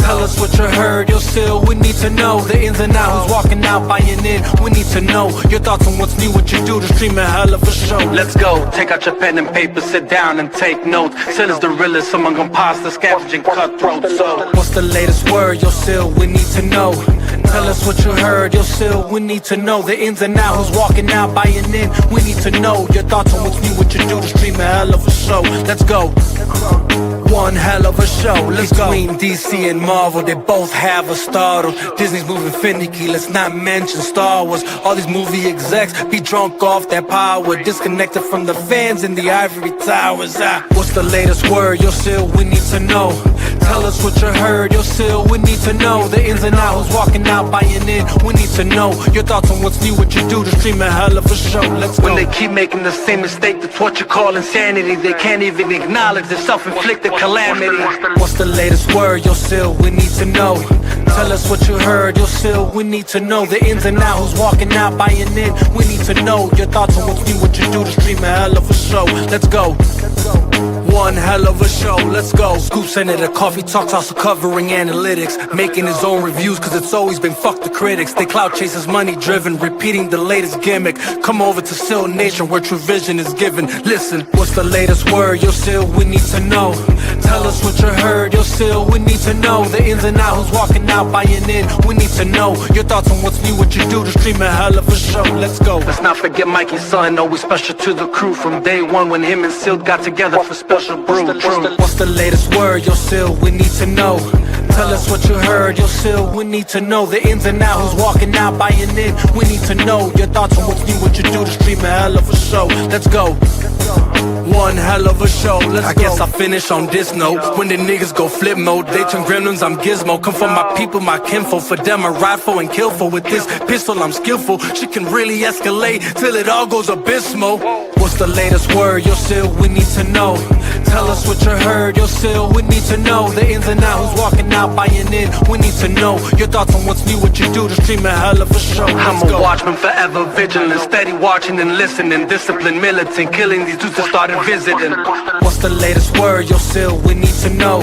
Speaker 1: Tell us what you heard, your still, we need to know the ins and outs, who's walking out, buying in. We need to know your thoughts on what's new, what you do to stream a hell of a show. Let's go, take out your pen and paper, sit down and take notes. Still is the realest among imposters, scavenging cutthroats. So, what's the latest word, your still, we need to know. Tell us what you heard, your still, we need to know the ins and outs, who's walking out, buying in. We need to know your thoughts on what's new, what you do to stream a hell of a show. Let's go. One hell of a show, let's go. Between DC and Marvel, they both have a startle. Disney's moving finicky, let's not mention Star Wars. All these movie execs be drunk off their power, disconnected from the fans in the ivory towers. What's the latest word, yo still, we need to know. Tell us what you heard, yo still, we need to know the ins and outs, who's walking out, buying in. We need to know your thoughts on what's new, what you do to stream a hell of a show. Let's go. When they keep making the same mistake, that's what you call insanity. They can't even acknowledge their self-inflicted calamity. What's the latest word, yo still, we need to know. Tell us what you heard, yo still, we need to know the ins and outs, who's walking out, buying in. We need to know your thoughts on what's new, what you do to stream a hell of a show. Let's go. One hell of a show, let's go. Scoop Senator, Coffee Talks, also covering analytics, making his own reviews, cause it's always been fuck the critics. They clout chasers, money driven, repeating the latest gimmick. Come over to Still Nation, where true vision is given. Listen, what's the latest word, yo still, we need to know. Tell us what you heard, yo still, we need to know the ins and outs, who's walking out, buying in. We need to know your thoughts on what's new, what you do to stream a hell of a show. Let's go. Let's not forget Mikey's son, always special to the crew. From day one when him and Sealed got together for special brew. What's the latest word, yo still, we need to know. Tell us what you heard, yo still, we need to know the ins and outs, who's walking out, buying in. We need to know your thoughts on what's new, what you do to stream a hell of a show. Let's go. One hell of a show, I guess I'll finish on this note. When the niggas go flip mode, they turn gremlins, I'm gizmo. Come from my people, my kinfolk. For them I ride for and kill for. With this pistol I'm skillful. She can really escalate till it all goes abysmal. What's the latest word, yo still, we need to know. Tell us what you heard, yo still, we need to know the ins and outs, who's walking out, buying in. We need to know your thoughts on what's new, what you do to stream a hell of a show. I'm a watchman, forever vigilant, steady watching and listening, disciplined, militant, killing these dudes that started visiting. What's the latest word, yo still, we need to know.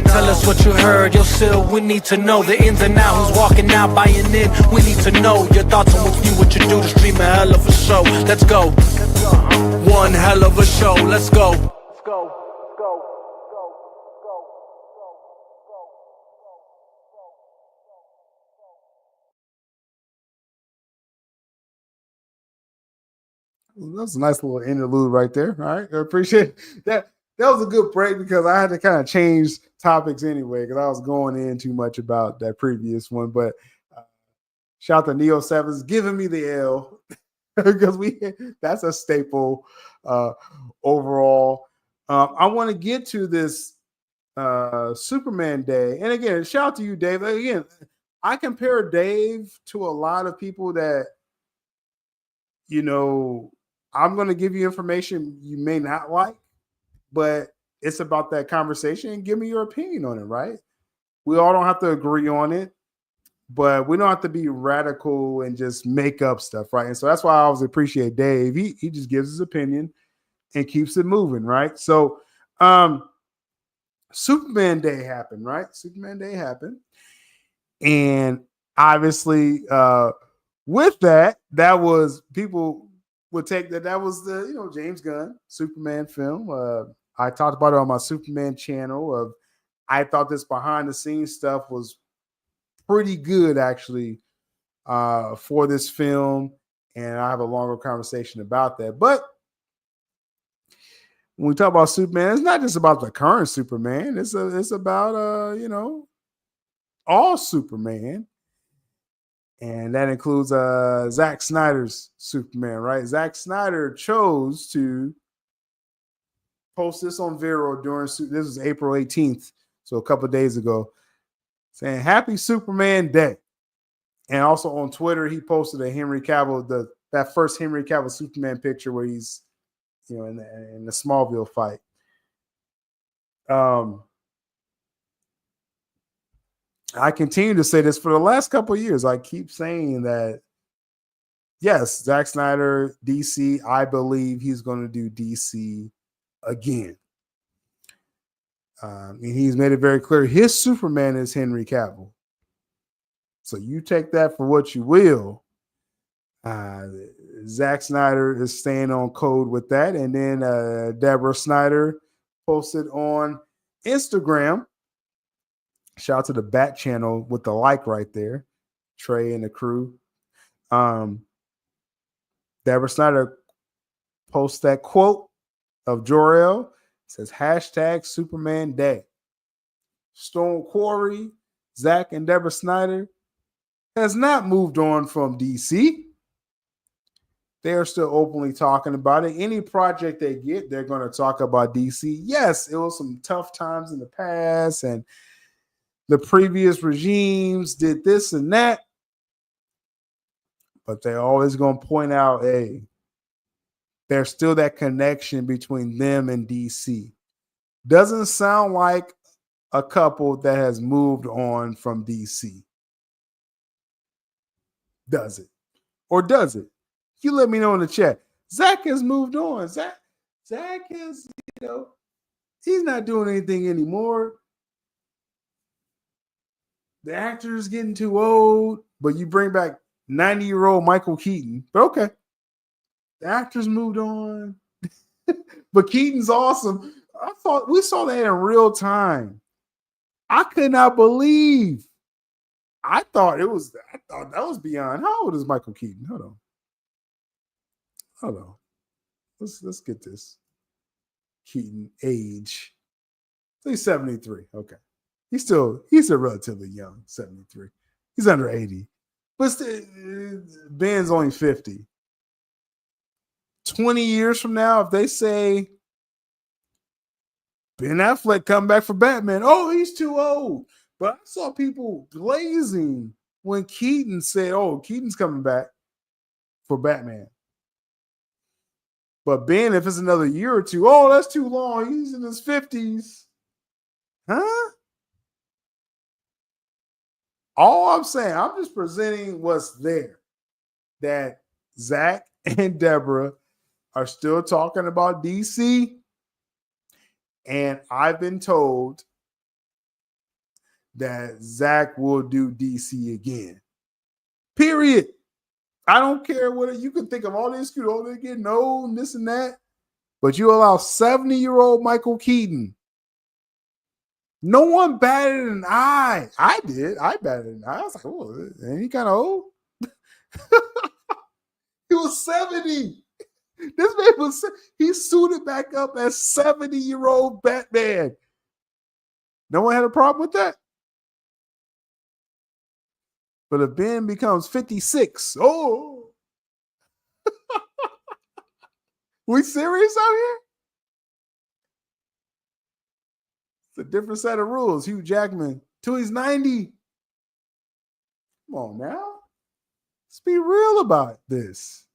Speaker 1: Tell us what you heard, yo still, we need to know the ins and outs, who's walking out, buying in. We need to know your thoughts on what's new, what you do to stream a hell of a show. Let's go. One hell of a show, let's go.
Speaker 2: That's a nice little interlude right there. All right, I appreciate that. That was a good break because I had to kind of change topics anyway because I was going in too much about that previous one. But shout out to Neo Sevens giving me the L because that's a staple overall. I want to get to this Superman Day, and again, shout out to you, Dave. Again, I compare Dave to a lot of people that, you know, I'm going to give you information you may not like, but it's about that conversation and give me your opinion on it, right? We all don't have to agree on it, but we don't have to be radical and just make up stuff, right? And so that's why I always appreciate Dave. He just gives his opinion and keeps it moving, right? So Superman Day happened, right? Superman Day happened. And obviously with that was people would take that was the, you know, James Gunn Superman film. I talked about it on my Superman channel. I thought this behind the scenes stuff was pretty good actually for this film, and I have a longer conversation about that. But when we talk about Superman, it's not just about the current Superman. It's about you know, all Superman. And that includes Zack Snyder's Superman, right? Zack Snyder chose to post this on Vero this was April 18th, so a couple of days ago, saying Happy Superman Day. And also on Twitter, he posted a Henry Cavill, that first Henry Cavill Superman picture where he's, you know, in the Smallville fight. I continue to say this for the last couple of years. I keep saying that, yes, Zack Snyder, DC, I believe he's going to do DC again. And he's made it very clear his Superman is Henry Cavill. So you take that for what you will. Zack Snyder is staying on code with that. And then Deborah Snyder posted on Instagram. Shout out to the Bat channel with the like right there. Trey and the crew. Deborah Snyder posts that quote of Jor-El. Says hashtag Superman Day. Stone Quarry, Zack and Deborah Snyder has not moved on from DC. They are still openly talking about it. Any project they get, they're going to talk about DC. Yes, it was some tough times in the past, and the previous regimes did this and that. But they're always going to point out, hey, there's still that connection between them and DC. Doesn't sound like a couple that has moved on from DC. Does it? Or does it? You let me know in the chat. Zack has moved on. Zack has, he's not doing anything anymore. The actor is getting too old, but you bring back 90-year-old Michael Keaton. But okay. The actors moved on. But Keaton's awesome. I thought we saw that in real time. I could not believe. I thought that was beyond. How old is Michael Keaton? Hold on. Let's get this. Keaton age. He's 73. Okay. He's still relatively young, 73. He's under 80. But Ben's only 50. 20 years from now, if they say Ben Affleck come back for Batman, oh, he's too old. But I saw people blazing when Keaton said, oh, Keaton's coming back for Batman. But Ben, if it's another year or two, oh, that's too long. He's in his 50s. Huh? All I'm saying, I'm just presenting what's there. That Zack and Deborah are still talking about DC. And I've been told that Zack will do DC again. Period. I don't care what you can think of all this, they're getting old and this and that. But you allow 70-year-old Michael Keaton. No one batted an eye. I did. I batted an eye. I was like, oh, ain't he kind of old? He was 70. This man he suited back up as 70-year-old Batman. No one had a problem with that. But if Ben becomes 56, oh, we serious out here? It's a different set of rules. Hugh Jackman, till he's 90. Come on now. Let's be real about this.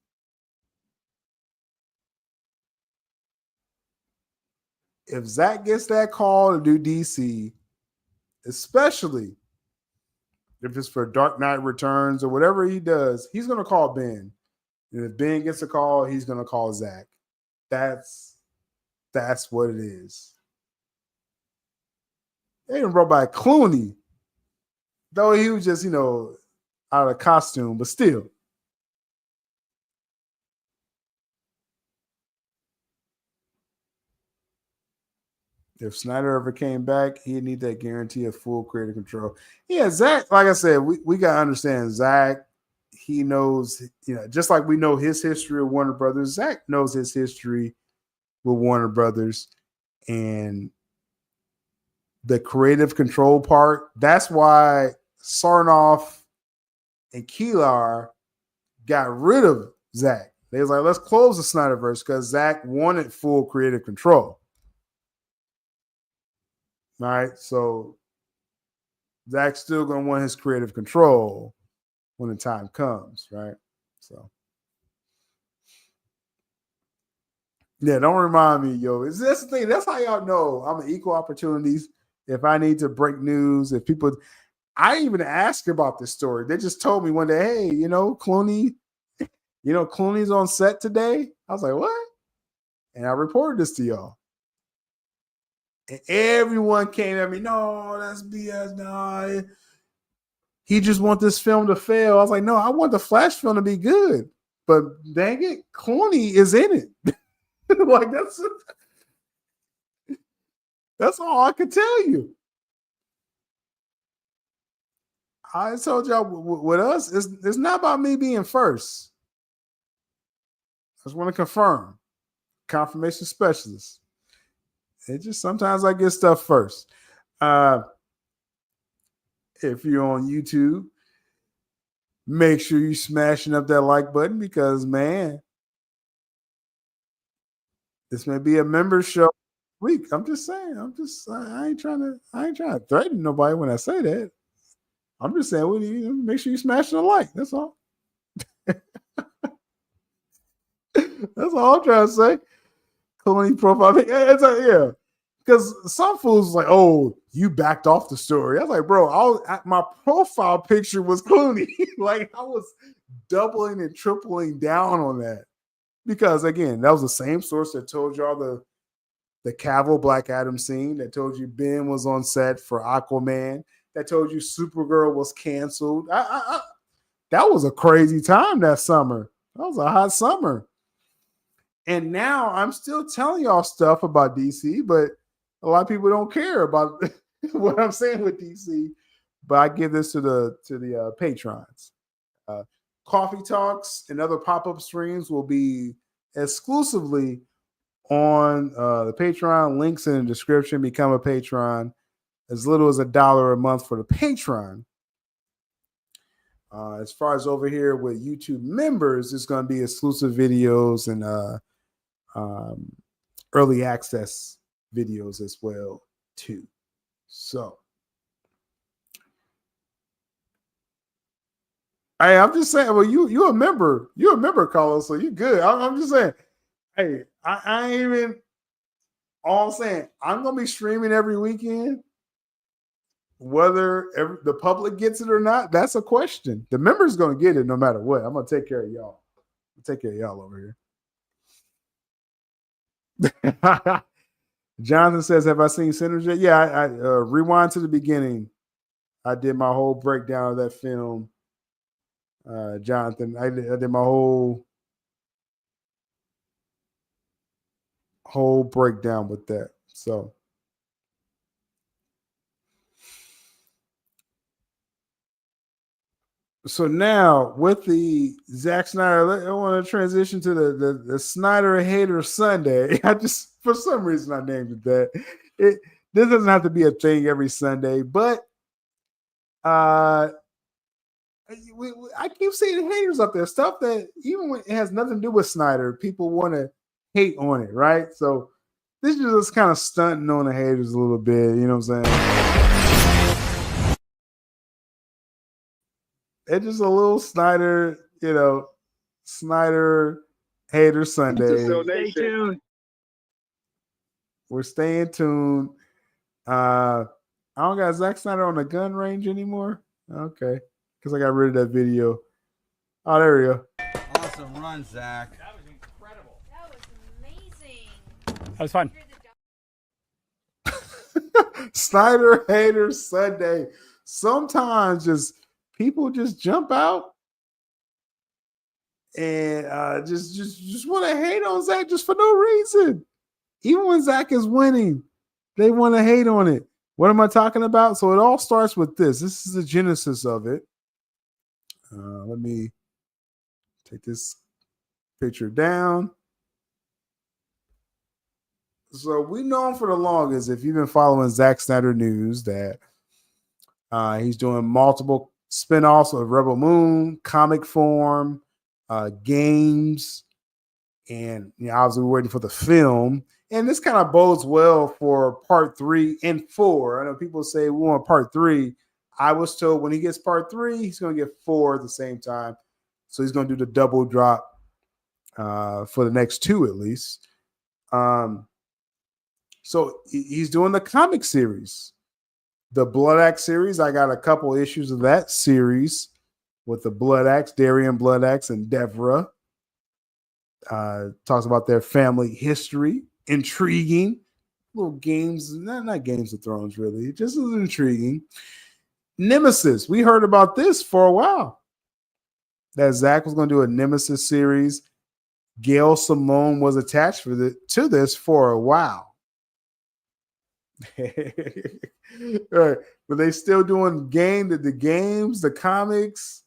Speaker 2: If Zack gets that call to do DC, especially if it's for Dark Knight Returns or whatever he does, he's going to call Ben. And if Ben gets a call, he's going to call Zack. That's what it is. They even brought by Clooney, though he was just, out of costume, but still. If Snyder ever came back, he'd need that guarantee of full creative control. Yeah, Zack, like I said, we got to understand Zack. He knows, just like we know his history with Warner Brothers, Zack knows his history with Warner Brothers. And the creative control part, that's why Sarnoff and Kilar got rid of Zack. They was like, let's close the Snyderverse because Zack wanted full creative control. All right, so Zack's still going to want his creative control when the time comes, right? So, yeah, don't remind me, yo. That's the thing. That's how y'all know I'm an equal opportunities. If I need to break news, if people, I even asked about this story. They just told me one day, hey, Clooney, Clooney's on set today. I was like, what? And I reported this to y'all. And everyone came at me, no, that's BS. No, he just want this film to fail. I was like, no, I want the Flash film to be good. But dang it, Clooney is in it. Like that's all I can tell you. I told y'all with us, it's not about me being first. I just want to confirm. Confirmation specialist. It just sometimes I get stuff first. If you're on YouTube, make sure you're smashing up that like button because, man, this may be a member show week. I'm just saying. I ain't trying to threaten nobody when I say that. I'm just saying, make sure you smash the like. That's all. That's all I'm trying to say. Clooney profile. It's like, yeah. Because some fools like, oh, you backed off the story. I was like, bro, my profile picture was Clooney. Like, I was doubling and tripling down on that. Because, again, that was the same source that told y'all the Cavill Black Adam scene, that told you Ben was on set for Aquaman, that told you Supergirl was canceled. That was a crazy time that summer. That was a hot summer. And now I'm still telling y'all stuff about DC, but a lot of people don't care about what I'm saying with DC. But I give this to the patrons. Coffee Talks and other pop-up streams will be exclusively on the Patreon. Links in the description. Become a patron. As little as $1 a month for the Patreon. As far as over here with YouTube members, it's going to be exclusive videos and early access videos as well too. So, hey, I'm just saying. Well, you're a member, Carlos, so you good. I'm just saying. Hey, I ain't even. All I'm saying, I'm gonna be streaming every weekend. Whether the public gets it or not, that's a question. The member's going to get it no matter what. I'm going to take care of y'all. Take care of y'all over here. Jonathan says, have I seen Sinners yet? Yeah, I rewind to the beginning. I did my whole breakdown of that film. Jonathan, I did my whole breakdown with that. So now with the Zack Snyder, I want to transition to the Snyder Hater Sunday. For some reason I named it that. This doesn't have to be a thing every Sunday, but I keep seeing haters up there, stuff that even when it has nothing to do with Snyder, people want to hate on it, right? So this is just kind of stunting on the haters a little bit, you know what I'm saying? It's just a little Snyder, Snyder Hater Sunday.
Speaker 5: Stay tuned.
Speaker 2: We're staying tuned. I don't got Zack Snyder on the gun range anymore. Okay. Because I got rid of that video. Oh, there we go.
Speaker 6: Awesome run, Zach.
Speaker 7: That was incredible.
Speaker 8: That was amazing.
Speaker 7: That was fun.
Speaker 2: Snyder Hater Sunday. Sometimes people just jump out and just want to hate on Zach just for no reason. Even when Zach is winning, they want to hate on it. What am I talking about? So it all starts with this. This is the genesis of it. Let me take this picture down. So we know for the longest, if you've been following Zack Snyder news, that he's doing multiple spinoffs of Rebel Moon, comic form, games, and obviously we're waiting for the film. And this kind of bodes well for part 3 and 4. I know people say we want part 3. I was told when he gets part 3, he's going to get 4 at the same time. So he's going to do the double drop for the next 2 at least. So he's doing the comic series. The Blood Axe series, I got a couple issues of that series with the Blood Axe, Darian Blood Axe, and Devra. Talks about their family history. Intriguing. little games, not Games of Thrones, really. Just as intriguing. Nemesis. We heard about this for a while. That Zack was going to do a Nemesis series. Gail Simone was attached to this for a while. All right. But they still doing the games, the comics.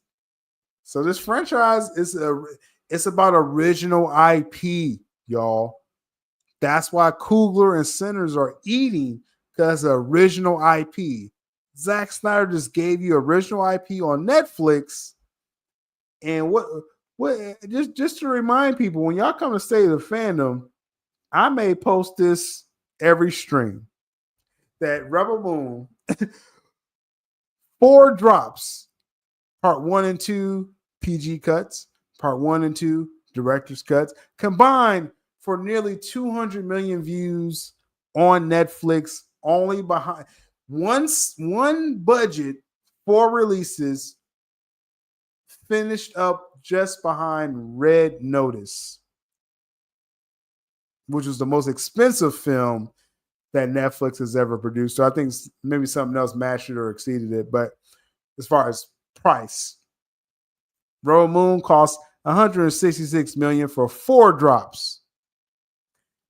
Speaker 2: So this franchise it's about original IP, y'all. That's why Coogler and Sinners are eating, because of original IP. Zack Snyder just gave you original IP on Netflix. And what just to remind people, when y'all come to State of the Fandom, I may post this every stream. That Rebel Moon, 4 drops, part 1 and 2 PG cuts, part 1 and 2 director's cuts, combined for nearly 200 million views on Netflix, only behind one budget, 4 releases, finished up just behind Red Notice, which was the most expensive film that Netflix has ever produced. So I think maybe something else matched it or exceeded it. But as far as price, Rebel Moon cost $166 million for 4 drops.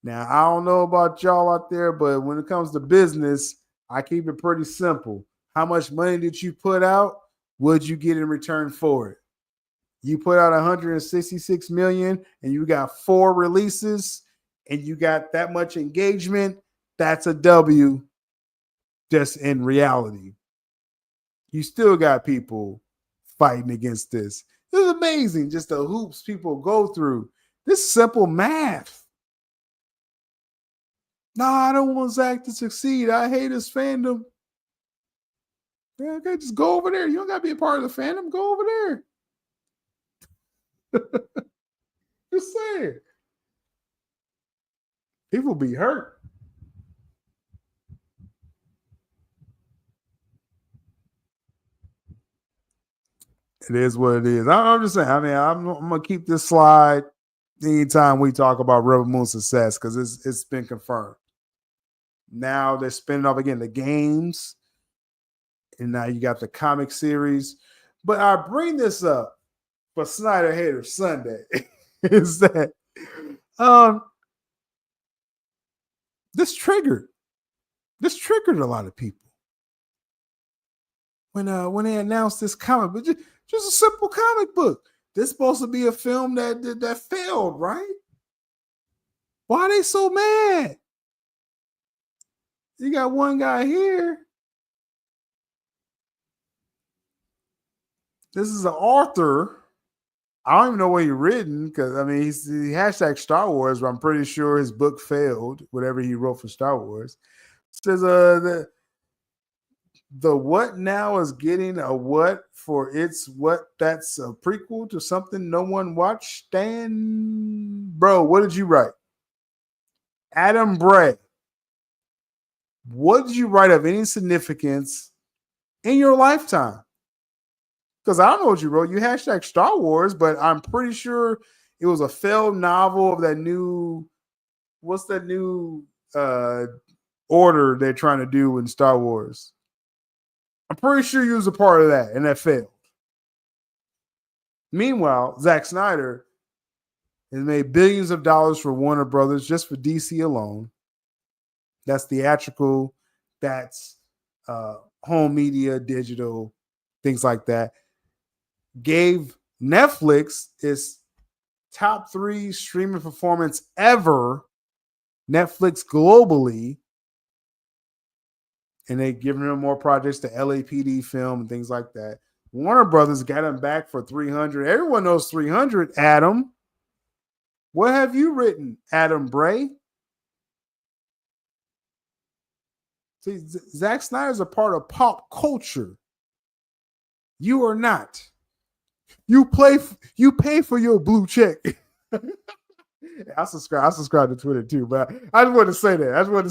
Speaker 2: Now, I don't know about y'all out there, but when it comes to business, I keep it pretty simple. How much money did you put out? What'd you get in return for it? You put out $166 million and you got 4 releases and you got that much engagement. That's a W just in reality. You still got people fighting against this. This is amazing, just the hoops people go through. This simple math. Nah, I don't want Zack to succeed. I hate his fandom. Yeah, okay, just go over there. You don't got to be a part of the fandom. Go over there. Just saying. People be hurt. It is what it is. I'm just saying. I mean, I'm gonna keep this slide anytime we talk about Rebel Moon's success, because it's been confirmed. Now they're spinning off again the games, and now you got the comic series. But I bring this up for Snyder Hater Sunday is that this triggered a lot of people when they announced this comic, but just a simple comic book. This is supposed to be a film that failed, right? Why are they so mad? You got one guy here. This is an author. I don't even know what he written, because I mean he hashtag Star Wars, but I'm pretty sure his book failed, whatever he wrote for Star Wars. It says the what now is getting a what for its what that's a prequel to something no one watched. Stan, bro, what did you write? Adam Bray. What did you write of any significance in your lifetime? Because I don't know what you wrote. You hashtag Star Wars, but I'm pretty sure it was a failed novel of that new, what's that new order they're trying to do in Star Wars? I'm pretty sure you was a part of that, and that failed. Meanwhile, Zack Snyder has made billions of dollars for Warner Brothers just for DC alone. That's theatrical, that's home media, digital, things like that. Gave Netflix its top 3 streaming performance ever, Netflix globally. And they giving them more projects, the LAPD film and things like that. Warner Brothers got him back for 300. Everyone knows 300, Adam. What have you written, Adam Bray? See, Zack Snyder's a part of pop culture. You are not. You pay for your blue check. I subscribe to Twitter too, but I just want to say that. I just wanted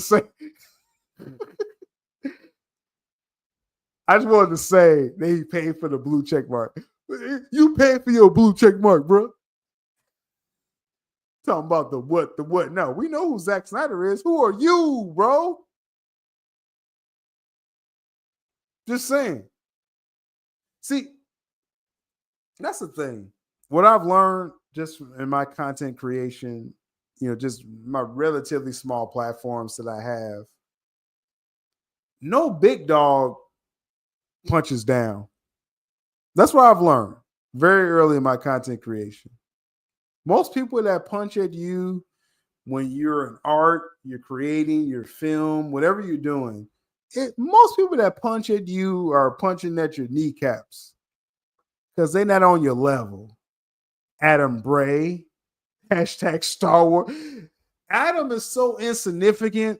Speaker 2: to say that he paid for the blue check mark. You pay for your blue check mark, bro. Talking about the what. No, we know who Zack Snyder is. Who are you, bro? Just saying. See, that's the thing. What I've learned just in my content creation, just my relatively small platforms that I have, no big dog punches down. That's what I've learned very early in my content creation. Most people that punch at you when you're in art, you're creating your film, whatever you're doing, most people that punch at you are punching at your kneecaps because they're not on your level. Adam Bray, hashtag Star Wars. Adam is so insignificant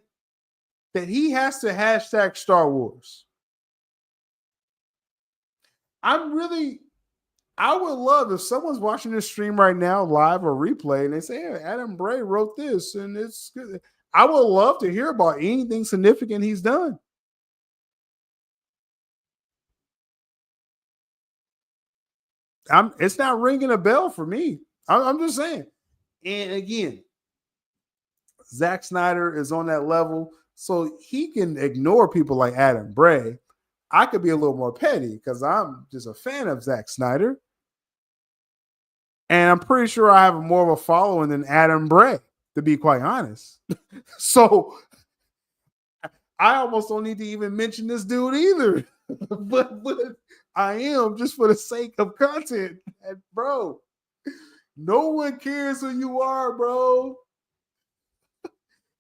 Speaker 2: that he has to hashtag Star Wars. I would love if someone's watching this stream right now, live or replay, and they say, hey, Adam Bray wrote this and it's good. I would love to hear about anything significant he's done. It's not ringing a bell for me. I'm just saying. And again, Zack Snyder is on that level, so he can ignore people like Adam Bray. I could be a little more petty because I'm just a fan of Zack Snyder. And I'm pretty sure I have more of a following than Adam Bray, to be quite honest. So I almost don't need to even mention this dude either. but I am just for the sake of content. And bro, no one cares who you are, bro.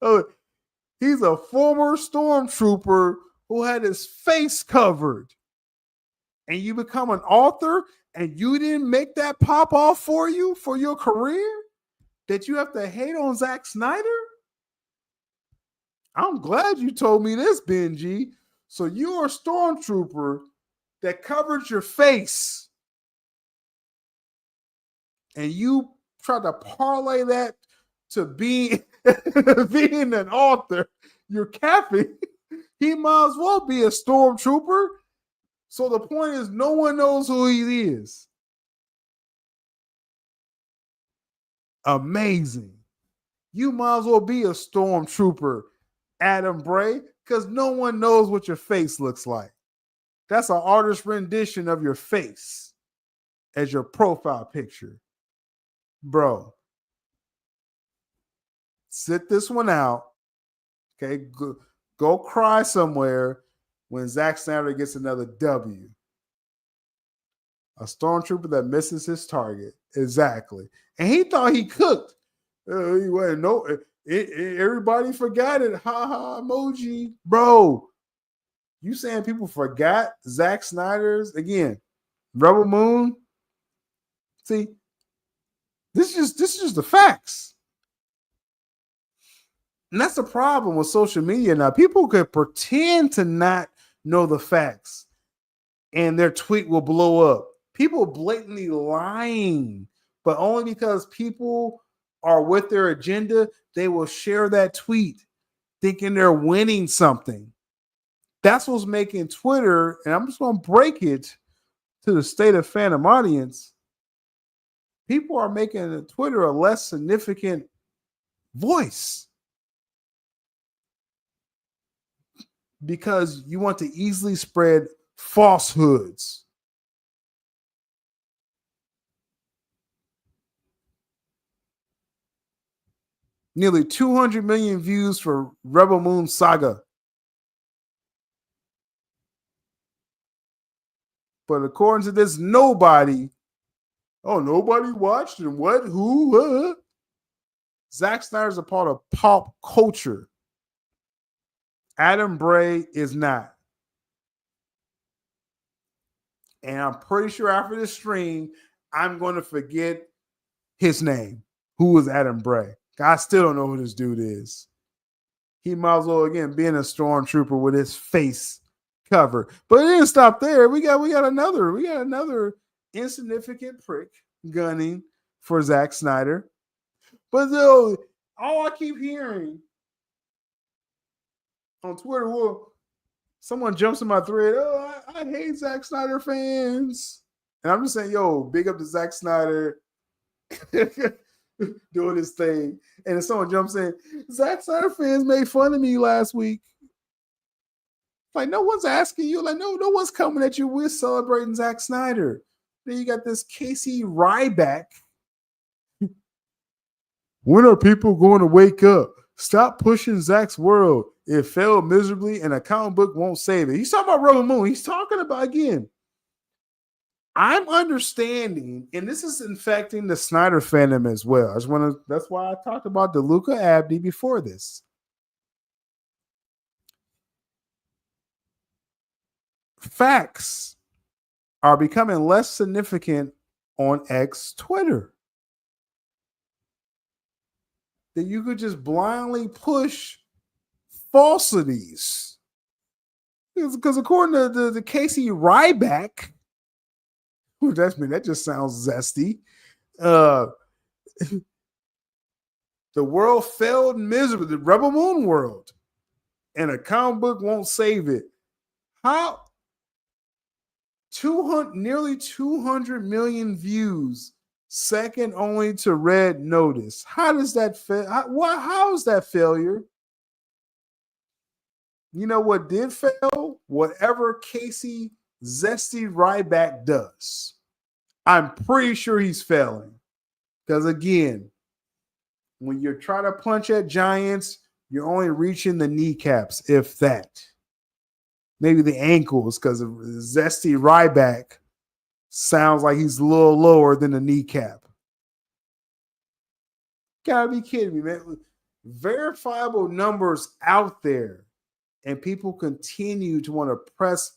Speaker 2: Oh, he's a former stormtrooper who had his face covered. And you become an author and you didn't make that pop off for you for your career? That you have to hate on Zack Snyder? I'm glad you told me this, Benji. So you're a stormtrooper that covered your face. And you try to parlay that to being an author. You're capping. He might as well be a stormtrooper. So the point is, no one knows who he is. Amazing. You might as well be a stormtrooper, Adam Bray, because no one knows what your face looks like. That's an artist rendition of your face as your profile picture. Bro, sit this one out. Okay, go cry somewhere when Zack Snyder gets another W. A stormtrooper that misses his target. Exactly. And he thought he cooked. Everybody forgot it. Ha ha emoji. Bro, you saying people forgot Zack Snyder's? Again, Rebel Moon. See, this is just the facts. And that's the problem with social media now. People could pretend to not know the facts and their tweet will blow up. People blatantly lying, but only because people are with their agenda, they will share that tweet thinking they're winning something. That's what's making Twitter, and I'm just going to break it to the state of fandom audience. People are making Twitter a less significant voice. Because you want to easily spread falsehoods. Nearly 200 million views for Rebel Moon Saga. But according to this, nobody watched and what? Who? Zack Snyder's a part of pop culture. Adam Bray is not. And I'm pretty sure after this stream, I'm going to forget his name. Who is Adam Bray? I still don't know who this dude is. He might as well, again, being a stormtrooper with his face covered. But it didn't stop there. We got another insignificant prick gunning for Zack Snyder. But though, all I keep hearing on Twitter, well, someone jumps in my thread. Oh, I hate Zack Snyder fans. And I'm just saying, yo, big up to Zack Snyder. doing his thing, and then someone jumps in. Zack Snyder fans made fun of me last week. Like, no one's asking you. Like, no one's coming at you. We're celebrating Zack Snyder. Then you got this Casey Ryback. When are people going to wake up? Stop pushing Zack's world. It failed miserably, and a comic book won't save it. He's talking about Rebel Moon. He's talking about, again, I'm understanding, and this is infecting the Snyder fandom as well. That's why I talked about DeLuca Abdy before this. Facts are becoming less significant on X Twitter. That you could just blindly push falsities. Because according to the Casey Ryback, that just sounds zesty. The world failed miserably, the Rebel Moon world, and a comic book won't save it. How? Nearly 200 million views, second only to Red Notice. How does that fail? How is that failure? You know what did fail? Whatever Casey Zesty Ryback does. I'm pretty sure he's failing. Because again, when you're trying to punch at giants, you're only reaching the kneecaps, if that. Maybe the ankles, because Zesty Ryback sounds like he's a little lower than the kneecap. Gotta be kidding me, man. Verifiable numbers out there, and people continue to want to press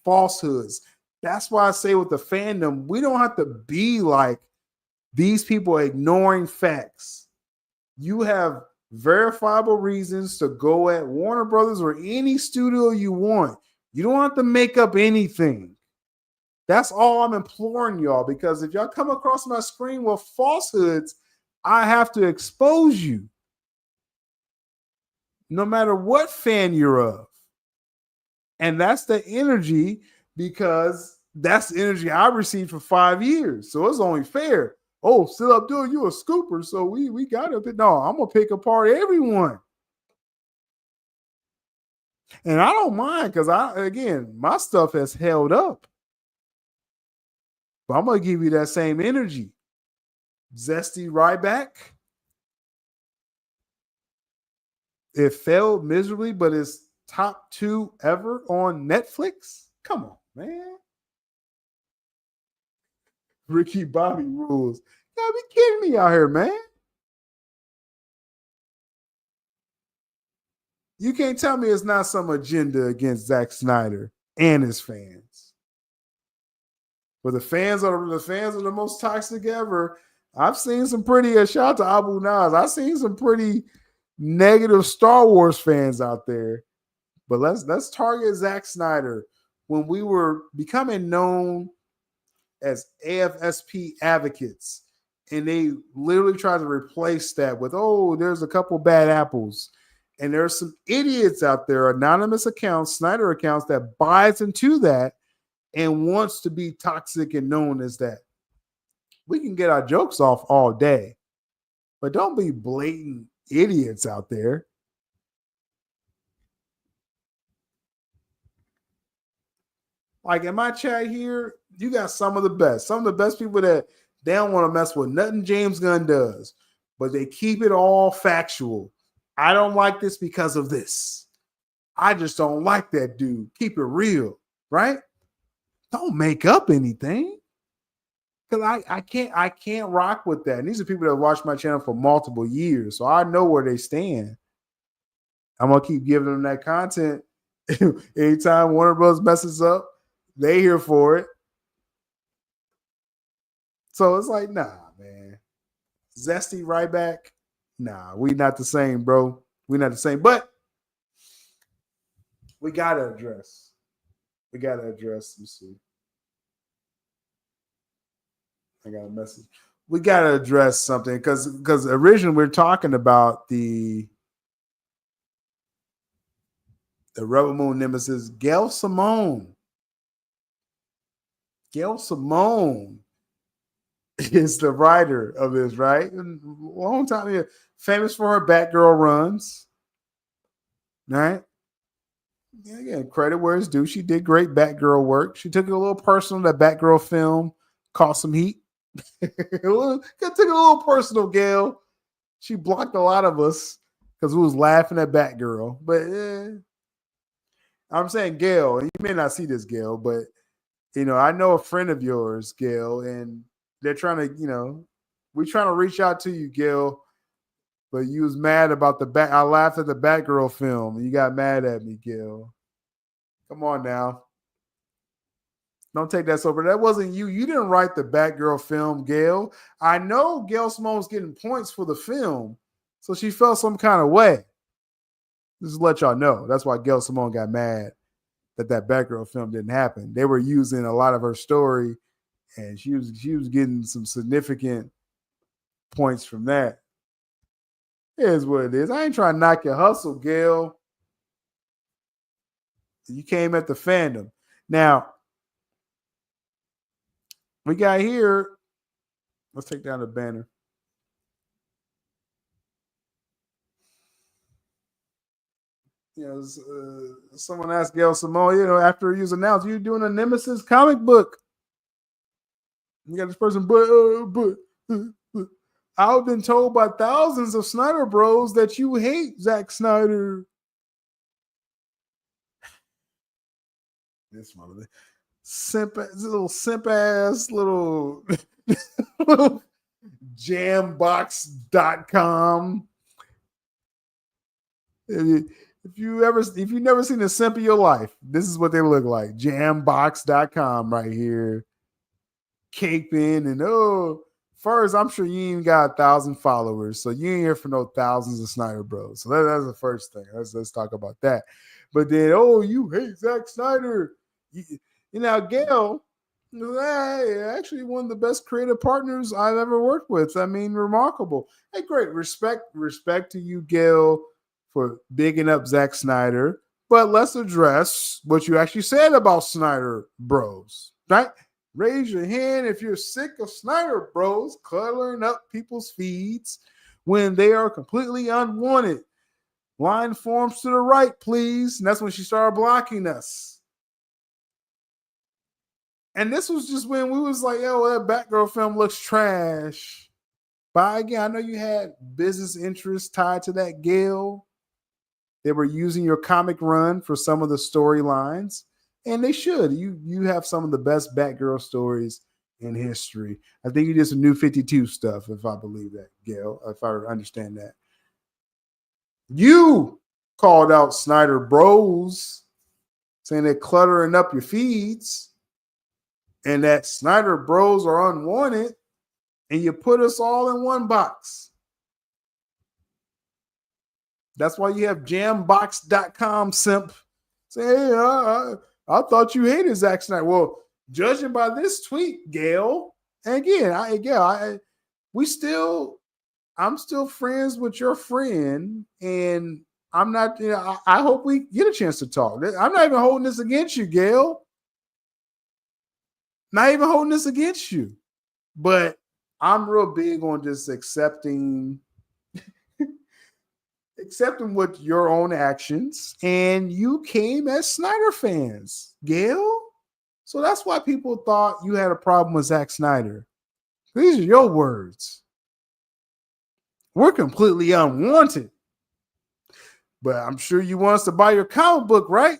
Speaker 2: falsehoods. That's why I say with the fandom, we don't have to be like these people ignoring facts. You have verifiable reasons to go at Warner Brothers or any studio you want. You don't have to make up anything. That's all I'm imploring y'all, because if y'all come across my screen with falsehoods, I have to expose you. No matter what fan you're of. And that's the energy, because that's the energy I received for 5 years. So it's only fair. Oh, sylabdul, you a scooper, so we got to. No, I'm going to pick apart everyone. And I don't mind, because my stuff has held up. But I'm going to give you that same energy. Zesty Ryback. It failed miserably, but it's top 2 ever on Netflix. Come on, man. Ricky Bobby rules. You gotta be kidding me out here, man. You can't tell me it's not some agenda against Zack Snyder and his fans. But the fans are the most toxic ever. I've seen some pretty shout out to Abu Naz. I've seen some pretty negative Star Wars fans out there. But let's target Zack Snyder. When we were becoming known as AFSP advocates, and they literally tried to replace that with, oh, there's a couple bad apples. And there's some idiots out there, anonymous accounts, Snyder accounts, that buys into that and wants to be toxic and known as that. We can get our jokes off all day, but don't be blatant idiots out there. Like in my chat here, you got some of the best people that they don't want to mess with nothing James Gunn does, but they keep it all factual. I don't like this because of this. I just don't like that dude. Keep it real, right? Don't make up anything. Because I can't rock with that. And these are people that watch my channel for multiple years, so I know where they stand. I'm gonna keep giving them that content. Anytime Warner Bros. Messes up, they here for it. So it's like, nah, man. Zesty Ryback, nah, we not the same, bro. We not the same. But we gotta address. Let me see. I got a message. We gotta address something because originally we're talking about the Rebel Moon nemesis, Gail Simone. Gail Simone is the writer of this, right? And long time, yeah, famous for her Batgirl runs, right? Yeah, again, credit where it's due. She did great Batgirl work. She took it a little personal. That Batgirl film caught some heat. Took it a little personal, Gail. She blocked a lot of us because we was laughing at Batgirl. But I'm saying, Gail, and you may not see this, Gail, but I know a friend of yours, Gail, and they're trying to, we're trying to reach out to you, Gail. But you was mad about I laughed at the Batgirl film, and you got mad at me, Gail. Come on now. Don't take that sober. That wasn't you. You didn't write the Batgirl film, Gail. I know Gail Simone was getting points for the film, so she felt some kind of way. Just to let y'all know. That's why Gail Simone got mad that Batgirl film didn't happen. They were using a lot of her story, and she was getting some significant points from that. Here's what it is. I ain't trying to knock your hustle, Gail. You came at the fandom. Now, we got here. Let's take down the banner. Someone asked Gail Simone, after he was announced, you're doing a Nemesis comic book. You got this person, but I've been told by thousands of Snyder bros that you hate Zack Snyder. This one, little simp ass little jambox.com. If you've never seen a simp of your life, this is what they look like. Jambox.com right here. Caping and first, I'm sure you ain't got 1,000 followers, so you ain't here for no thousands of Snyder bros. So that's the first thing. Let's talk about that. But then, you hate Zack Snyder. Gail, actually one of the best creative partners I've ever worked with. I mean, remarkable. Hey, great. Respect to you, Gail, for bigging up Zack Snyder. But let's address what you actually said about Snyder bros, right? Raise your hand if you're sick of Snyder bros cluttering up people's feeds when they are completely unwanted. Line forms to the right, please. And that's when she started blocking us. And this was just when we was like, that Batgirl film looks trash. But again, I know you had business interests tied to that, Gail. They were using your comic run for some of the storylines. And they should. You have some of the best Batgirl stories in history. I think you did some New 52 stuff, if I believe that, Gail, if I understand that. You called out Snyder bros, saying they're cluttering up your feeds, and that Snyder bros are unwanted, and you put us all in one box. That's why you have jambox.com simp say, hey, I thought you hated Zack Snyder. Well, judging by this tweet, Gail, and again, I'm still friends with your friend, and I'm not, I hope we get a chance to talk. I'm not even holding this against you, Gail. Not even holding this against you. But I'm real big on just accepting what your own actions, and you came as Snyder fans, Gail. So that's why people thought you had a problem with Zack Snyder. These are your words. We're completely unwanted. But I'm sure you want us to buy your comic book, right?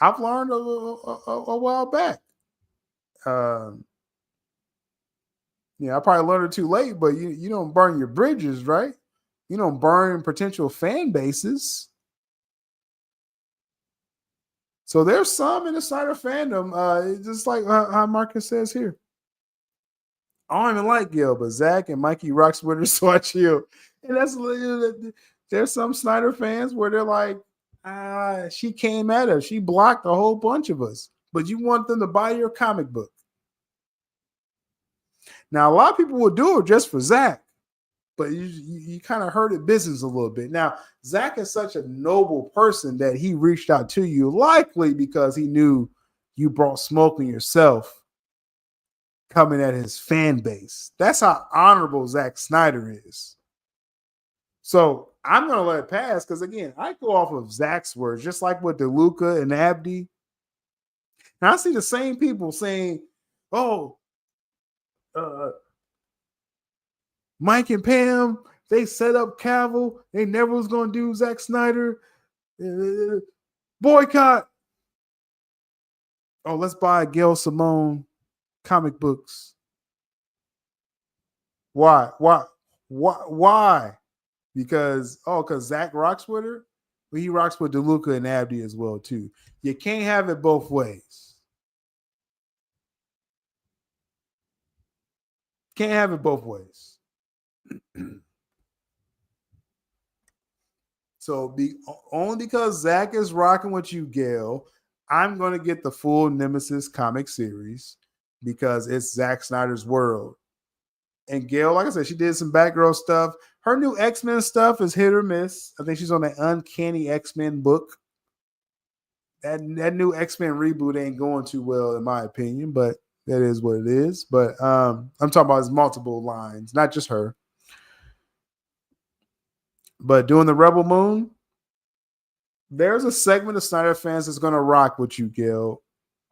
Speaker 2: I've learned a while back. I probably learned it too late, but you don't burn your bridges, right? You don't burn potential fan bases. So there's some in the Snyder fandom, just like how Marcus says here. I don't even like Gil, but Zach and Mikey rocks with her, so I chill. And there's some Snyder fans where they're like, she came at us. She blocked a whole bunch of us, but you want them to buy your comic book. Now, a lot of people will do it just for Zach, but you kind of hurt his business a little bit. Now, Zach is such a noble person that he reached out to you, likely because he knew you brought smoke on yourself coming at his fan base. That's how honorable Zack Snyder is. So I'm going to let it pass because, again, I go off of Zack's words, just like with DeLuca and Abdy. And I see the same people saying, oh, Mike and Pam, they set up Cavill. They never was going to do Zack Snyder. Boycott. Oh, let's buy Gail Simone comic books. Why? Because Zach rocks with her, but he rocks with DeLuca and Abdy as well too. You can't have it both ways. Can't have it both ways. So only because Zach is rocking with you, Gail, I'm going to get the full Nemesis comic series because it's Zack Snyder's world. And Gail, like I said, she did some Batgirl stuff. Her new X-Men stuff is hit or miss. I think she's on the Uncanny X-Men book. That new X-Men reboot ain't going too well, in my opinion, but that is what it is. But I'm talking about his multiple lines, not just her. But doing the Rebel Moon, there's a segment of Snyder fans that's going to rock with you, Gail,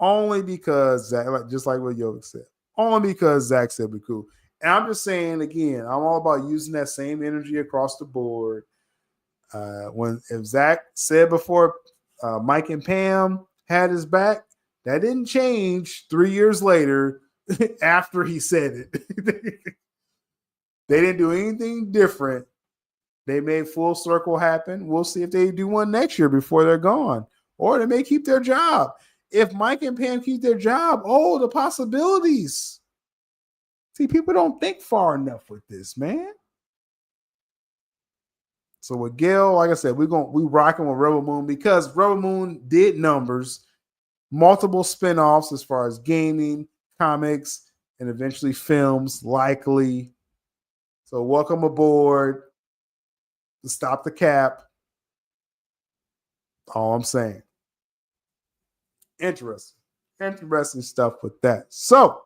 Speaker 2: only because Zach, just like what Yovic said, only because Zach said we're cool. And I'm just saying, again, I'm all about using that same energy across the board. If Zach said before Mike and Pam had his back, that didn't change 3 years later after he said it. They didn't do anything different. They made Full Circle happen. We'll see if they do one next year before they're gone. Or they may keep their job. If Mike and Pam keep their job, the possibilities. See, people don't think far enough with this, man. So with Gail, like I said, we rocking with Rebel Moon because Rebel Moon did numbers, multiple spinoffs as far as gaming, comics, and eventually films, likely. So welcome aboard. To stop the cap. All I'm saying. Interesting stuff with that. So,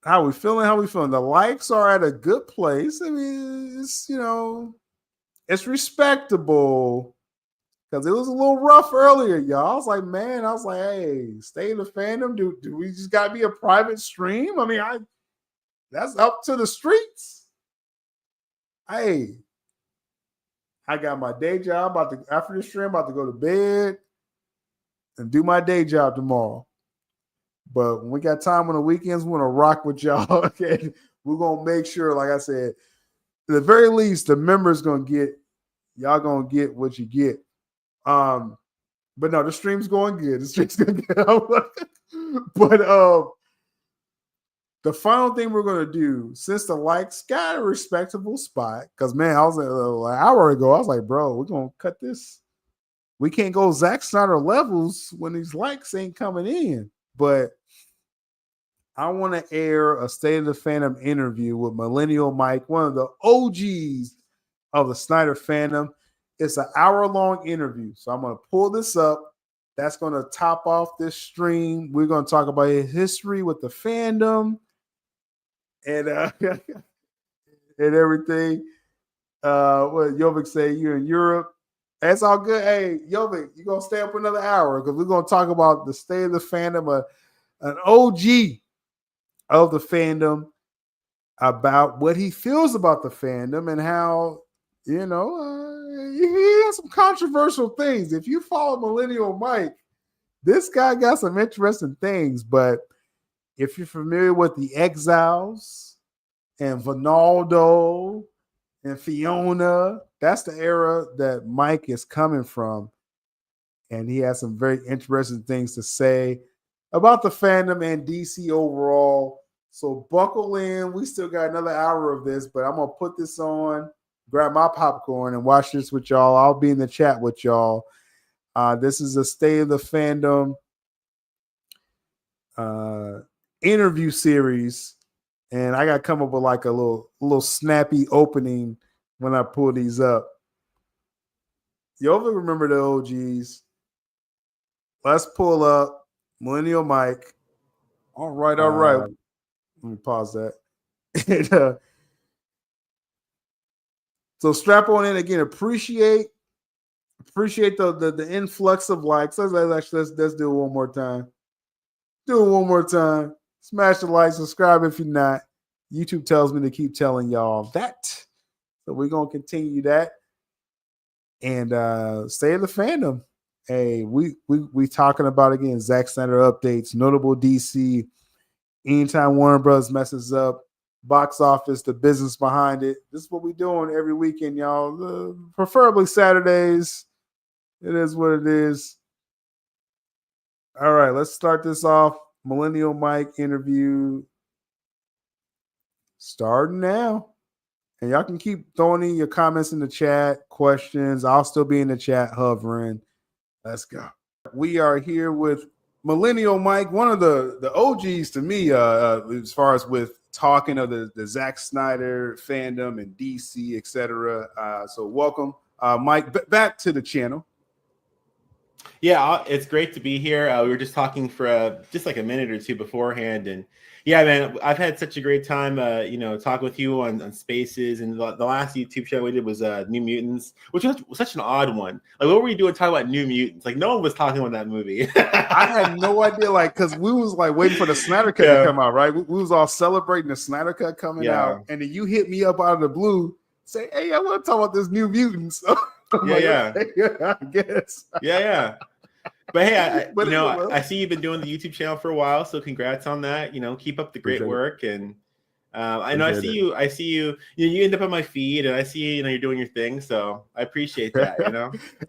Speaker 2: how we feeling? The likes are at a good place. I mean, it's respectable because it was a little rough earlier, y'all. I was like, hey, stay in the fandom. Do we just got to be a private stream? I mean, that's up to the streets. Hey, I got my day job. After the stream, about to go to bed and do my day job tomorrow. But when we got time on the weekends, we're gonna rock with y'all. Okay, we're gonna make sure, like I said, at the very least, the members gonna get what you get. But no, the stream's going good. The stream's going good. But the final thing we're going to do, since the likes got a respectable spot, because, man, I was an hour ago, I was like, bro, we're going to cut this. We can't go Zack Snyder levels when these likes ain't coming in. But I want to air a State of the Fandom interview with Millennial Mike, one of the OGs of the Snyder fandom. It's an hour-long interview. So I'm going to pull this up. That's going to top off this stream. We're going to talk about his history with the fandom. And and everything. What Jovic say, you're in Europe. That's all good. Hey, Jovic, you're going to stay up for another hour because we're going to talk about the state of the fandom, an OG of the fandom, about what he feels about the fandom and how, he has some controversial things. If you follow Millennial Mike, this guy got some interesting things, but if you're familiar with the Exiles and Vinaldo and Fiona, that's the era that Mike is coming from. And he has some very interesting things to say about the fandom and DC overall. So buckle in. We still got another hour of this, but I'm going to put this on, grab my popcorn, and watch this with y'all. I'll be in the chat with y'all. This is a State of the Fandom interview series, and I got to come up with like a little snappy opening when I pull these up. Y'all remember the OGs. Let's pull up Millennial Mike. All right. Let me pause that. And, so strap on in again. Appreciate the influx of likes. Let's do it one more time. Do it one more time. Smash the like, subscribe if you're not. YouTube tells me to keep telling y'all that. So we're gonna continue that. And stay in the fandom. Hey, we talking about again Zack Snyder updates, notable DC. Anytime Warner Bros. Messes up, box office, the business behind it. This is what we doing every weekend, y'all. Preferably Saturdays. It is what it is. All right, let's start this off. Millennial Mike interview starting now. And y'all can keep throwing in your comments in the chat, questions. I'll still be in the chat hovering. Let's go. We are here with Millennial Mike, one of the OGs to me, as far as with talking of the Zack Snyder fandom and DC, etc. So welcome, Mike, back to the channel.
Speaker 5: Yeah, it's great to be here. We were just talking for just like a minute or two beforehand, and yeah, man, I've had such a great time. Talking with you on Spaces, and the last YouTube show we did was New Mutants, which was such an odd one. Like, what were you doing talking about New Mutants? Like, no one was talking about that movie.
Speaker 2: I had no idea, like, because we was like waiting for the Snyder Cut to come out, right? We was all celebrating the Snyder Cut coming out, and then you hit me up out of the blue, say, "Hey, I want to talk about this New Mutants."
Speaker 5: Yeah,
Speaker 2: I guess.
Speaker 5: Yeah. But hey, I see you've been doing the YouTube channel for a while, so congrats on that. Keep up the great work, and I see you. You end up on my feed, and I see you're doing your thing. So I appreciate that.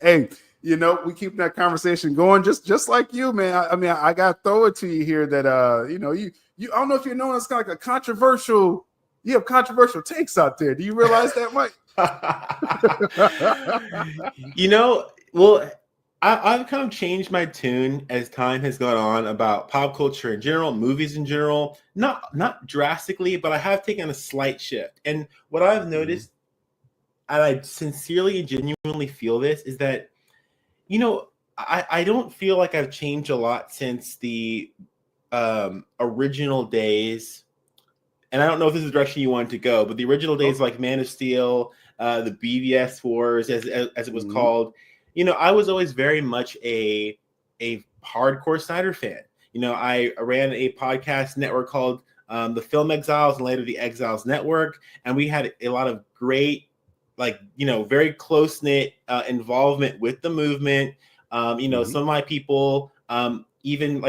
Speaker 2: Hey, we keep that conversation going, just like you, man. I mean, I got to throw it to you here that you. I don't know if you're known as kind of like a controversial. You have controversial takes out there. Do you realize that, Mike?
Speaker 5: Well, I've kind of changed my tune as time has gone on about pop culture in general, movies in general. Not drastically, but I have taken a slight shift. And what I've noticed, and I sincerely and genuinely feel this, is that, I don't feel like I've changed a lot since the original days. And I don't know if this is the direction you wanted to go, but the original days like Man of Steel, the BVS Wars, as it was called, I was always very much a hardcore Snyder fan. I ran a podcast network called the Film Exiles and later the Exiles Network, and we had a lot of great, very close-knit involvement with the movement. Some of my people, even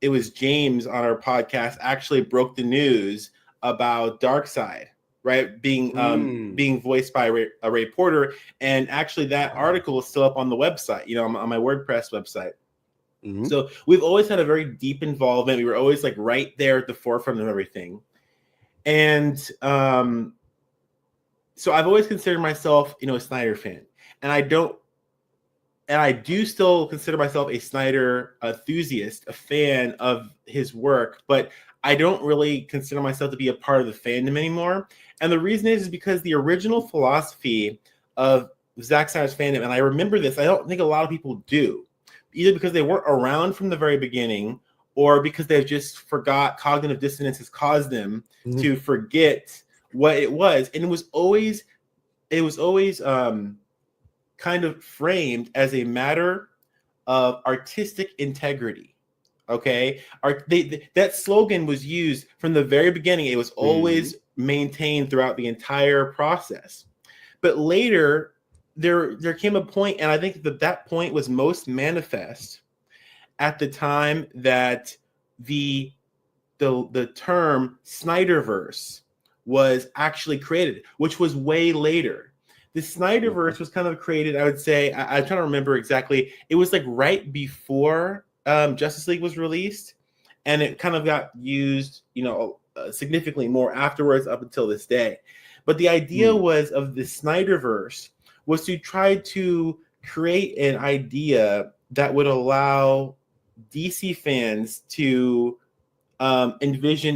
Speaker 5: it was James on our podcast actually broke the news about Darkseid, right? Being voiced by a Ray Porter. And actually that article is still up on the website, on my WordPress website. So we've always had a very deep involvement. We were always right there at the forefront of everything. And so I've always considered myself, a Snyder fan. And I do still consider myself a Snyder enthusiast, a fan of his work, but I don't really consider myself to be a part of the fandom anymore. And the reason is because the original philosophy of Zack Snyder's fandom, and I remember this, I don't think a lot of people do, either because they weren't around from the very beginning or because they've just forgot, cognitive dissonance has caused them to forget what it was. And it was always kind of framed as a matter of artistic integrity. Okay, that slogan was used from the very beginning. It was always maintained throughout the entire process. But later, there came a point, and I think that point was most manifest at the time that the term Snyderverse was actually created, which was way later. The Snyderverse was kind of created, I would say, I'm trying to remember exactly. It was right before Justice League was released, and it kind of got used, significantly more afterwards up until this day. But the idea was of the Snyderverse was to try to create an idea that would allow DC fans to envision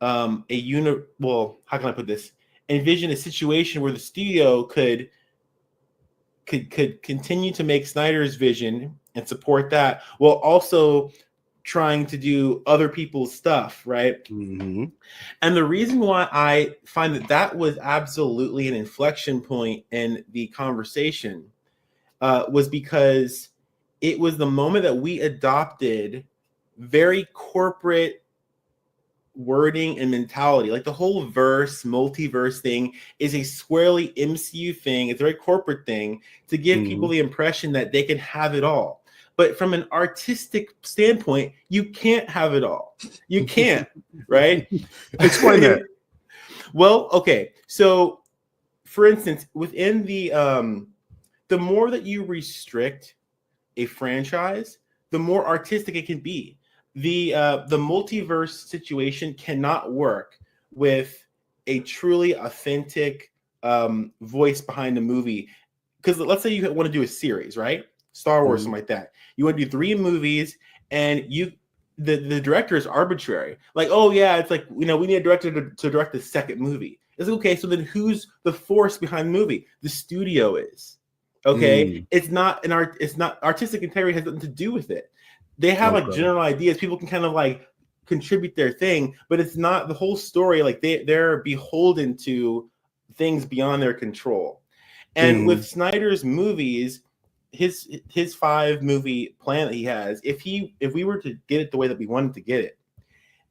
Speaker 5: how can I put this? Envision a situation where the studio could could continue to make Snyder's vision and support that while also trying to do other people's stuff, right?
Speaker 2: Mm-hmm.
Speaker 5: And the reason why I find that was absolutely an inflection point in the conversation was because it was the moment that we adopted very corporate wording and mentality. Like the whole multiverse thing is a squarely MCU thing. It's a very corporate thing to give people the impression that they can have it all. But from an artistic standpoint, you can't have it all. You can't, right?
Speaker 2: Explain that.
Speaker 5: Well, okay. So, for instance, within the more that you restrict a franchise, the more artistic it can be. The multiverse situation cannot work with a truly authentic voice behind the movie. Because let's say you want to do a series, right? Star Wars, something like that. You want to do 3 movies, and the director is arbitrary. Like, oh yeah, it's like, we need a director to direct the second movie. It's like, okay, so then who's the force behind the movie? The studio is. Okay, it's not artistic integrity has nothing to do with it. They have like general ideas. People can kind of like contribute their thing, but it's not the whole story. Like they're beholden to things beyond their control. And with Snyder's movies, his 5-movie plan that he has, if we were to get it the way that we wanted to get it,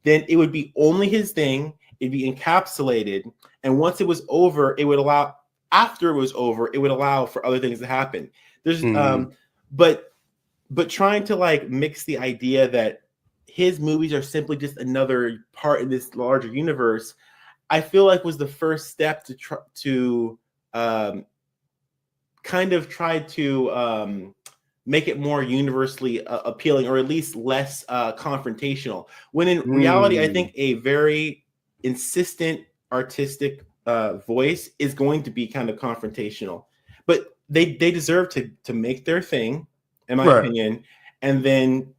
Speaker 5: then it would be only his thing. It'd be encapsulated, and once it was over, it would allow. After it was over, it would allow for other things to happen. There's but trying to like mix the idea that his movies are simply just another part in this larger universe, I feel like was the first step to kind of try to make it more universally appealing, or at least less confrontational. When in reality, I think a very insistent artistic voice is going to be kind of confrontational. But they deserve to make their thing, in my opinion, and then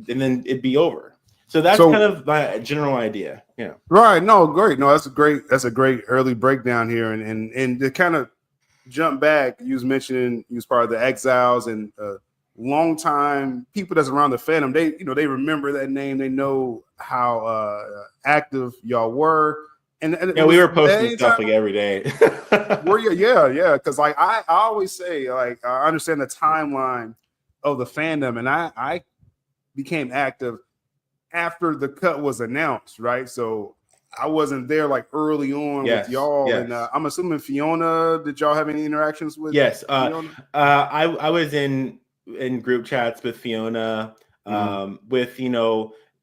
Speaker 5: it'd be over. So that's kind of my general idea. Yeah.
Speaker 2: Right. No, great. No, that's a great early breakdown here. And to kind of jump back, you was mentioning you was part of the Exiles, and long time people that's around the fandom, they remember that name. They know how active y'all were. And
Speaker 5: yeah, we were posting stuff like every day.
Speaker 2: Yeah. Because like I always say, like, I understand the timeline of the fandom, and I became active after the cut was announced, right? So I wasn't there like early on with y'all, and I'm assuming Fiona. Did y'all have any interactions with?
Speaker 5: Yes, I was in group chats with Fiona, with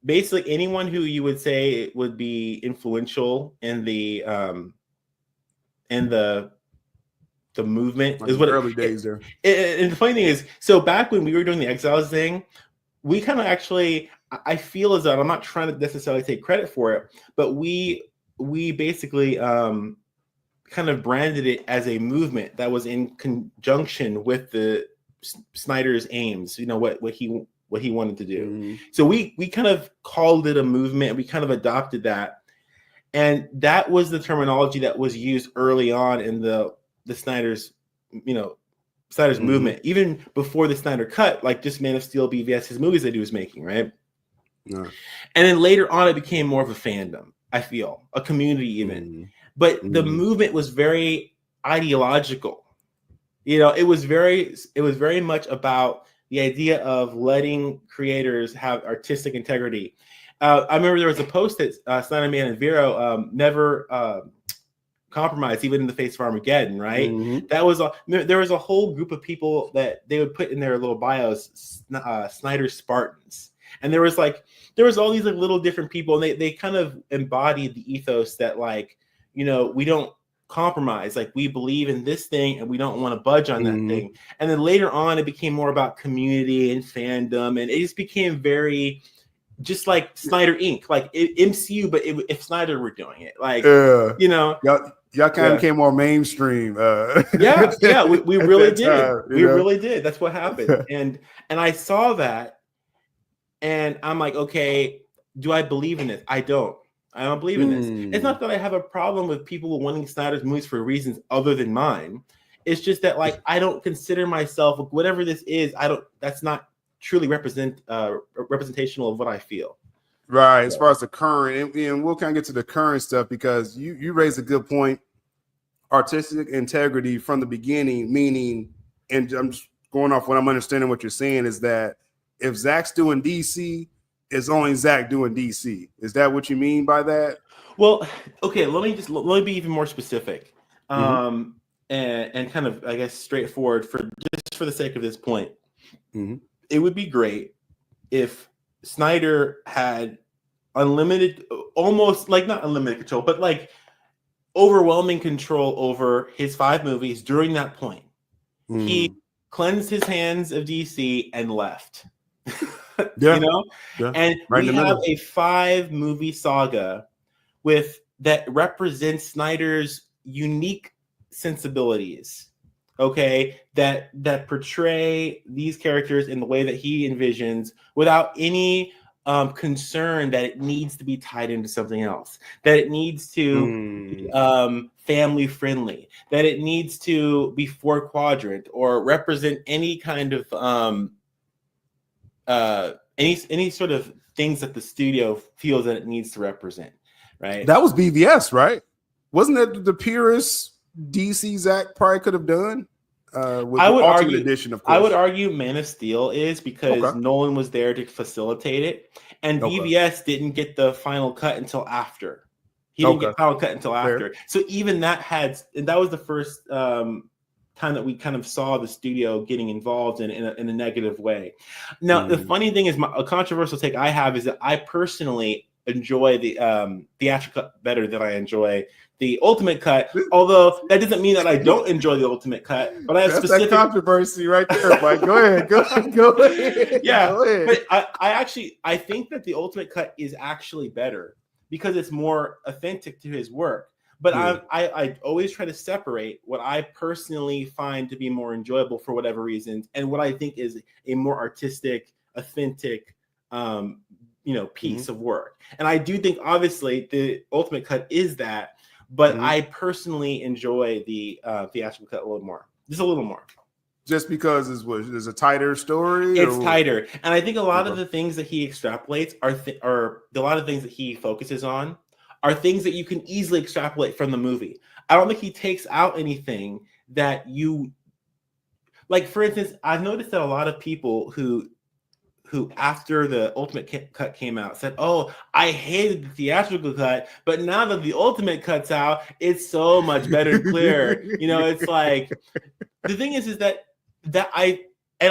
Speaker 5: basically anyone who you would say would be influential in the movement, like is what
Speaker 2: early days there.
Speaker 5: And the funny thing is, so back when we were doing the Exiles thing, we kind of actually, I feel as though, I'm not trying to necessarily take credit for it, but we basically kind of branded it as a movement that was in conjunction with the Snyder's aims, what he wanted to do. So we kind of called it a movement. We kind of adopted that, and that was the terminology that was used early on in the Snyder's movement, even before the Snyder cut, like just Man of Steel, BVS, his movies that he was making, right? Yeah. And then later on, it became more of a fandom. I feel a community even, but the movement was very ideological. It was very much about the idea of letting creators have artistic integrity. I remember there was a post that Snyder Man and Vero never compromised, even in the face of Armageddon, right? That was there was a whole group of people that they would put in their little bios, Snyder Spartans. And there was all these like little different people, and they kind of embodied the ethos that like, we don't compromise, like we believe in this thing and we don't want to budge on that thing. And then later on, it became more about community and fandom, and it just became very just like Snyder Inc., like MCU, but if Snyder were doing it, like
Speaker 2: y'all kind of became more mainstream.
Speaker 5: We really did. We really did. That's what happened. And I saw that, and I'm like, okay, do I believe in this? I don't believe in this. It's not that I have a problem with people wanting Snyder's movies for reasons other than mine. It's just that like I don't consider myself whatever this is. That's not truly representational of what I feel.
Speaker 2: Right. As far as the current, and we'll kind of get to the current stuff because you raised a good point. Artistic integrity from the beginning, meaning, and I'm just going off what I'm understanding what you're saying is that if Zack's doing DC, it's only Zack doing DC. Is that what you mean by that?
Speaker 5: Well, okay, let me be even more specific. And kind of, I guess, straightforward for the sake of this point. It would be great if Snyder had unlimited, almost like not unlimited control, but like overwhelming control over his 5 movies during that point. He cleansed his hands of DC and left.
Speaker 2: Yeah.
Speaker 5: You know?
Speaker 2: Yeah.
Speaker 5: And
Speaker 2: Right
Speaker 5: we
Speaker 2: in the
Speaker 5: have
Speaker 2: middle.
Speaker 5: a 5-movie saga that represents Snyder's unique sensibilities, okay, that portray these characters in the way that he envisions without any concern that it needs to be tied into something else, that it needs to be family friendly, that it needs to be 4-quadrant or represent any kind of any sort of things that the studio feels that it needs to represent, right?
Speaker 2: That was BVS, right? Wasn't that the purest DC Zack probably could have done? With
Speaker 5: I would
Speaker 2: the Ultimate
Speaker 5: argue,
Speaker 2: Edition, of course.
Speaker 5: I would argue Man of Steel is because
Speaker 2: Okay.
Speaker 5: Nolan was there to facilitate it, and
Speaker 2: Okay.
Speaker 5: BVS didn't get the final cut until after. He didn't get final cut until
Speaker 2: Fair.
Speaker 5: after. So even that was the first time that we kind of saw the studio getting involved in a negative way. Now, the funny thing is, a controversial take I have is that I personally enjoy the theatrical cut better than I enjoy the ultimate cut, although that doesn't mean that I don't enjoy the ultimate cut, but I have
Speaker 2: That's
Speaker 5: specific
Speaker 2: that controversy right there, Mike. Go ahead. Go ahead.
Speaker 5: Yeah,
Speaker 2: Go ahead.
Speaker 5: but I think that the ultimate cut is actually better because it's more authentic to his work. But I always try to separate what I personally find to be more enjoyable for whatever reasons and what I think is a more artistic, authentic piece of work. And I do think obviously the ultimate cut is that, but I personally enjoy the theatrical cut a little more. Just a little more.
Speaker 2: Just because it's a tighter story?
Speaker 5: It's tighter. And I think a lot of the things that he extrapolates are a lot of things that he focuses on are things that you can easily extrapolate from the movie. I don't think he takes out anything that you like. For instance, I've noticed that a lot of people who after the ultimate cut came out said, "Oh, I hated the theatrical cut, but now that the ultimate cut's out, it's so much better and clearer." It's like the thing is that and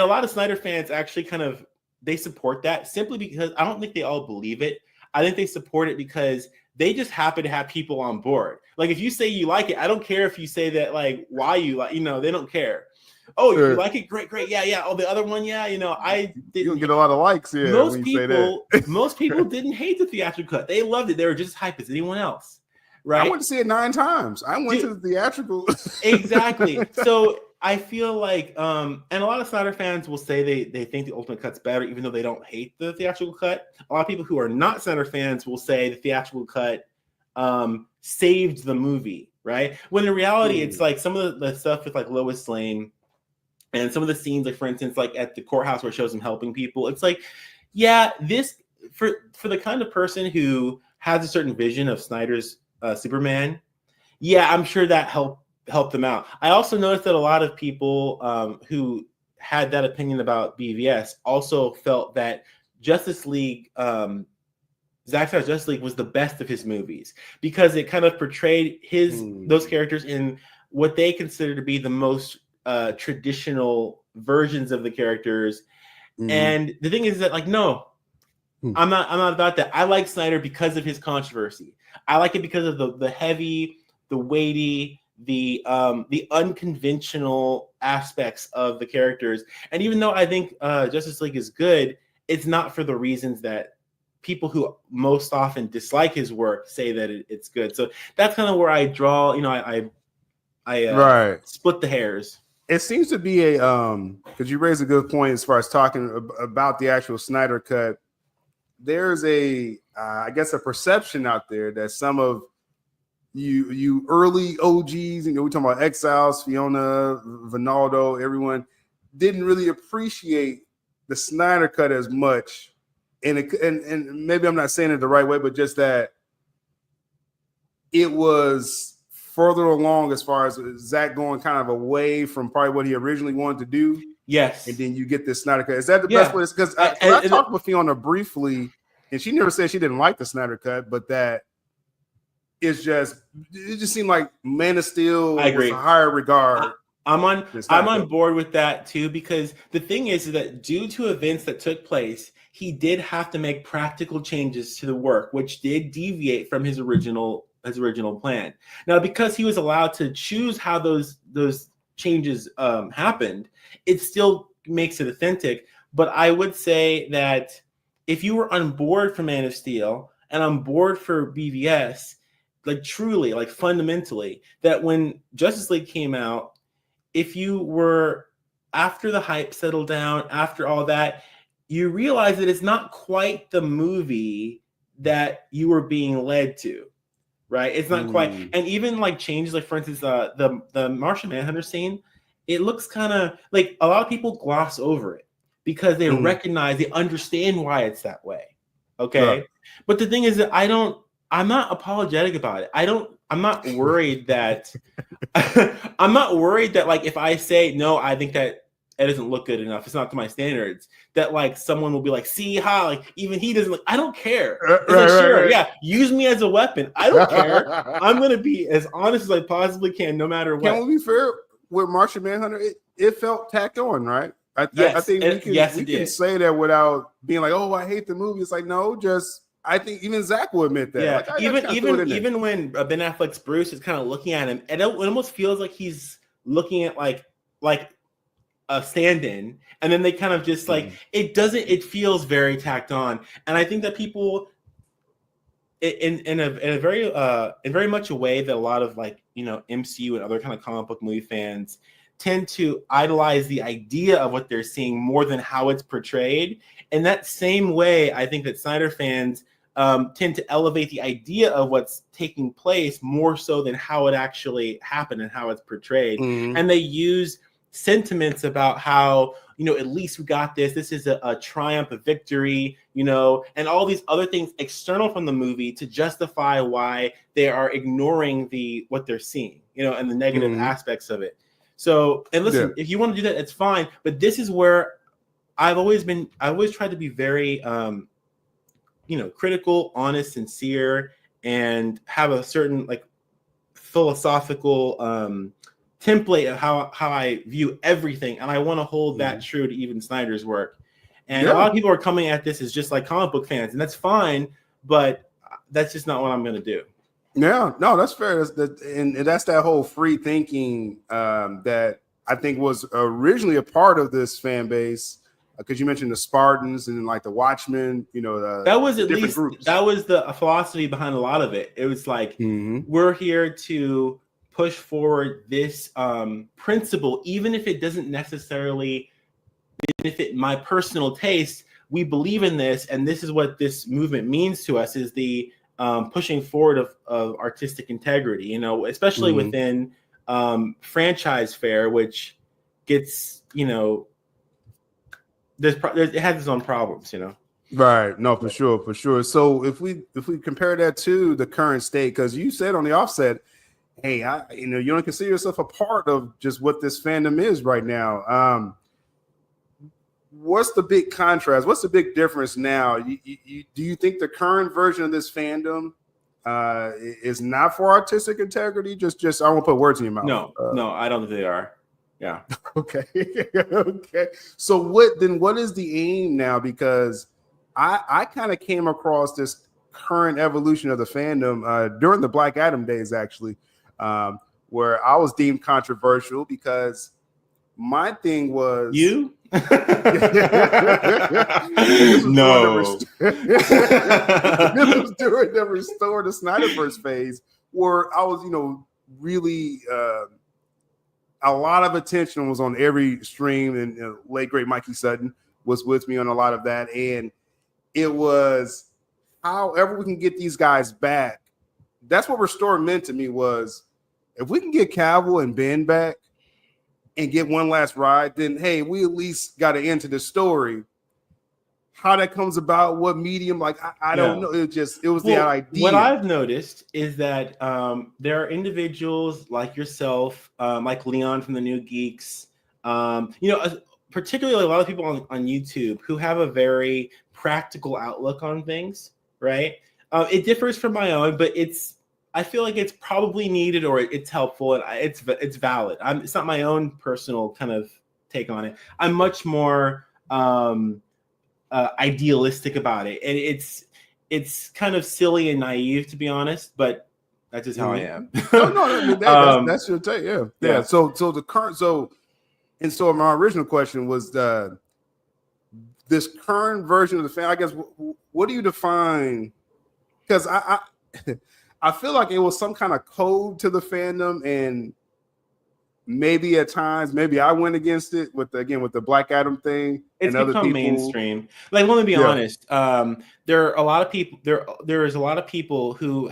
Speaker 5: a lot of Snyder fans actually kind of they support that simply because I don't think they all believe it. I think they support it because they just happen to have people on board. Like if you say you like it, I don't care if you say that like why you like, they don't care. Oh, you like it? Great. Yeah. Oh, the other one, yeah. I didn't.
Speaker 2: You get a lot of likes here.
Speaker 5: Most people didn't hate the theatrical cut. They loved it. They were just as hype as anyone else, right?
Speaker 2: I went to see it 9 times. I went to the theatrical.
Speaker 5: Exactly. So I feel like, and a lot of Snyder fans will say they think the ultimate cut's better, even though they don't hate the theatrical cut. A lot of people who are not Snyder fans will say the theatrical cut saved the movie, right? When in reality, it's like some of the stuff with like Lois Lane and some of the scenes, like for instance, like at the courthouse where it shows him helping people. It's like, yeah, this for the kind of person who has a certain vision of Snyder's Superman. Yeah, I'm sure that helped them out. I also noticed that a lot of people who had that opinion about BVS also felt that Justice League, Zack Snyder's Justice League was the best of his movies because it kind of portrayed those characters in what they consider to be the most traditional versions of the characters. And the thing is that like, no, I'm not about that. I like Snyder because of his controversy. I like it because of the heavy, the weighty, the unconventional aspects of the characters. And even though I think Justice League is good, it's not for the reasons that people who most often dislike his work say that it's good. So that's kind of where I draw, I split the hairs.
Speaker 2: It seems to be a because you raised a good point as far as talking about the actual Snyder cut. There's I guess a perception out there that some of you early OGs, we talking about Exiles, Fiona, Vinaldo, everyone didn't really appreciate the Snyder Cut as much. And maybe I'm not saying it the right way, but just that it was further along as far as Zack going kind of away from probably what he originally wanted to do.
Speaker 5: Yes.
Speaker 2: And then you get this Snyder Cut. Is that the best way? Because I talked with Fiona briefly, and she never said she didn't like the Snyder Cut, but that it just seemed like Man of Steel was a higher regard.
Speaker 5: I'm on board with that too, because the thing is that due to events that took place, he did have to make practical changes to the work, which did deviate from his original plan. Now, because he was allowed to choose how those changes happened, it still makes it authentic. But I would say that if you were on board for Man of Steel and on board for BVS, like truly, like fundamentally, that when Justice League came out, if you were, after the hype settled down, after all that, you realize that it's not quite the movie that you were being led to, right? It's not quite. And even like changes, like for instance, the Martian Manhunter scene, it looks kind of like a lot of people gloss over it because they recognize, they understand why it's that way. Okay. Yeah. But the thing is that I'm not apologetic about it. I'm not worried that I'm not worried that like if I say no, I think that it doesn't look good enough, it's not to my standards, that like someone will be like, see how like even he doesn't look. I don't care. Sure, yeah, use me as a weapon. I don't care. I'm gonna be as honest as I possibly can, no matter what.
Speaker 2: Can we be fair with Martian Manhunter? It felt tacked on, right? I think we can say that without being like, oh, I hate the movie. It's like, no, just I think even Zack will admit that.
Speaker 5: Yeah, like, even when Ben Affleck's Bruce is kind of looking at him, and it almost feels like he's looking at like a stand-in, and then they kind of just like it feels very tacked on. And I think that people in a very much a way that a lot of like MCU and other kind of comic book movie fans tend to idolize the idea of what they're seeing more than how it's portrayed. In that same way, I think that Snyder fans tend to elevate the idea of what's taking place more so than how it actually happened and how it's portrayed. And they use sentiments about how, at least we got this. This is a triumph, a victory, and all these other things external from the movie to justify why they are ignoring what they're seeing, and the negative aspects of it. So, and listen, if you want to do that, it's fine. But this is where I've always tried to be very, critical, honest, sincere, and have a certain like philosophical template of how I view everything. And I want to hold that true to even Snyder's work. And a lot of people are coming at this as just like comic book fans, and that's fine, but that's just not what I'm going to do.
Speaker 2: Yeah, no, that's fair. That's that whole free thinking that I think was originally a part of this fan base, because you mentioned the Spartans and like the Watchmen. That was at least groups. That was the philosophy behind a lot of it. It was like we're here to push forward this principle, even if it doesn't necessarily benefit my personal taste. We believe in this, and this is what this movement means to us: is the pushing forward of artistic integrity, especially within franchise fare, which gets, it has its own problems, Right. No, for sure. So if we compare that to the current state, because you said on the offset, hey, you don't consider yourself a part of just what this fandom is right now. What's the big contrast? What's the big difference now? Do you think the current version of this fandom is not for artistic integrity? Just I won't put words in your mouth.
Speaker 5: No, I don't think they are. Yeah.
Speaker 2: Okay. Okay. So what is the aim now? Because I kind of came across this current evolution of the fandom during the Black Adam days, actually, where I was deemed controversial because my thing was
Speaker 5: you.
Speaker 2: This was during the Restore the Snyderverse phase, where I was, really a lot of attention was on every stream, and late great Mikey Sutton was with me on a lot of that, and it was however we can get these guys back that's what Restore meant to me was if we can get Cavill and Ben back and get one last ride, then hey, we at least got to end to the story. How that comes about, what medium, like I don't know. It was the idea.
Speaker 5: What I've noticed is that there are individuals like yourself, like Leon from the New Geeks, particularly a lot of people on YouTube who have a very practical outlook on things, right? It differs from my own, but I feel like it's probably needed or it's helpful and it's valid. It's not my own personal kind of take on it. I'm much more idealistic about it, and it's kind of silly and naive, to be honest, but that's just how I am.
Speaker 2: That's your take. Yeah. So my original question was this current version of the fan. I guess what do you define? Because I feel like it was some kind of code to the fandom, and maybe at times, maybe I went against it with the Black Adam thing.
Speaker 5: It's
Speaker 2: and
Speaker 5: become
Speaker 2: other people.
Speaker 5: mainstream. Like, let me be honest. There are a lot of people. There is a lot of people who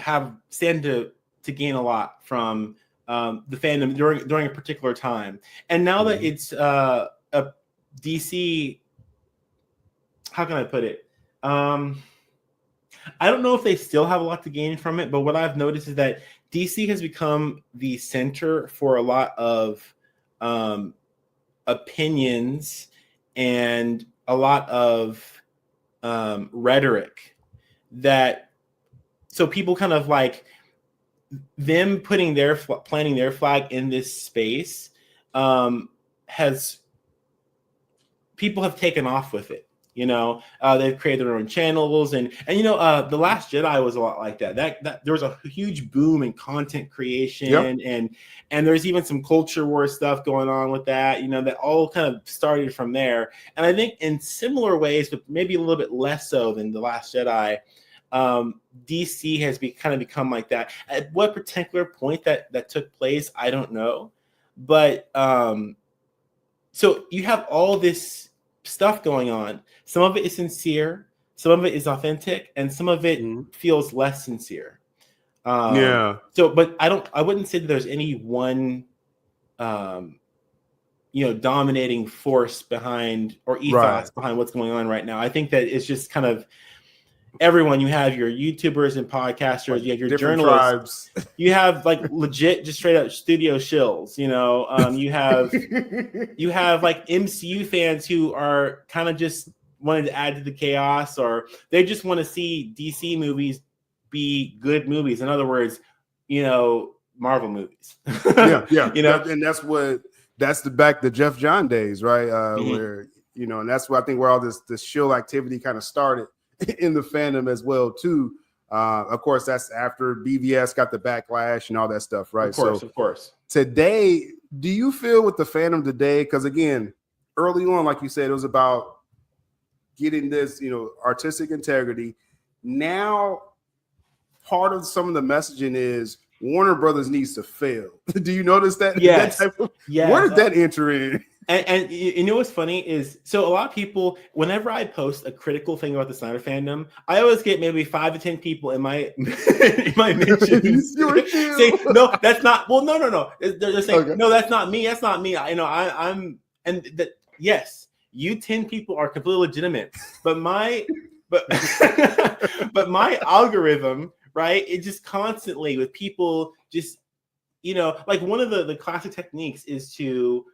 Speaker 5: stand to gain a lot from the fandom during a particular time. And now that it's a DC, how can I put it? I don't know if they still have a lot to gain from it, but what I've noticed is that DC has become the center for a lot of opinions and a lot of rhetoric so people kind of like them planting their flag in this space people have taken off with it. They've created their own channels and The Last Jedi was a lot like that. That there was a huge boom in content creation and there's even some culture war stuff going on with that. That all kind of started from there. And I think in similar ways, but maybe a little bit less so than The Last Jedi, DC has kind of become like that. At what particular point that took place, I don't know. But so you have all this stuff going on. Some of it is sincere, some of it is authentic, and some of it feels less sincere. So, but I wouldn't say that there's any one, dominating force behind or ethos behind what's going on right now. I think that it's just kind of everyone. You have your YouTubers and podcasters, you have your journalists, you have like legit, just straight up studio shills. You have like MCU fans who are kind of just wanted to add to the chaos, or they just want to see DC movies be good movies. In other words, Marvel movies.
Speaker 2: And that's the Jeff John days, right? Where and that's where I think where all this shill activity kind of started in the fandom as well too. Of course, that's after BVS got the backlash and all that stuff, right?
Speaker 5: Of course.
Speaker 2: Today, do you feel with the fandom today? Because again, early on, like you said, it was about getting this, artistic integrity. Now, part of some of the messaging is Warner Brothers needs to fail. Do you notice that?
Speaker 5: Yes.
Speaker 2: Yes. Where did that enter in?
Speaker 5: And you know what's funny is, so a lot of people, whenever I post a critical thing about the Snyder fandom, I always get maybe 5 to 10 people in my mentions saying, no, that's not. Well, no. They're saying, no, that's not me. That's not me. Yes, you 10 people are completely legitimate, but my algorithm, right? It just constantly with people just, like one of the classic techniques is to,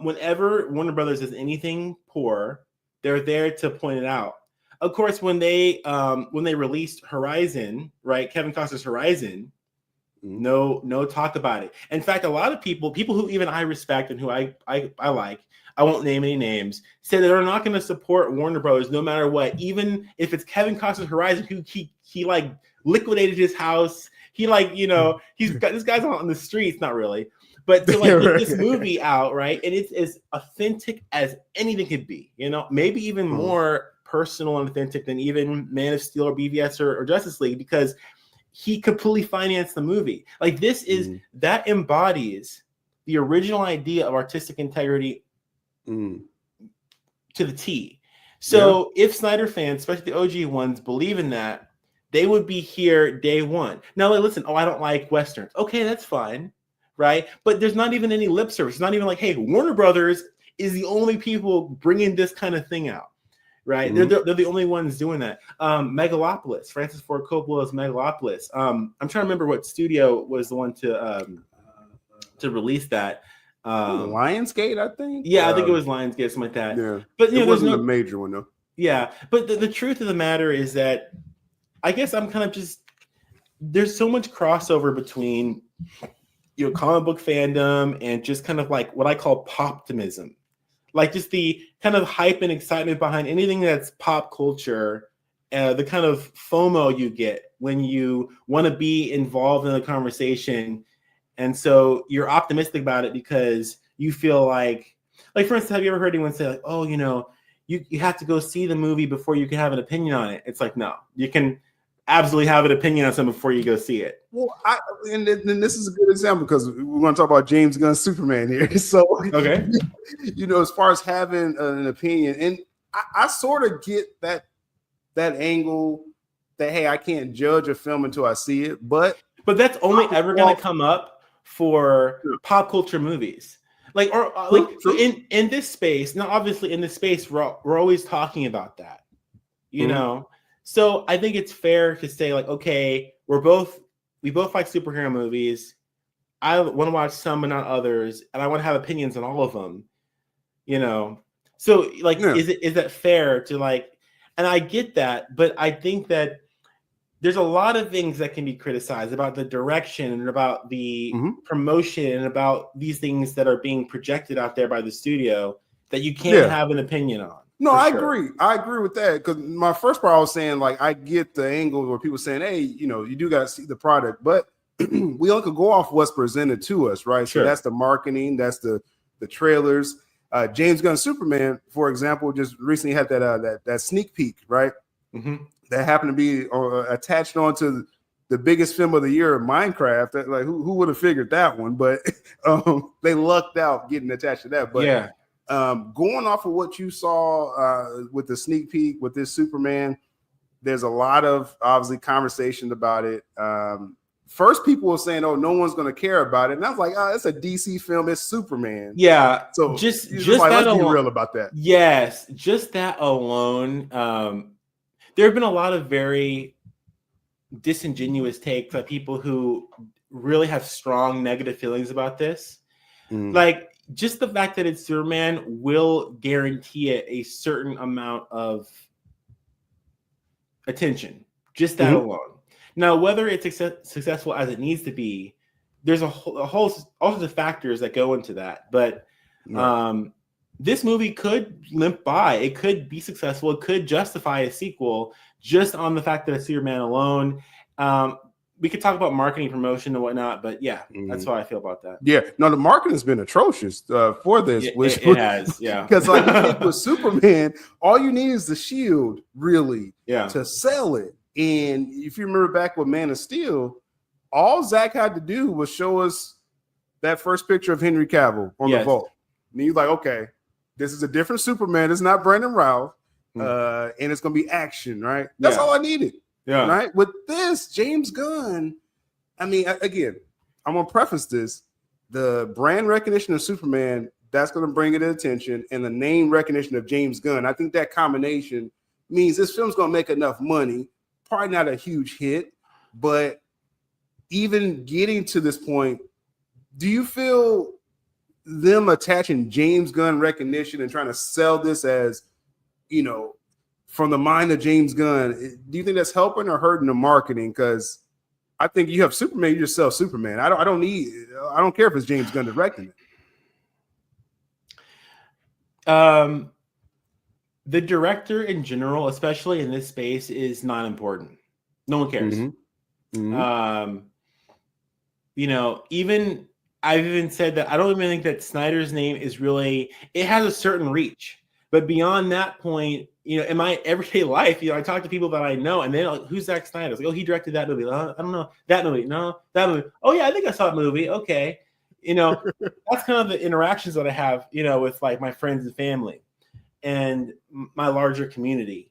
Speaker 5: whenever Warner Brothers does anything poor, they're there to point it out. Of course, when they released Horizon, right, Kevin Costner's Horizon, no talk about it. In fact, a lot of people who even I respect and who I like, I won't name any names, say that they're not going to support Warner Brothers no matter what, even if it's Kevin Costner's Horizon, who he like liquidated his house. He like, he's got this guy's on the streets, not really. But to like get this movie out, right? And it's as authentic as anything could be, maybe even more personal and authentic than even Man of Steel or BVS or Justice League, because he completely financed the movie. Like this is that embodies the original idea of artistic integrity to the T. So if Snyder fans, especially the OG ones, believe in that, they would be here day one. Now, like, listen, I don't like Westerns. Okay, that's fine, right? But there's not even any lip service. It's not even like, hey, Warner Brothers is the only people bringing this kind of thing out, right?
Speaker 2: Mm-hmm.
Speaker 5: They're the only ones doing that. Megalopolis, Francis Ford Coppola's Megalopolis. I'm trying to remember what studio was the one to release that.
Speaker 2: Lionsgate, I think.
Speaker 5: Yeah, I think it was Lionsgate, something like that.
Speaker 2: Yeah,
Speaker 5: but
Speaker 2: it wasn't a major one though.
Speaker 5: Yeah, but the truth of the matter is that I guess I'm kind of just there's so much crossover between comic book fandom and just kind of like what I call poptimism, like just the kind of hype and excitement behind anything that's pop culture, the kind of FOMO you get when you want to be involved in the conversation. And so you're optimistic about it because you feel like for instance, have you ever heard anyone say like, oh, you have to go see the movie before you can have an opinion on it? It's like, no, you can absolutely have an opinion on something before you go see it.
Speaker 2: Well, and this is a good example because we're going to talk about James Gunn's Superman here. So,
Speaker 5: okay,
Speaker 2: as far as having an opinion, and I sort of get that angle that, hey, I can't judge a film until I see it, but that's
Speaker 5: only ever going to come up for pop culture movies. So in this space, now obviously in this space, we're always talking about that, you know? So I think it's fair to say like, okay, we both like superhero movies. I want to watch some, but not others. And I want to have opinions on all of them, So is that fair to like, and I get that, but I think that there's a lot of things that can be criticized about the direction and about the promotion and about these things that are being projected out there by the studio that you can't have an opinion on.
Speaker 2: No, I agree. I agree with that because my first part I was saying like I get the angle where people saying, hey, you do got to see the product, but we only could go off what's presented to us, right?
Speaker 5: Sure.
Speaker 2: So that's the marketing, that's the trailers. James Gunn's Superman, for example, just recently had that sneak peek, right?
Speaker 5: Mm-hmm.
Speaker 2: That happened to be attached onto the biggest film of the year, Minecraft. Like who would have figured that one? But they lucked out getting attached to that. But
Speaker 5: yeah,
Speaker 2: going off of what you saw with the sneak peek with this Superman, there's a lot of obviously conversation about it. First, people were saying, "Oh, no one's going to care about it," and I was like, "Oh, it's a DC film. It's Superman."
Speaker 5: Yeah.
Speaker 2: So
Speaker 5: just
Speaker 2: like,
Speaker 5: that
Speaker 2: let's be
Speaker 5: alone,
Speaker 2: real about that.
Speaker 5: Yes, just that alone. There have been a lot of very disingenuous takes by people who really have strong negative feelings about this. Like just the fact that it's Superman will guarantee it a certain amount of attention. Just that alone. Now, whether it's successful as it needs to be, there's a whole all sorts of factors that go into that. But this movie could limp by. It could be successful. It could justify a sequel just on the fact that it's Superman alone. We could talk about marketing, promotion, and whatnot, but yeah, that's how I feel about that.
Speaker 2: Yeah, no, the marketing has been atrocious for this.
Speaker 5: It has, yeah.
Speaker 2: Because like I think with Superman, all you need is the shield, really, to sell it. And if you remember back with Man of Steel, all Zack had to do was show us that first picture of Henry Cavill on the vault. And he's like, okay, this is a different Superman. It's not Brandon Routh. And it's going to be action, right? That's all I needed.
Speaker 5: Yeah.
Speaker 2: Right. With this, James Gunn, I mean, again, I'm going to preface this. The brand recognition of Superman, that's going to bring it to attention. And the name recognition of James Gunn, I think that combination means this film's going to make enough money. Probably not a huge hit, but even getting to this point, do you feel them attaching James Gunn recognition and trying to sell this as, from the mind of James Gunn, do you think that's helping or hurting the marketing? Because I think you have Superman, you just sell Superman. I don't care if it's James Gunn directing it.
Speaker 5: The director in general, especially in this space, is not important. No one cares. Even I've even said that I don't even think that Snyder's name is really, it has a certain reach. But beyond that point, in my everyday life, I talk to people that I know, and they're like, "Who's Zack Snyder?" Like, "Oh, he directed that movie." I don't know that movie. No, that movie. Oh yeah, I think I saw that movie. Okay, that's kind of the interactions that I have, with like my friends and family, and my larger community.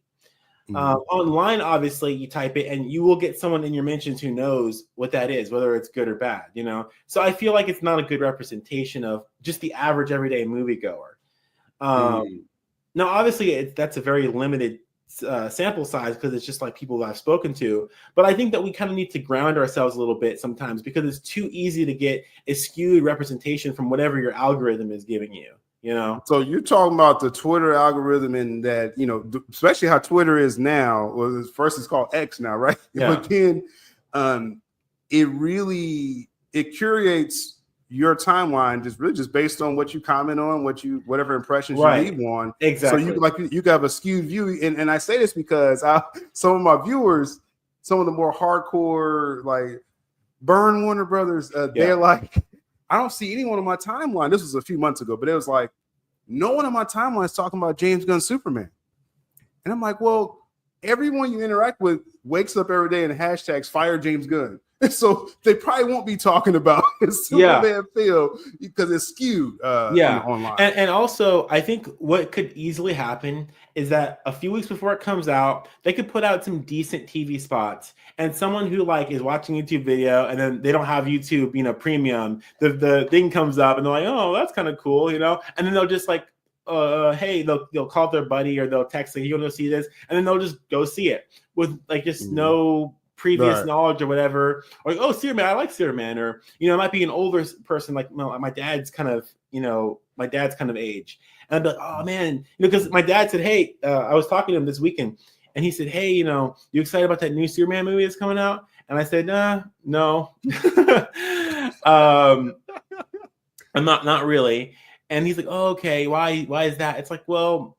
Speaker 5: Online, obviously, you type it and you will get someone in your mentions who knows what that is, whether it's good or bad, you know? So I feel like it's not a good representation of just the average everyday moviegoer. Now, obviously, that's a very limited sample size because it's just like people that I've spoken to. But I think that we kind of need to ground ourselves a little bit sometimes because it's too easy to get a skewed representation from whatever your algorithm is giving you. You know,
Speaker 2: so you're talking about the Twitter algorithm and that, you know, especially how Twitter is now. Well, first it's called X now, right?
Speaker 5: Yeah.
Speaker 2: But then it curates your timeline just based on what you comment on, whatever impressions you leave on.
Speaker 5: Exactly.
Speaker 2: So you have a skewed view. And I say this because some of my viewers, some of the more hardcore, like burn Warner Brothers, they're like, I don't see anyone on my timeline. This was a few months ago, but it was like, no one on my timeline is talking about James Gunn's Superman. And I'm like, well, everyone you interact with wakes up every day and hashtags fire James Gunn. So they probably won't be talking about Superman film because it's skewed online.
Speaker 5: And also, I think what could easily happen is that a few weeks before it comes out, they could put out some decent TV spots, and someone who like is watching YouTube video and then they don't have YouTube, you know, premium, the thing comes up and they're like, oh, that's kind of cool, you know, and then they'll just like, hey, they'll call their buddy or they'll text like, you want to see this, and then they'll just go see it with like just no previous knowledge or whatever, or like, oh, Superman, I like Superman, or you know, it might be an older person like my dad's kind of age, and I'd be like, oh man, you know, because my dad said, hey, I was talking to him this weekend, and he said, hey, you know, you excited about that new Superman movie that's coming out? And I said, no, I'm not really. And he's like, oh, okay, why is that? It's like, well,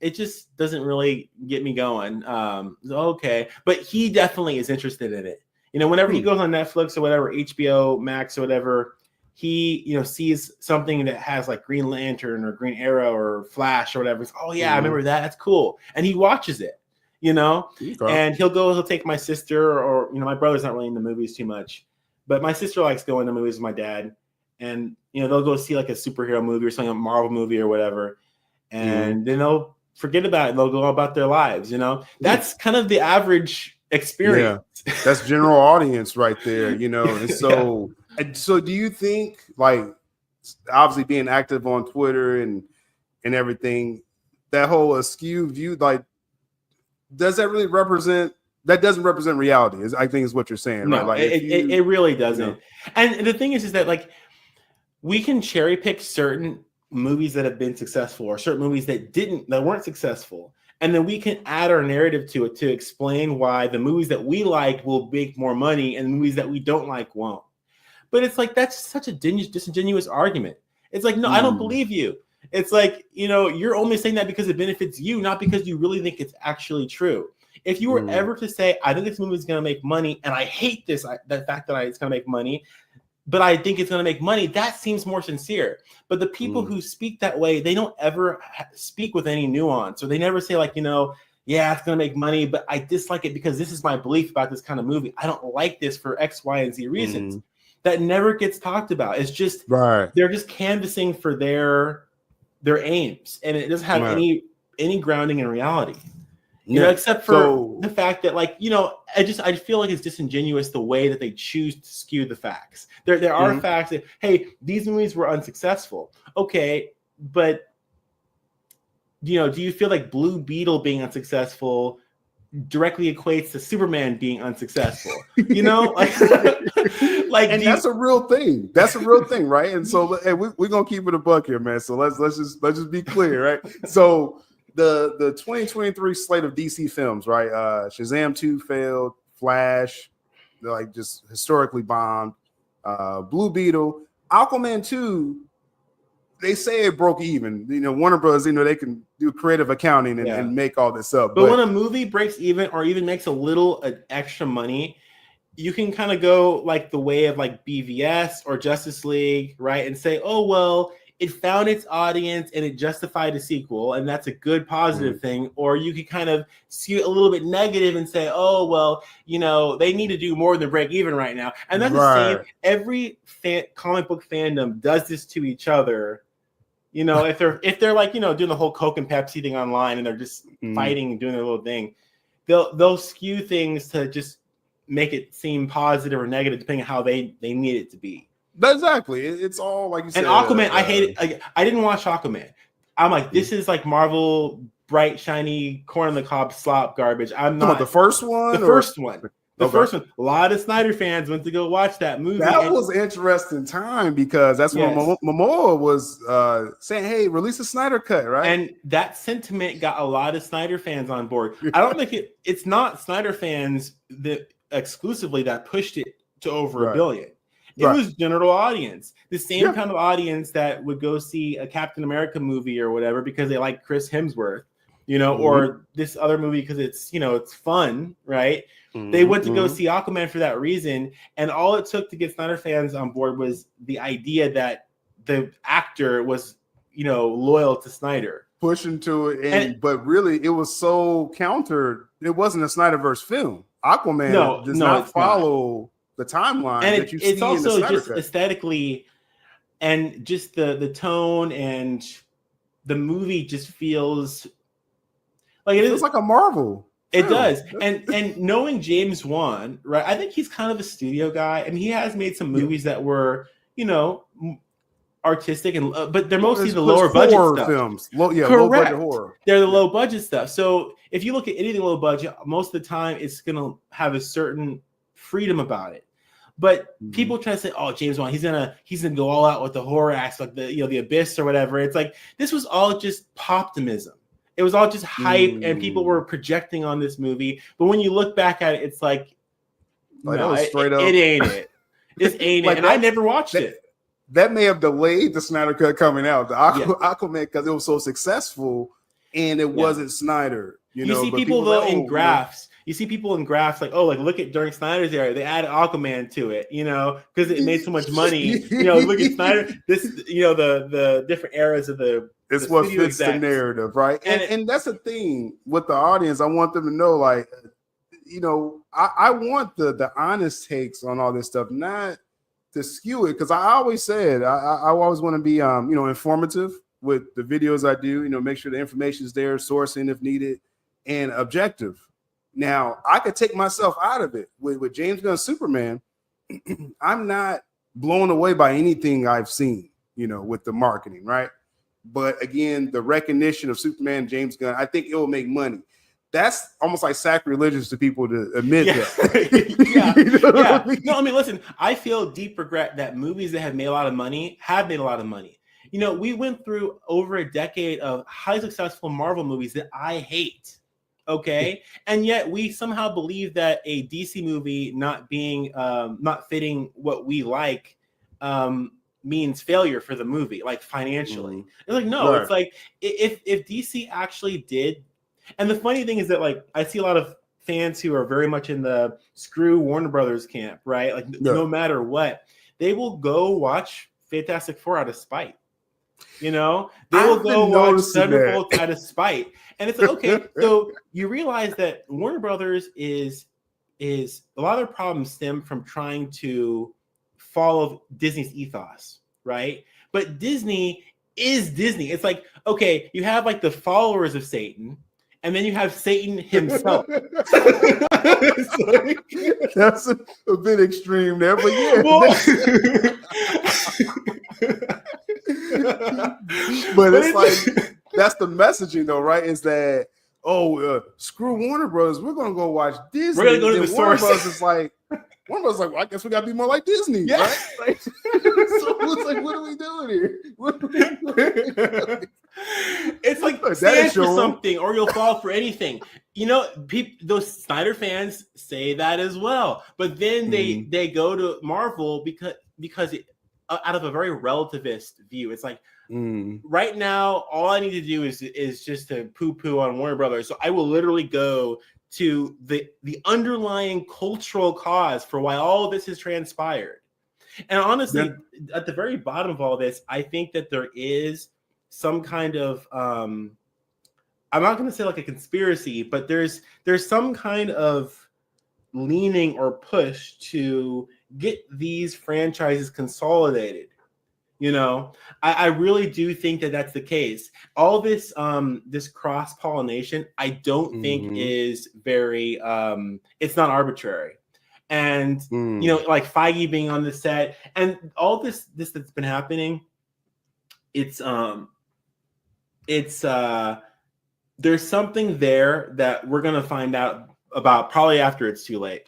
Speaker 5: it just doesn't really get me going. Okay. But he definitely is interested in it. You know, whenever he goes on Netflix or whatever, HBO Max or whatever, he, you know, sees something that has like Green Lantern or Green Arrow or Flash or whatever. It's, oh yeah, I remember that. That's cool. And he watches it, you know, and he'll take my sister, or, you know, my brother's not really into movies too much, but my sister likes going to movies with my dad. And, you know, they'll go see like a superhero movie or something, a Marvel movie or whatever. And then they'll forget about it. They'll go about their lives, you know. That's kind of the average experience.
Speaker 2: Yeah, that's general audience right there, you know. And so, so do you think, like, obviously being active on Twitter and everything, that whole askew view, like, does that really represent? That doesn't represent reality. I think is what you're saying,
Speaker 5: no,
Speaker 2: right? Like,
Speaker 5: it really doesn't.
Speaker 2: You know.
Speaker 5: And the thing is that like we can cherry pick certain movies that have been successful or certain movies that weren't successful, and then we can add our narrative to it to explain why the movies that we like will make more money and the movies that we don't like won't. But it's like, that's such a disingenuous argument. It's like, no, I don't believe you. It's like, you know, you're only saying that because it benefits you, not because you really think it's actually true. If you were ever to say, I think this movie is going to make money and I hate the fact that it's going to make money, but I think it's going to make money, that seems more sincere. But the people who speak that way, they don't ever speak with any nuance, or they never say like, you know, yeah, it's going to make money, but I dislike it because this is my belief about this kind of movie. I don't like this for X, Y, and Z reasons. That never gets talked about. It's just, they're just canvassing for their aims, and it doesn't have any grounding in reality. You know, except for the fact that, like, you know, I feel like it's disingenuous the way that they choose to skew the facts. There are facts that, hey, these movies were unsuccessful. Okay, but, you know, do you feel like Blue Beetle being unsuccessful directly equates to Superman being unsuccessful? You know, like
Speaker 2: and that's a real thing. That's a real thing, right? And so, hey, we're gonna keep it a buck here, man. So let's just be clear, right? So the 2023 slate of DC films, right? Shazam 2 failed, Flash, like, just historically bombed. Blue Beetle, Aquaman 2, they say it broke even. You know, Warner Bros., you know, they can do creative accounting and make all this up.
Speaker 5: But when a movie breaks even or even makes a little extra money, you can kind of go like the way of like BVS or Justice League, right? And say, oh, well, it found its audience and it justified a sequel, and that's a good positive thing. Or you could kind of skew a little bit negative and say, oh, well, you know, they need to do more than break even right now. And that's the same. Every comic book fandom does this to each other. You know, if they're like, you know, doing the whole Coke and Pepsi thing online and they're just fighting and doing their little thing, they'll skew things to just make it seem positive or negative depending on how they need it to be.
Speaker 2: Exactly. It's all like you said.
Speaker 5: And Aquaman, I hate it. I didn't watch Aquaman. I'm like, this is like Marvel bright, shiny, corn on the cob slop garbage. I'm not
Speaker 2: the first one.
Speaker 5: The first one. The first one. A lot of Snyder fans went to go watch that movie.
Speaker 2: That was an interesting time because that's when Momoa was saying, "Hey, release a Snyder cut," right?
Speaker 5: And that sentiment got a lot of Snyder fans on board. I don't think it's not Snyder fans that exclusively that pushed it to over a billion. It was general audience, the same kind of audience that would go see a Captain America movie or whatever because they like Chris Hemsworth, or this other movie because it's it's fun, right? They went to go see Aquaman for that reason, and all it took to get Snyder fans on board was the idea that the actor was, loyal to Snyder,
Speaker 2: pushing to it, but really it was so countered. It wasn't a Snyderverse film. Aquaman does not follow the timeline
Speaker 5: and
Speaker 2: that you see.
Speaker 5: It's also
Speaker 2: in the
Speaker 5: just
Speaker 2: cut.
Speaker 5: Aesthetically, and just the tone and the movie just feels like it is
Speaker 2: like a Marvel.
Speaker 5: It does. And knowing James Wan, right? I think he's kind of a studio guy. I mean, he has made some movies that were, artistic but they're mostly the lower budget stuff.
Speaker 2: Films.
Speaker 5: Correct.
Speaker 2: Low budget horror.
Speaker 5: They're the low budget stuff. So if you look at anything low budget, most of the time it's gonna have a certain freedom about it. But people try to say, "Oh, James Wan, he's gonna go all out with the horror acts, like the Abyss or whatever." It's like this was all just poptimism. It was all just hype, and people were projecting on this movie. But when you look back at it, it's like no,
Speaker 2: straight up.
Speaker 5: It ain't it. This ain't it. And I never watched it.
Speaker 2: That may have delayed the Snyder cut coming out, the Aquaman, because it was so successessl and it wasn't Snyder. You see
Speaker 5: people though in graphs. You see people in graphs like, look at during Snyder's era, they added Aquaman to it, because it made so much money. Look at Snyder. This, the different eras of the.
Speaker 2: It's what fits the narrative, right? And that's the thing with the audience. I want them to know, like, I want the honest takes on all this stuff, not to skew it, because I always said I always want to be informative with the videos I do. Make sure the information is there, sourcing if needed, and objective. Now I could take myself out of it with James Gunn's Superman. I'm not blown away by anything I've seen, with the marketing, right? But again, the recognition of Superman, James Gunn, I think it will make money. That's almost like sacrilegious to people to admit that.
Speaker 5: No, I mean, listen, I feel deep regret that movies that have made a lot of money have made a lot of money. We went through over a decade of highly successful Marvel movies that I hate. Okay. And yet we somehow believe that a DC movie not fitting what we like, means failure for the movie, like financially. It's like, no, it's like if DC actually did. And the funny thing is that, like, I see a lot of fans who are very much in the screw Warner Brothers camp, right? Like, no matter what, they will go watch Fantastic Four out of spite. They will go watch Thunderbolts out of spite. And it's like, okay, so you realize that Warner Brothers is a lot of their problems stem from trying to follow Disney's ethos, right? But Disney is Disney. It's like, okay, you have like the followers of Satan, and then you have Satan himself.
Speaker 2: That's a bit extreme there, but but it's like that's the messaging though, right? Is that screw Warner Brothers, we're gonna go watch Disney.
Speaker 5: We're gonna go to the
Speaker 2: Warner
Speaker 5: source.
Speaker 2: Brothers is like, Warner Brothers like, well, I guess we gotta be more like Disney, right? Like, so it's like, what are we doing here?
Speaker 5: It's like stand for something, or you'll fall for anything. Those Snyder fans say that as well, but then they go to Marvel because out of a very relativist view, it's like right now all I need to do is just to poo-poo on Warner Brothers. So I will literally go to the underlying cultural cause for why all of this has transpired. And honestly, at the very bottom of all this, I think that there is some kind of I'm not going to say like a conspiracy, but there's some kind of leaning or push to get these franchises consolidated. You know, I really do think that that's the case. All this this cross pollination, I don't think is very it's not arbitrary. And you know, like Feige being on the set and all this that's been happening, it's there's something there that we're gonna find out about probably after it's too late.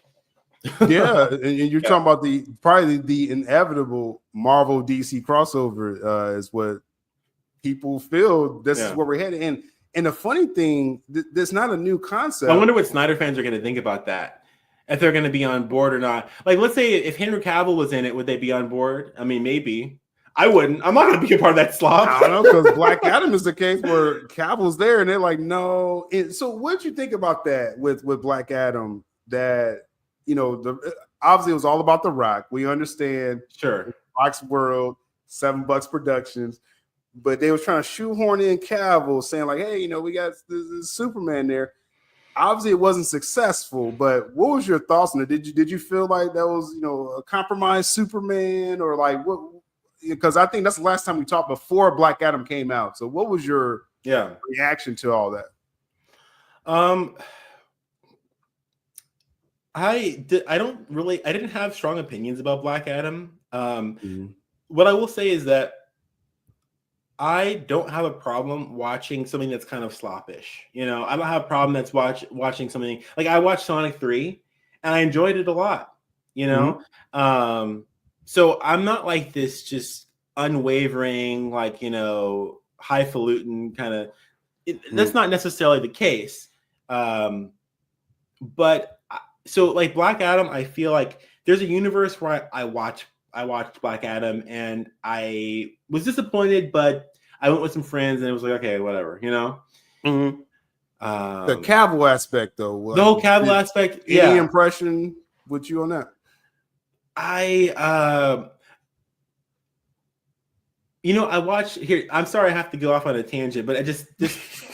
Speaker 2: Yeah, and you're talking about the inevitable Marvel DC crossover is what people feel. This is where we're headed. And the funny thing, there's not a new concept.
Speaker 5: I wonder what Snyder fans are going to think about that. If they're going to be on board or not. Like, let's say if Henry Cavill was in it, would they be on board? I mean, maybe. I wouldn't. I'm not going to be a part of that slop.
Speaker 2: I don't know, because Black Adam is the case where Cavill's there, and they're like, no. So what did you think about that with Black Adam? That you know, obviously it was all about The Rock. We understand,
Speaker 5: sure,
Speaker 2: Rock's world, $7 Productions, but they was trying to shoehorn in Cavill, saying like, hey, you know, we got this Superman there. Obviously, it wasn't successful. But what was your thoughts on it? Did you feel like that was, you know, a compromised Superman, or like what? Because I think that's the last time we talked before Black Adam came out. So what was your reaction to all that?
Speaker 5: I didn't have strong opinions about Black Adam. What I will say is that I don't have a problem watching something that's kind of sloppish. You know, I don't have a problem that's watching something like I watched Sonic 3 and I enjoyed it a lot, you know? So I'm not like this just unwavering, like, you know, highfalutin kind of, that's not necessarily the case. But so like Black Adam, I feel like there's a universe where I watched Black Adam and I was disappointed, but I went with some friends and it was like, okay, whatever, you know?
Speaker 2: The Cavill aspect though.
Speaker 5: The whole Cavill aspect.
Speaker 2: Any impression with you on that?
Speaker 5: You know, I watched here. I'm sorry I have to go off on a tangent, but this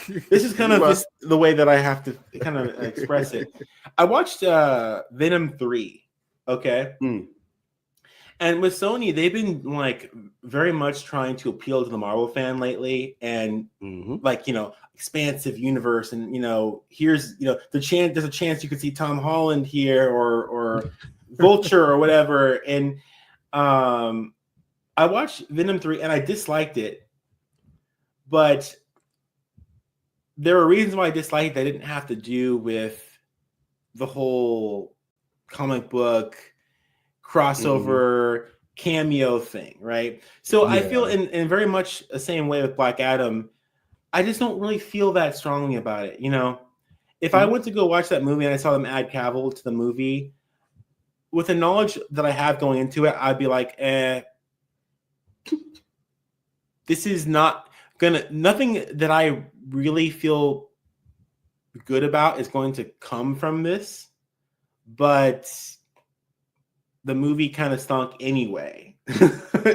Speaker 5: is kind of just the way that I have to kind of express it. I watched Venom 3, okay? And with Sony, they've been like very much trying to appeal to the Marvel fan lately, and like, you know, expansive universe, and you know, here's, you know, there's a chance you could see Tom Holland here or Vulture or whatever. And I watched Venom 3 and I disliked it, but there were reasons why I disliked it that didn't have to do with the whole comic book crossover cameo thing, right? So I feel in very much the same way with Black Adam, I just don't really feel that strongly about it. You know, if I went to go watch that movie and I saw them add Cavill to the movie, with the knowledge that I have going into it, I'd be like, this is nothing that I really feel good about is going to come from this, but the movie kind of stunk anyway,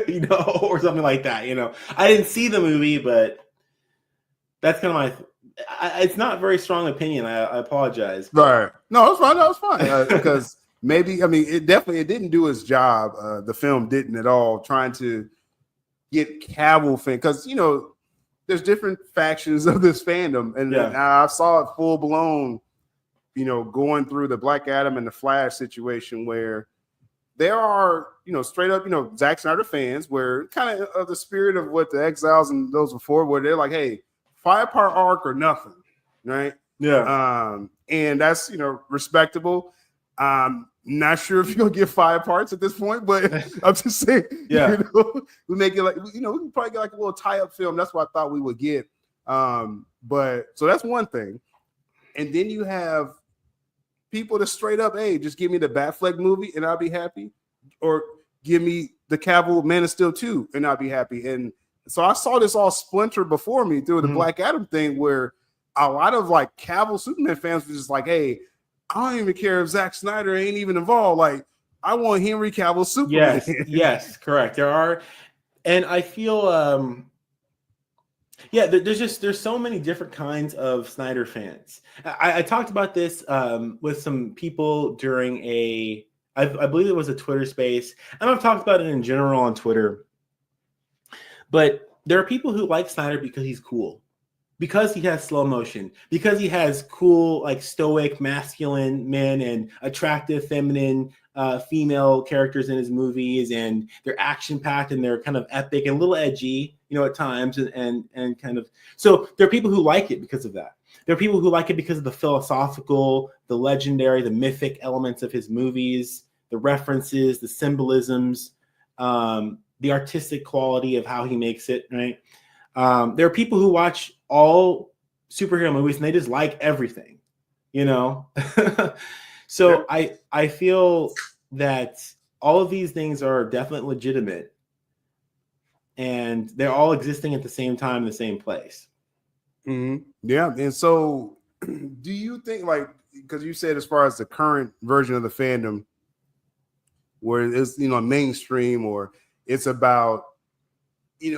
Speaker 5: you know, or something like that. You know, I didn't see the movie, but that's kind of it's not a very strong opinion. I apologize.
Speaker 2: Right. No, it's fine. No, it's fine. Because maybe, I mean, it didn't do its job. The film didn't at all, trying to get Cavill fan, because, you know, there's different factions of this fandom, and I saw it full blown, you know, going through the Black Adam and the Flash situation, where there are, you know, straight up, you know, Zack Snyder fans, where kind of the spirit of what the Exiles and those before, where they're like, hey, 5-part arc or nothing, right?
Speaker 5: Yeah.
Speaker 2: And that's, you know, respectable. Not sure if you're gonna get 5 parts at this point, but I'm just saying, you know, we make it like, you know, we can probably get like a little tie-up film. That's what I thought we would get. But so that's one thing. And then you have people that straight up, hey, just give me the Batfleck movie and I'll be happy, or give me the Cavill Man of Steel 2 and I'll be happy. And so I saw this all splinter before me through the Black Adam thing, where a lot of like Cavill Superman fans were just like, hey, I don't even care if Zack Snyder ain't even involved. Like, I want Henry Cavill Superman.
Speaker 5: Yes, correct. There are, and I feel, there's so many different kinds of Snyder fans. I talked about this with some people during I believe it was a Twitter space, and I've talked about it in general on Twitter. But there are people who like Snyder because he's cool, because he has slow motion, because he has cool, like stoic, masculine men and attractive, feminine, female characters in his movies, and they're action packed and they're kind of epic and a little edgy, at times, and kind of. So there are people who like it because of that. There are people who like it because of the philosophical, the legendary, the mythic elements of his movies, the references, the symbolisms, the artistic quality of how he makes it, right? There are people who watch all superhero movies and they just like everything, So I feel that all of these things are definitely legitimate, and they're all existing at the same time in the same place.
Speaker 2: Mm-hmm. Yeah. And so do you think, like, because you said as far as the current version of the fandom, where it's, mainstream, or it's about,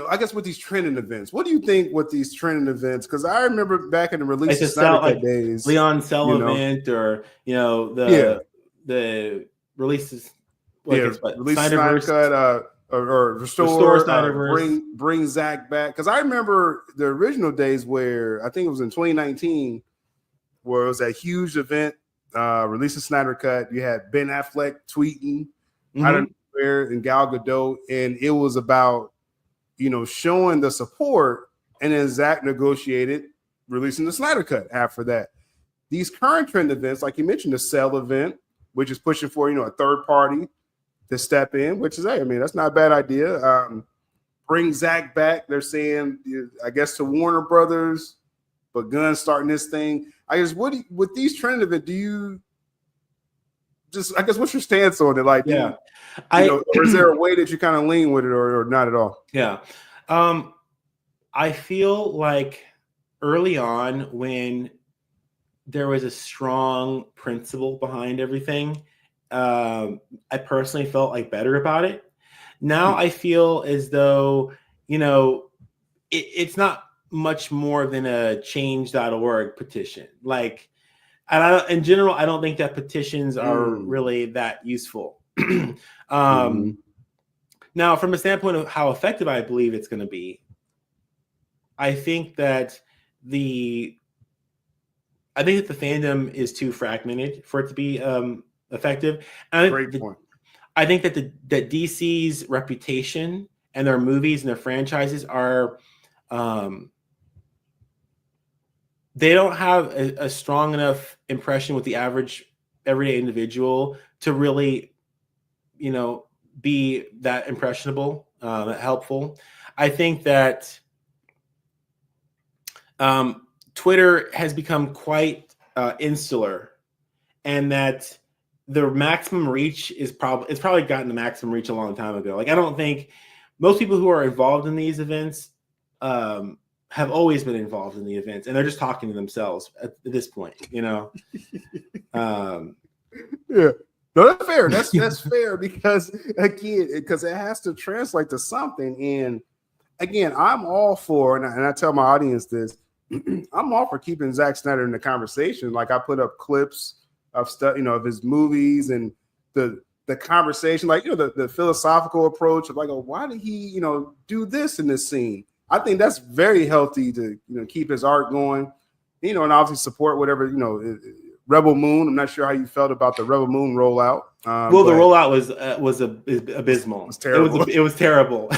Speaker 2: I guess with these trending events, what do you think with these trending events? Because I remember back in the release of Snyder Cut days,
Speaker 5: Leon Cell event, or the releases,
Speaker 2: release Snyder Cut, or restore Snyderverse, bring Zack back. Because I remember the original days where I think it was in 2019, where it was that huge event, release of Snyder Cut. You had Ben Affleck tweeting out of nowhere and Gal Gadot, and it was about showing the support, and then Zack negotiated releasing the Snyder Cut after that. These current trend events, like you mentioned, the Cell event, which is pushing for a third party to step in, which is, hey, I mean, that's not a bad idea. Bring Zack back. They're saying, I guess, to Warner Brothers, but Gunn's starting this thing. I guess, with these trend events, do you just, I guess, what's your stance on it? Like, or is there a way that you kind of lean with it, or not at all?
Speaker 5: Yeah. I feel like early on, when there was a strong principle behind everything, I personally felt like better about it. Now I feel as though, it's not much more than a change.org petition. Like, in general, I don't think that petitions are really that useful. Now, from a standpoint of how effective I believe it's going to be, I think that the fandom is too fragmented for it to be effective.
Speaker 2: Great point.
Speaker 5: I think that that DC's reputation and their movies and their franchises are, they don't have a strong enough impression with the average everyday individual to really, be that impressionable, that helpful. I think that Twitter has become quite insular, and that the maximum reach it's probably gotten the maximum reach a long time ago. Like, I don't think most people who are involved in these events have always been involved in the events, and they're just talking to themselves at this point,
Speaker 2: Yeah. No, that's fair. That's fair, because it has to translate to something. And again, I'm all for, and I tell my audience this, I'm all for keeping Zack Snyder in the conversation. Like, I put up clips of stuff, of his movies, and the conversation, like, the philosophical approach of, like, oh, why did he, do this in this scene? I think that's very healthy to, keep his art going, and obviously support whatever, Rebel Moon. I'm not sure how you felt about the Rebel Moon rollout.
Speaker 5: The rollout was abysmal. It was terrible. It was terrible.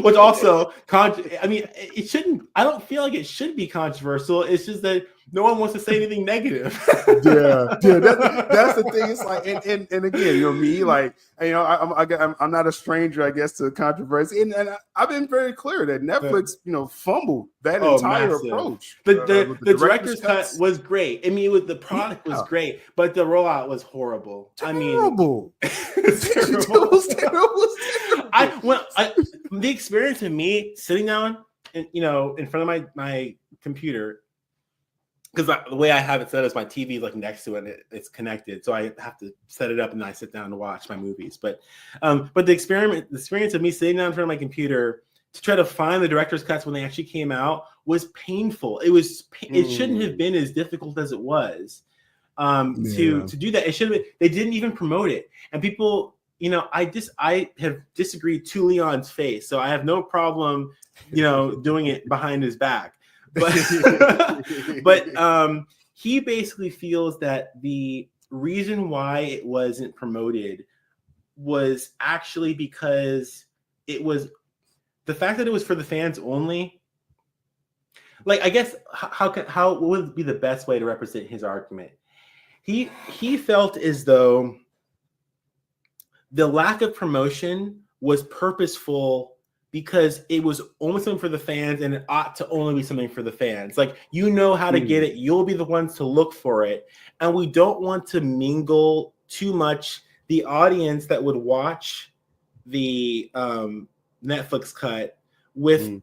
Speaker 5: Which also, it shouldn't. I don't feel like it should be controversial. It's just that no one wants to say anything negative.
Speaker 2: Yeah. That's the thing. It's like, and again, me, like, I'm not a stranger, I guess, to controversy, and I've been very clear that Netflix, fumbled that entire approach.
Speaker 5: The director's cut was great. I mean, the product was great, but the rollout was horrible.
Speaker 2: Terrible.
Speaker 5: It was terrible. The experience of me sitting down and in front of my computer, because the way I have it set is my TV is like next to it, and it's connected, so I have to set it up and then I sit down to watch my movies. But the experience of me sitting down in front of my computer to try to find the director's cuts when they actually came out was painful. It shouldn't have been as difficult as it was. To do that. It should have been. They didn't even promote it, and people, I have disagreed to Leon's face, so I have no problem, doing it behind his back. But he basically feels that the reason why it wasn't promoted was actually because it was the fact that it was for the fans only. Like, I guess how would be the best way to represent his argument? He felt as though the lack of promotion was purposeful because it was only something for the fans and it ought to only be something for the fans. Like, how to get it. You'll be the ones to look for it. And we don't want to mingle too much the audience that would watch the Netflix cut with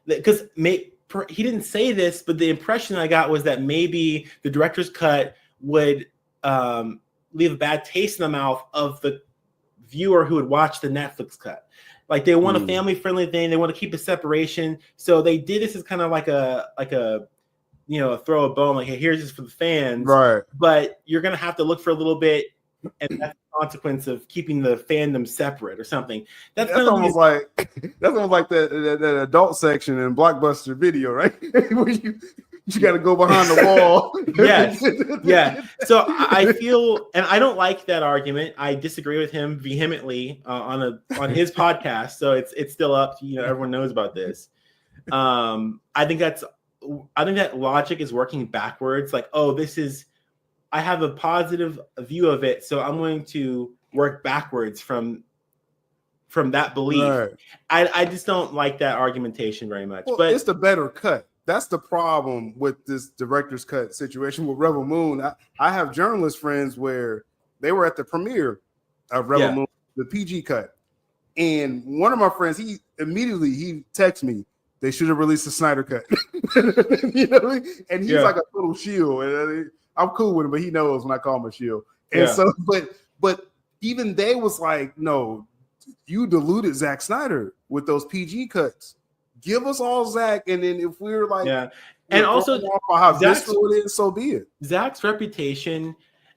Speaker 5: because he didn't say this, but the impression I got was that maybe the director's cut would leave a bad taste in the mouth of the viewer who would watch the Netflix cut. Like, they want a family-friendly thing. They want to keep a separation. So they did this as kind of like a throw a bone, like, hey, here's this for the fans.
Speaker 2: Right.
Speaker 5: But you're going to have to look for a little bit, and that's the consequence of keeping the fandom separate or something. That's
Speaker 2: almost like that adult section in Blockbuster Video, right? Where you got to go behind the wall.
Speaker 5: Yes. Yeah. So I feel, and I don't like that argument. I disagree with him vehemently on his podcast. So it's still up to, everyone knows about this. I think that logic is working backwards. Like, I have a positive view of it, so I'm going to work backwards from that belief. Right. I just don't like that argumentation very much.
Speaker 2: Well,
Speaker 5: but
Speaker 2: it's the better cut. That's the problem with this director's cut situation with Rebel Moon. I have journalist friends where they were at the premiere of Rebel Moon, the PG cut. And one of my friends, he texted me, they should have released the Snyder cut. And he's like a little shield. And I'm cool with him, but he knows when I call him a shield. And so, but even they was like, no, you diluted Zack Snyder with those PG cuts. Give us all Zack, and then if we're like,
Speaker 5: and also
Speaker 2: how visceral it is, so be it.
Speaker 5: Zack's reputation,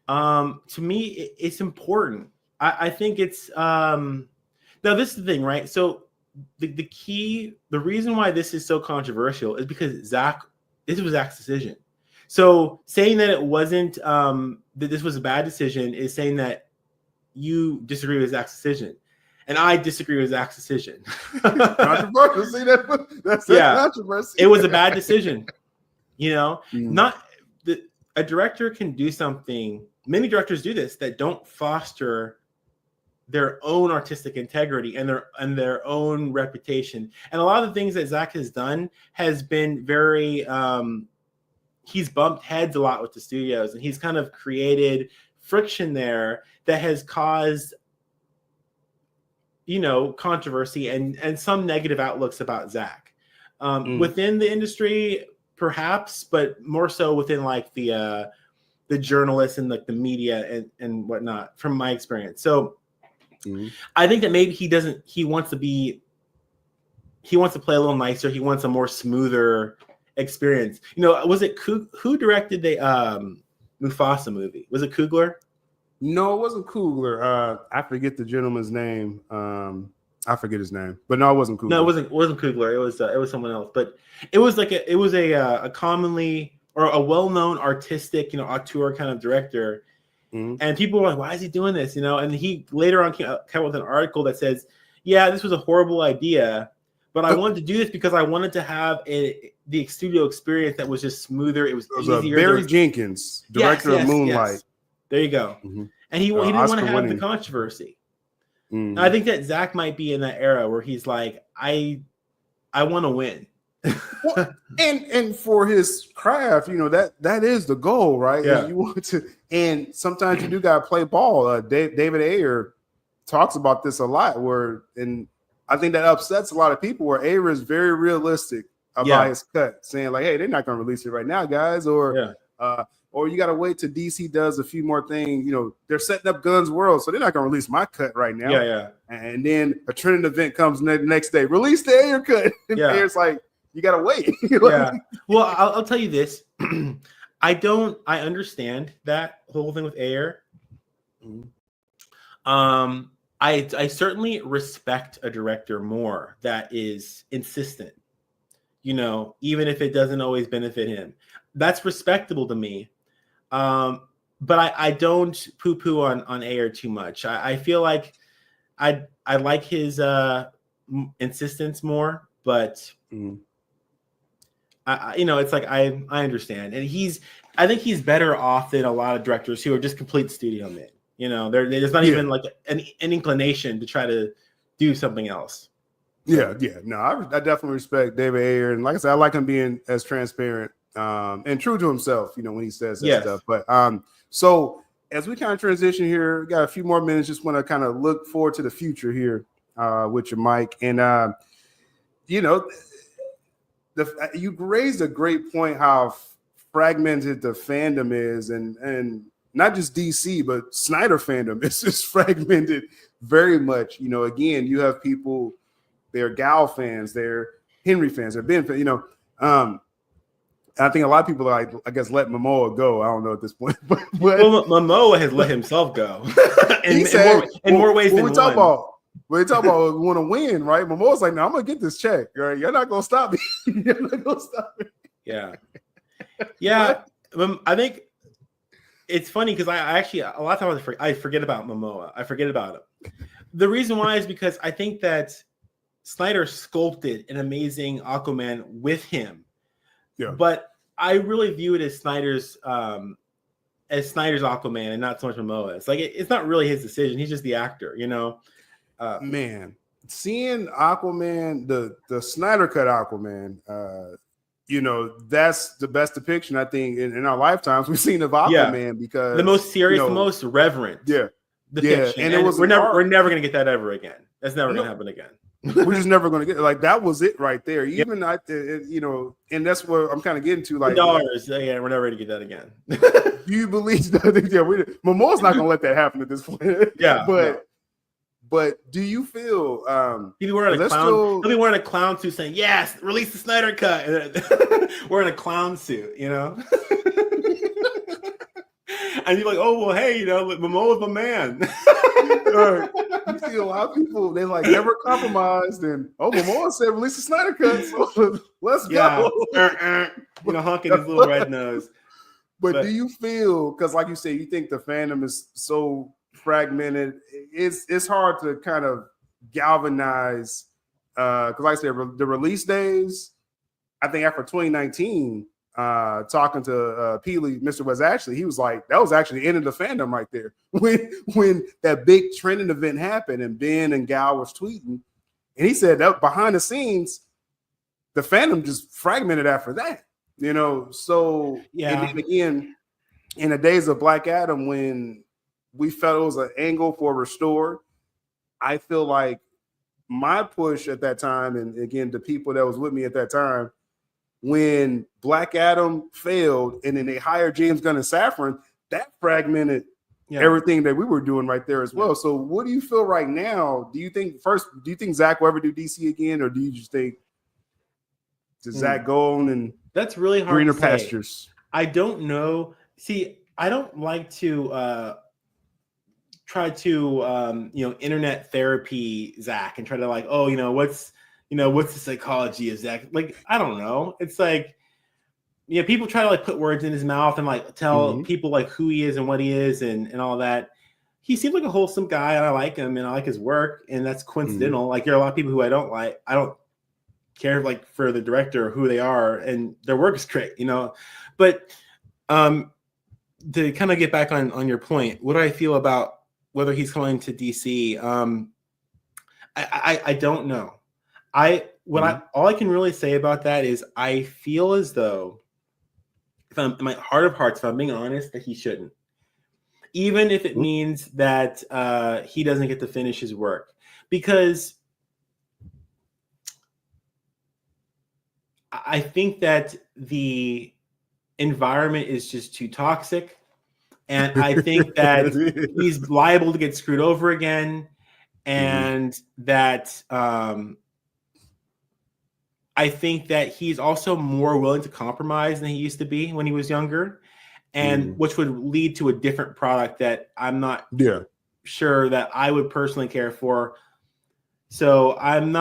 Speaker 5: to me, it's important. I think it's now. This is the thing, right? So the reason why this is so controversial is because this was Zack's decision. So saying that it wasn't that this was a bad decision is saying that you disagree with Zack's decision. And I disagree with Zack's decision.
Speaker 2: Controversial. See that's controversy.
Speaker 5: It was a bad decision. Not a director can do something. Many directors do this that don't foster their own artistic integrity and their own reputation. And a lot of the things that Zack has done has been very. He's bumped heads a lot with the studios, and he's kind of created friction there that has caused controversy and some negative outlooks about Zack within the industry, perhaps, but more so within like the journalists and like the media and whatnot, from my experience. So I think that maybe he wants to play a little nicer. He wants a more smoother experience. Was it who directed the Mufasa movie? Was it Coogler?
Speaker 2: No, it wasn't Coogler. I forget the gentleman's name. I forget his name, but no, it wasn't Coogler.
Speaker 5: No, it wasn't Coogler. It was someone else. But it was like a commonly or a well-known artistic, auteur kind of director. And people were like, "Why is he doing this?" And he later on came out with an article that says, "Yeah, this was a horrible idea, but I wanted to do this because I wanted to have the studio experience that was just smoother. It was easier."
Speaker 2: Barry Jenkins, director of Moonlight.
Speaker 5: Yes. There you go. And he didn't want to have the controversy. I think that Zack might be in that era where he's like, I want to win.
Speaker 2: Well, and for his craft, that is the goal, right?
Speaker 5: Yeah.
Speaker 2: You want to, and sometimes you do gotta play ball. David Ayer talks about this a lot, and I think that upsets a lot of people. Where Ayer is very realistic about his cut, saying like, "Hey, they're not gonna release it right now, guys," or you got to wait till DC does a few more things. They're setting up Guns World, so they're not going to release my cut right now.
Speaker 5: Yeah.
Speaker 2: And then a trending event comes the next day. Release the Ayer cut. And Ayer's like, you got to wait.
Speaker 5: Yeah. Well, I'll tell you this. I understand that whole thing with Ayer. I certainly respect a director more that is insistent, even if it doesn't always benefit him. That's respectable to me. But I don't poo-poo on Ayer too much. I feel like I like his insistence more, but it's like I understand, and I think he's better off than a lot of directors who are just complete studio men. There's not even like an inclination to try to do something else.
Speaker 2: Yeah. No, I definitely respect David Ayer, and like I said, I like him being as transparent and true to himself. When he says that stuff. But so as we kind of transition here, we got a few more minutes. Just want to kind of look forward to the future here with your mic, and you raised a great point how fragmented the fandom is, and not just DC, but Snyder fandom is just fragmented very much. Again, you have people, they're Gal fans, they're Henry fans, they're Ben fans, I think a lot of people are, I guess, let Momoa go. I don't know at this point. But
Speaker 5: well, Momoa has let himself go in more ways than one.
Speaker 2: We talk about want to win, right? Momoa's like, no, I'm going to get this check, right? You're not going to stop me. You're not going to stop me.
Speaker 5: Yeah. Yeah. I think it's funny because I actually, a lot of times I forget about Momoa. I forget about him. The reason why is because I think that Snyder sculpted an amazing Aquaman with him. Yeah. But I really view it as Snyder's Aquaman and not so much Momoa. It's like it's not really his decision. He's just the actor,
Speaker 2: Man, seeing Aquaman, the Snyder cut Aquaman, that's the best depiction I think in our lifetimes we've seen of Aquaman, because
Speaker 5: the most serious, the most reverent.
Speaker 2: Yeah.
Speaker 5: Depiction. And we're never gonna get that ever again. That's never gonna happen again.
Speaker 2: We're just never going to get it. Like, that was it right there. Even and that's what I'm kind of getting to. Like,
Speaker 5: dollars, we're never going to get that again.
Speaker 2: Do you believe that? Momoa's not going to let that happen at this point.
Speaker 5: Yeah,
Speaker 2: but do you feel
Speaker 5: he'll be wearing a clown? He'll be wearing a clown suit, saying, "Yes, release the Snyder cut." Wearing a clown suit, And you're like, oh, well, hey, Momoa's my man.
Speaker 2: You see a lot of people, they like never compromised. And, Momoa said release the Snyder cut. So let's go.
Speaker 5: Honking his little red nose.
Speaker 2: But do you feel, because like you say, you think the fandom is so fragmented, it's hard to kind of galvanize, because like I said, the release days, I think after 2019, talking to Peely, Mr. West, actually, he was like, that was actually the end of the fandom right there. When that big trending event happened and Ben and Gal was tweeting, and he said that behind the scenes, the fandom just fragmented after that. So and then again, in the days of Black Adam, when we felt it was an angle for Restore, I feel like my push at that time, and again, the people that was with me at that time, when Black Adam failed and then they hired James Gunn and Safran, that fragmented everything that we were doing right there as well. So what do you feel right now? Do you think Zach will ever do DC again, or do you just think does Zach go on and
Speaker 5: that's really hard
Speaker 2: greener
Speaker 5: to say.
Speaker 2: pastures?
Speaker 5: I don't know. See, I don't like to try to internet therapy Zach and try to like, what's the psychology of Zach? Like, I don't know. It's like, people try to like put words in his mouth and like tell people like who he is and what he is and all that. He seems like a wholesome guy, and I like him and I like his work, and that's coincidental. Like, there are a lot of people who I don't like. I don't care like for the director or who they are, and their work is great, But to kind of get back on your point, what do I feel about whether he's coming to DC? I don't know. All I can really say about that is I feel as though, if I'm in my heart of hearts, if I'm being honest, that he shouldn't, even if it means that he doesn't get to finish his work, because I think that the environment is just too toxic, and I think that he's liable to get screwed over again, and that I think that he's also more willing to compromise than he used to be when he was younger, and which would lead to a different product that I'm not sure that I would personally care for. So I'm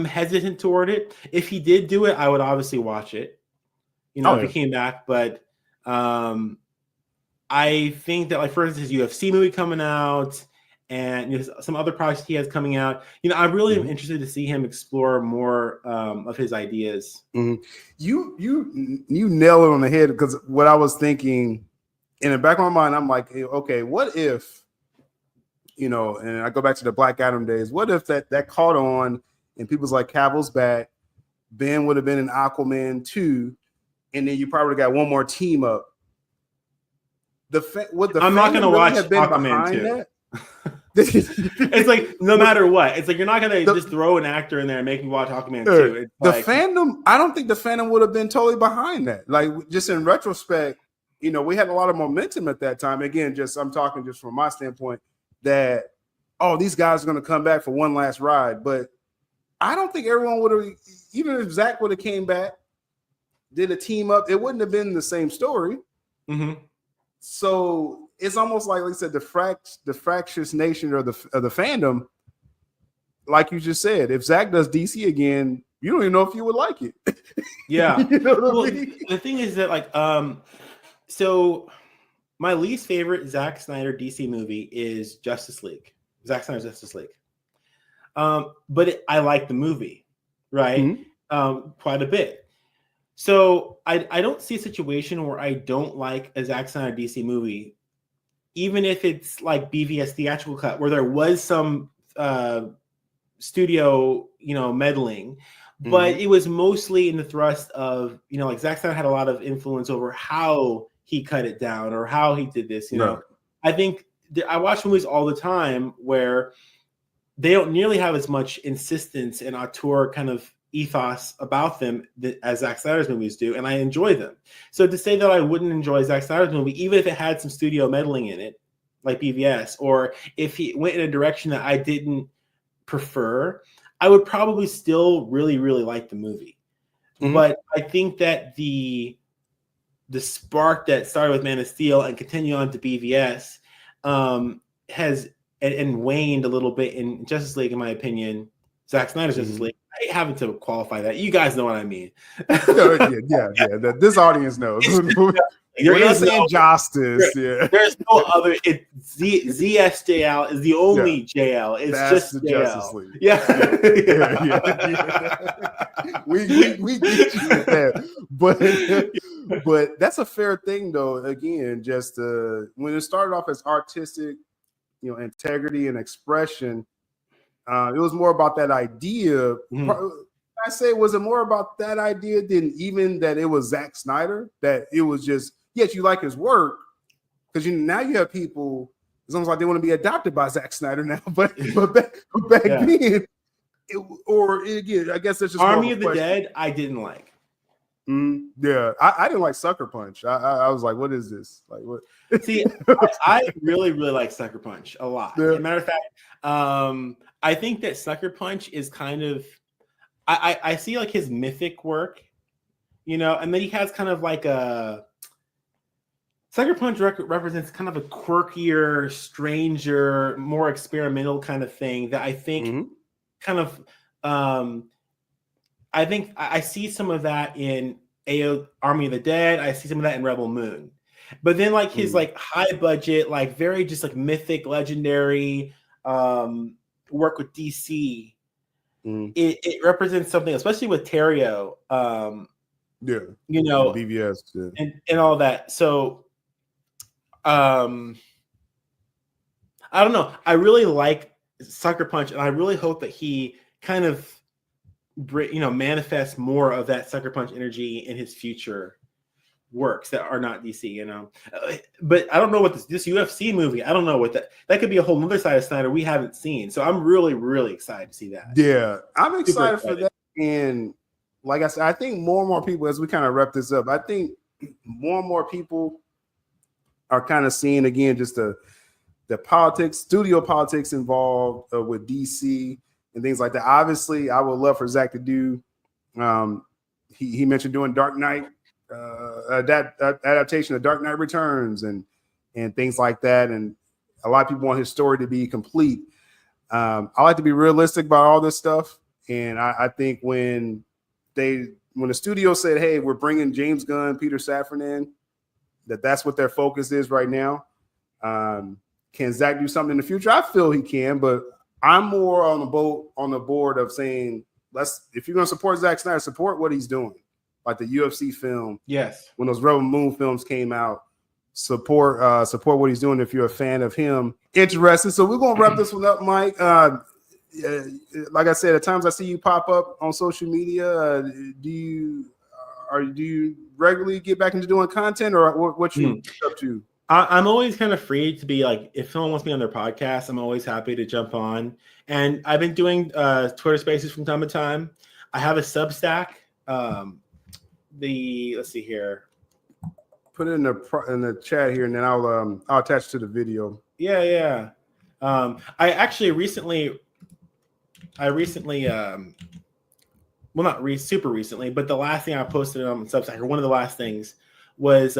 Speaker 5: hesitant toward it. If he did do it, I would obviously watch it. If he came back, but I think that, like, for instance, his UFC movie coming out and some other projects he has coming out, I really am interested to see him explore more of his ideas.
Speaker 2: Mm-hmm. You nail it on the head, because what I was thinking in the back of my mind, I'm like, okay, what if, and I go back to the Black Adam days, what if that caught on and people's like, Cavill's back, Ben would have been in Aquaman 2, and then you probably got one more team up. I'm
Speaker 5: not going to watch Aquaman 2. It's like, no matter what, it's like you're not going to just throw an actor in there and make me watch Aquaman 2.
Speaker 2: Fandom, I don't think the fandom would have been totally behind that. Like, just in retrospect, we had a lot of momentum at that time. Again, I'm talking just from my standpoint that, these guys are going to come back for one last ride. But I don't think everyone would have, even if Zack would have came back, did a team up, it wouldn't have been the same story.
Speaker 5: Mm-hmm.
Speaker 2: So it's almost like I said, the fractious nation of the fandom, like you just said, if Zack does DC again, you don't even know if you would like it.
Speaker 5: Yeah.
Speaker 2: I mean?
Speaker 5: The thing is that, like, so my least favorite Zack Snyder DC movie is Justice League. Zack Snyder's Justice League. But I like the movie, right? Mm-hmm. Quite a bit. So I don't see a situation where I don't like a Zack Snyder DC movie, even if it's like BVS theatrical cut, where there was some studio, meddling, but it was mostly in the thrust of, like, Zack Snyder had a lot of influence over how he cut it down or how he did this.
Speaker 2: Right.
Speaker 5: I think I watch movies all the time where they don't nearly have as much insistence and auteur kind of ethos about them as Zack Snyder's movies do, and I enjoy them. So to say that I wouldn't enjoy Zack Snyder's movie, even if it had some studio meddling in it, like BVS, or if he went in a direction that I didn't prefer, I would probably still really, really like the movie. Mm-hmm. But I think that the spark that started with Man of Steel and continued on to BVS has and waned a little bit in Justice League, in my opinion. Zack Snyder's Justice League. I hate having to qualify that. You guys know what I mean.
Speaker 2: Yeah. This audience knows. You're not saying justice.
Speaker 5: There's no other. ZSJL is the only JL. It's
Speaker 2: That's
Speaker 5: just
Speaker 2: the
Speaker 5: JL.
Speaker 2: Justice League.
Speaker 5: Yeah.
Speaker 2: We get you with that. But that's a fair thing, though. Again, just when it started off as artistic, integrity and expression, it was more about that idea. I say, was it more about that idea than even that it was Zack Snyder? That it was just, yes, you like his work, because now you have people, it's almost like they want to be adopted by Zack Snyder now. But back then, again, I guess it's just
Speaker 5: Army of the Dead. I didn't like.
Speaker 2: Yeah, I didn't like Sucker Punch. I was like, what is this? Like, what?
Speaker 5: See, I really, really like Sucker Punch a lot.
Speaker 2: Yeah.
Speaker 5: As a matter of fact, I think that Sucker Punch is kind of, I see like his mythic work, and then he has kind of like a Sucker Punch represents kind of a quirkier, stranger, more experimental kind of thing that I think kind of, I think I see some of that in Army of the Dead. I see some of that in Rebel Moon. But then like his like high budget, like very just like mythic, legendary work with DC, it represents something, especially with Terrio.
Speaker 2: BVS,
Speaker 5: and all that. So I don't know. I really like Sucker Punch, and I really hope that he kind of manifest more of that Sucker Punch energy in his future works that are not DC, but I don't know what this UFC movie, I don't know what that could be a whole other side of Snyder we haven't seen. So I'm really, really excited to see that.
Speaker 2: Yeah, I'm excited for that. And like I said, I think more and more people, as we kind of wrap this up, I think more and more people are kind of seeing again just the politics, studio politics involved with DC and things like that. Obviously, I would love for Zack to do. He mentioned doing Dark Knight, that adaptation of Dark Knight Returns and things like that. And a lot of people want his story to be complete. I like to be realistic about all this stuff, and I think when the studio said, "Hey, we're bringing James Gunn, Peter Safran in," that's what their focus is right now. Can Zack do something in the future? I feel he can, but I'm more on the board of saying, if you're going to support Zack Snyder, support what he's doing. Like the UFC film.
Speaker 5: Yes.
Speaker 2: When those Rebel Moon films came out, support what he's doing if you're a fan of him. Interested. So we're going to wrap this one up, Mike. Like I said, at times I see you pop up on social media. Do you regularly get back into doing content, or what you up to?
Speaker 5: I'm always kind of free to be like, if someone wants me on their podcast, I'm always happy to jump on. And I've been doing Twitter Spaces from time to time. I have a Substack. Let's see here.
Speaker 2: Put it in the chat here, and then I'll attach to the video.
Speaker 5: Yeah. I recently, well, not super recently, but the last thing I posted on Substack, or one of the last things, was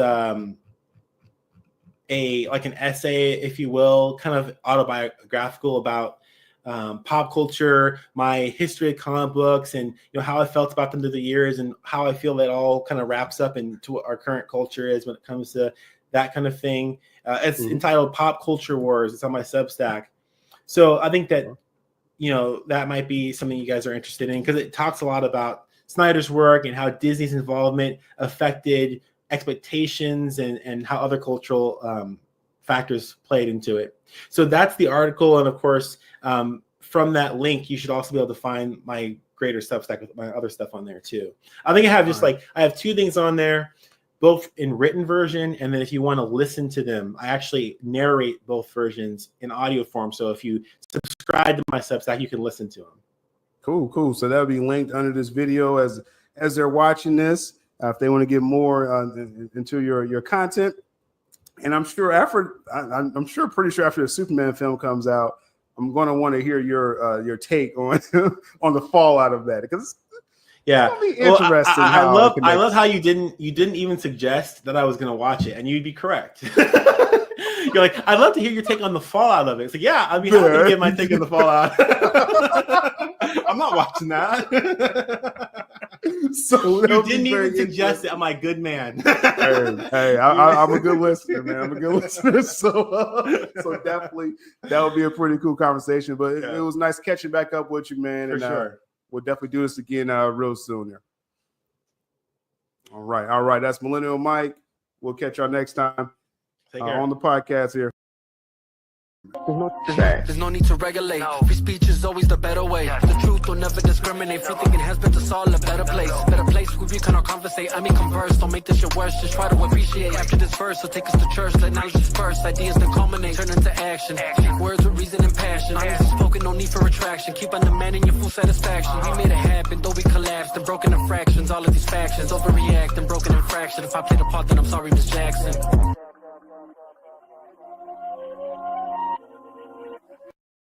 Speaker 5: an essay, if you will, kind of autobiographical about pop culture, my history of comic books, and how I felt about them through the years, and how I feel that all kind of wraps up into what our current culture is when it comes to that kind of thing. It's entitled Pop Culture Wars. It's on my Substack. So I think that that might be something you guys are interested in, because it talks a lot about Snyder's work and how Disney's involvement affected expectations and how other cultural factors played into it. So that's the article. And of course, from that link, you should also be able to find my greater Substack with my other stuff on there too. I think I have I have two things on there, both in written version. And then if you want to listen to them, I actually narrate both versions in audio form. So if you subscribe to my Substack, you can listen to them.
Speaker 2: Cool. So that'll be linked under this video as they're watching this. If they want to get more into your content. And I'm sure pretty sure after the Superman film comes out, I'm going to want to hear your take on on the fallout of that, because it's going to be interesting.
Speaker 5: I love how you didn't even suggest that I was going to watch it, and you'd be correct. You're like, I'd love to hear your take on the fallout of it. It's like, yeah, I'd be happy to get my take on the fallout. I'm not watching that.
Speaker 2: So
Speaker 5: you didn't even suggest it. I'm like, good man.
Speaker 2: hey, I'm a good listener, man. I'm a good listener. So definitely that would be a pretty cool conversation. But it was nice catching back up with you, man.
Speaker 5: For sure.
Speaker 2: We'll definitely do this again real soon here. All right. That's Millennial Mike. We'll catch y'all next time on the podcast here.
Speaker 1: There's no need to regulate. Free speech is always the better way. The truth will never discriminate. Free thinking has been to all a better place. Better place where we can all conversate. I mean, converse. Don't make this shit worse. Just try to appreciate. After this verse, so take us to church. Let knowledge disperse. Ideas then culminate. Turn into action. Speak words with reason and passion. Honestly spoken, no need for retraction. Keep undermining your full satisfaction. We made it happen, though we collapsed and broken in fractions. All of these factions overreact and broken in fractions. If I played a part, then I'm sorry, Miss Jackson.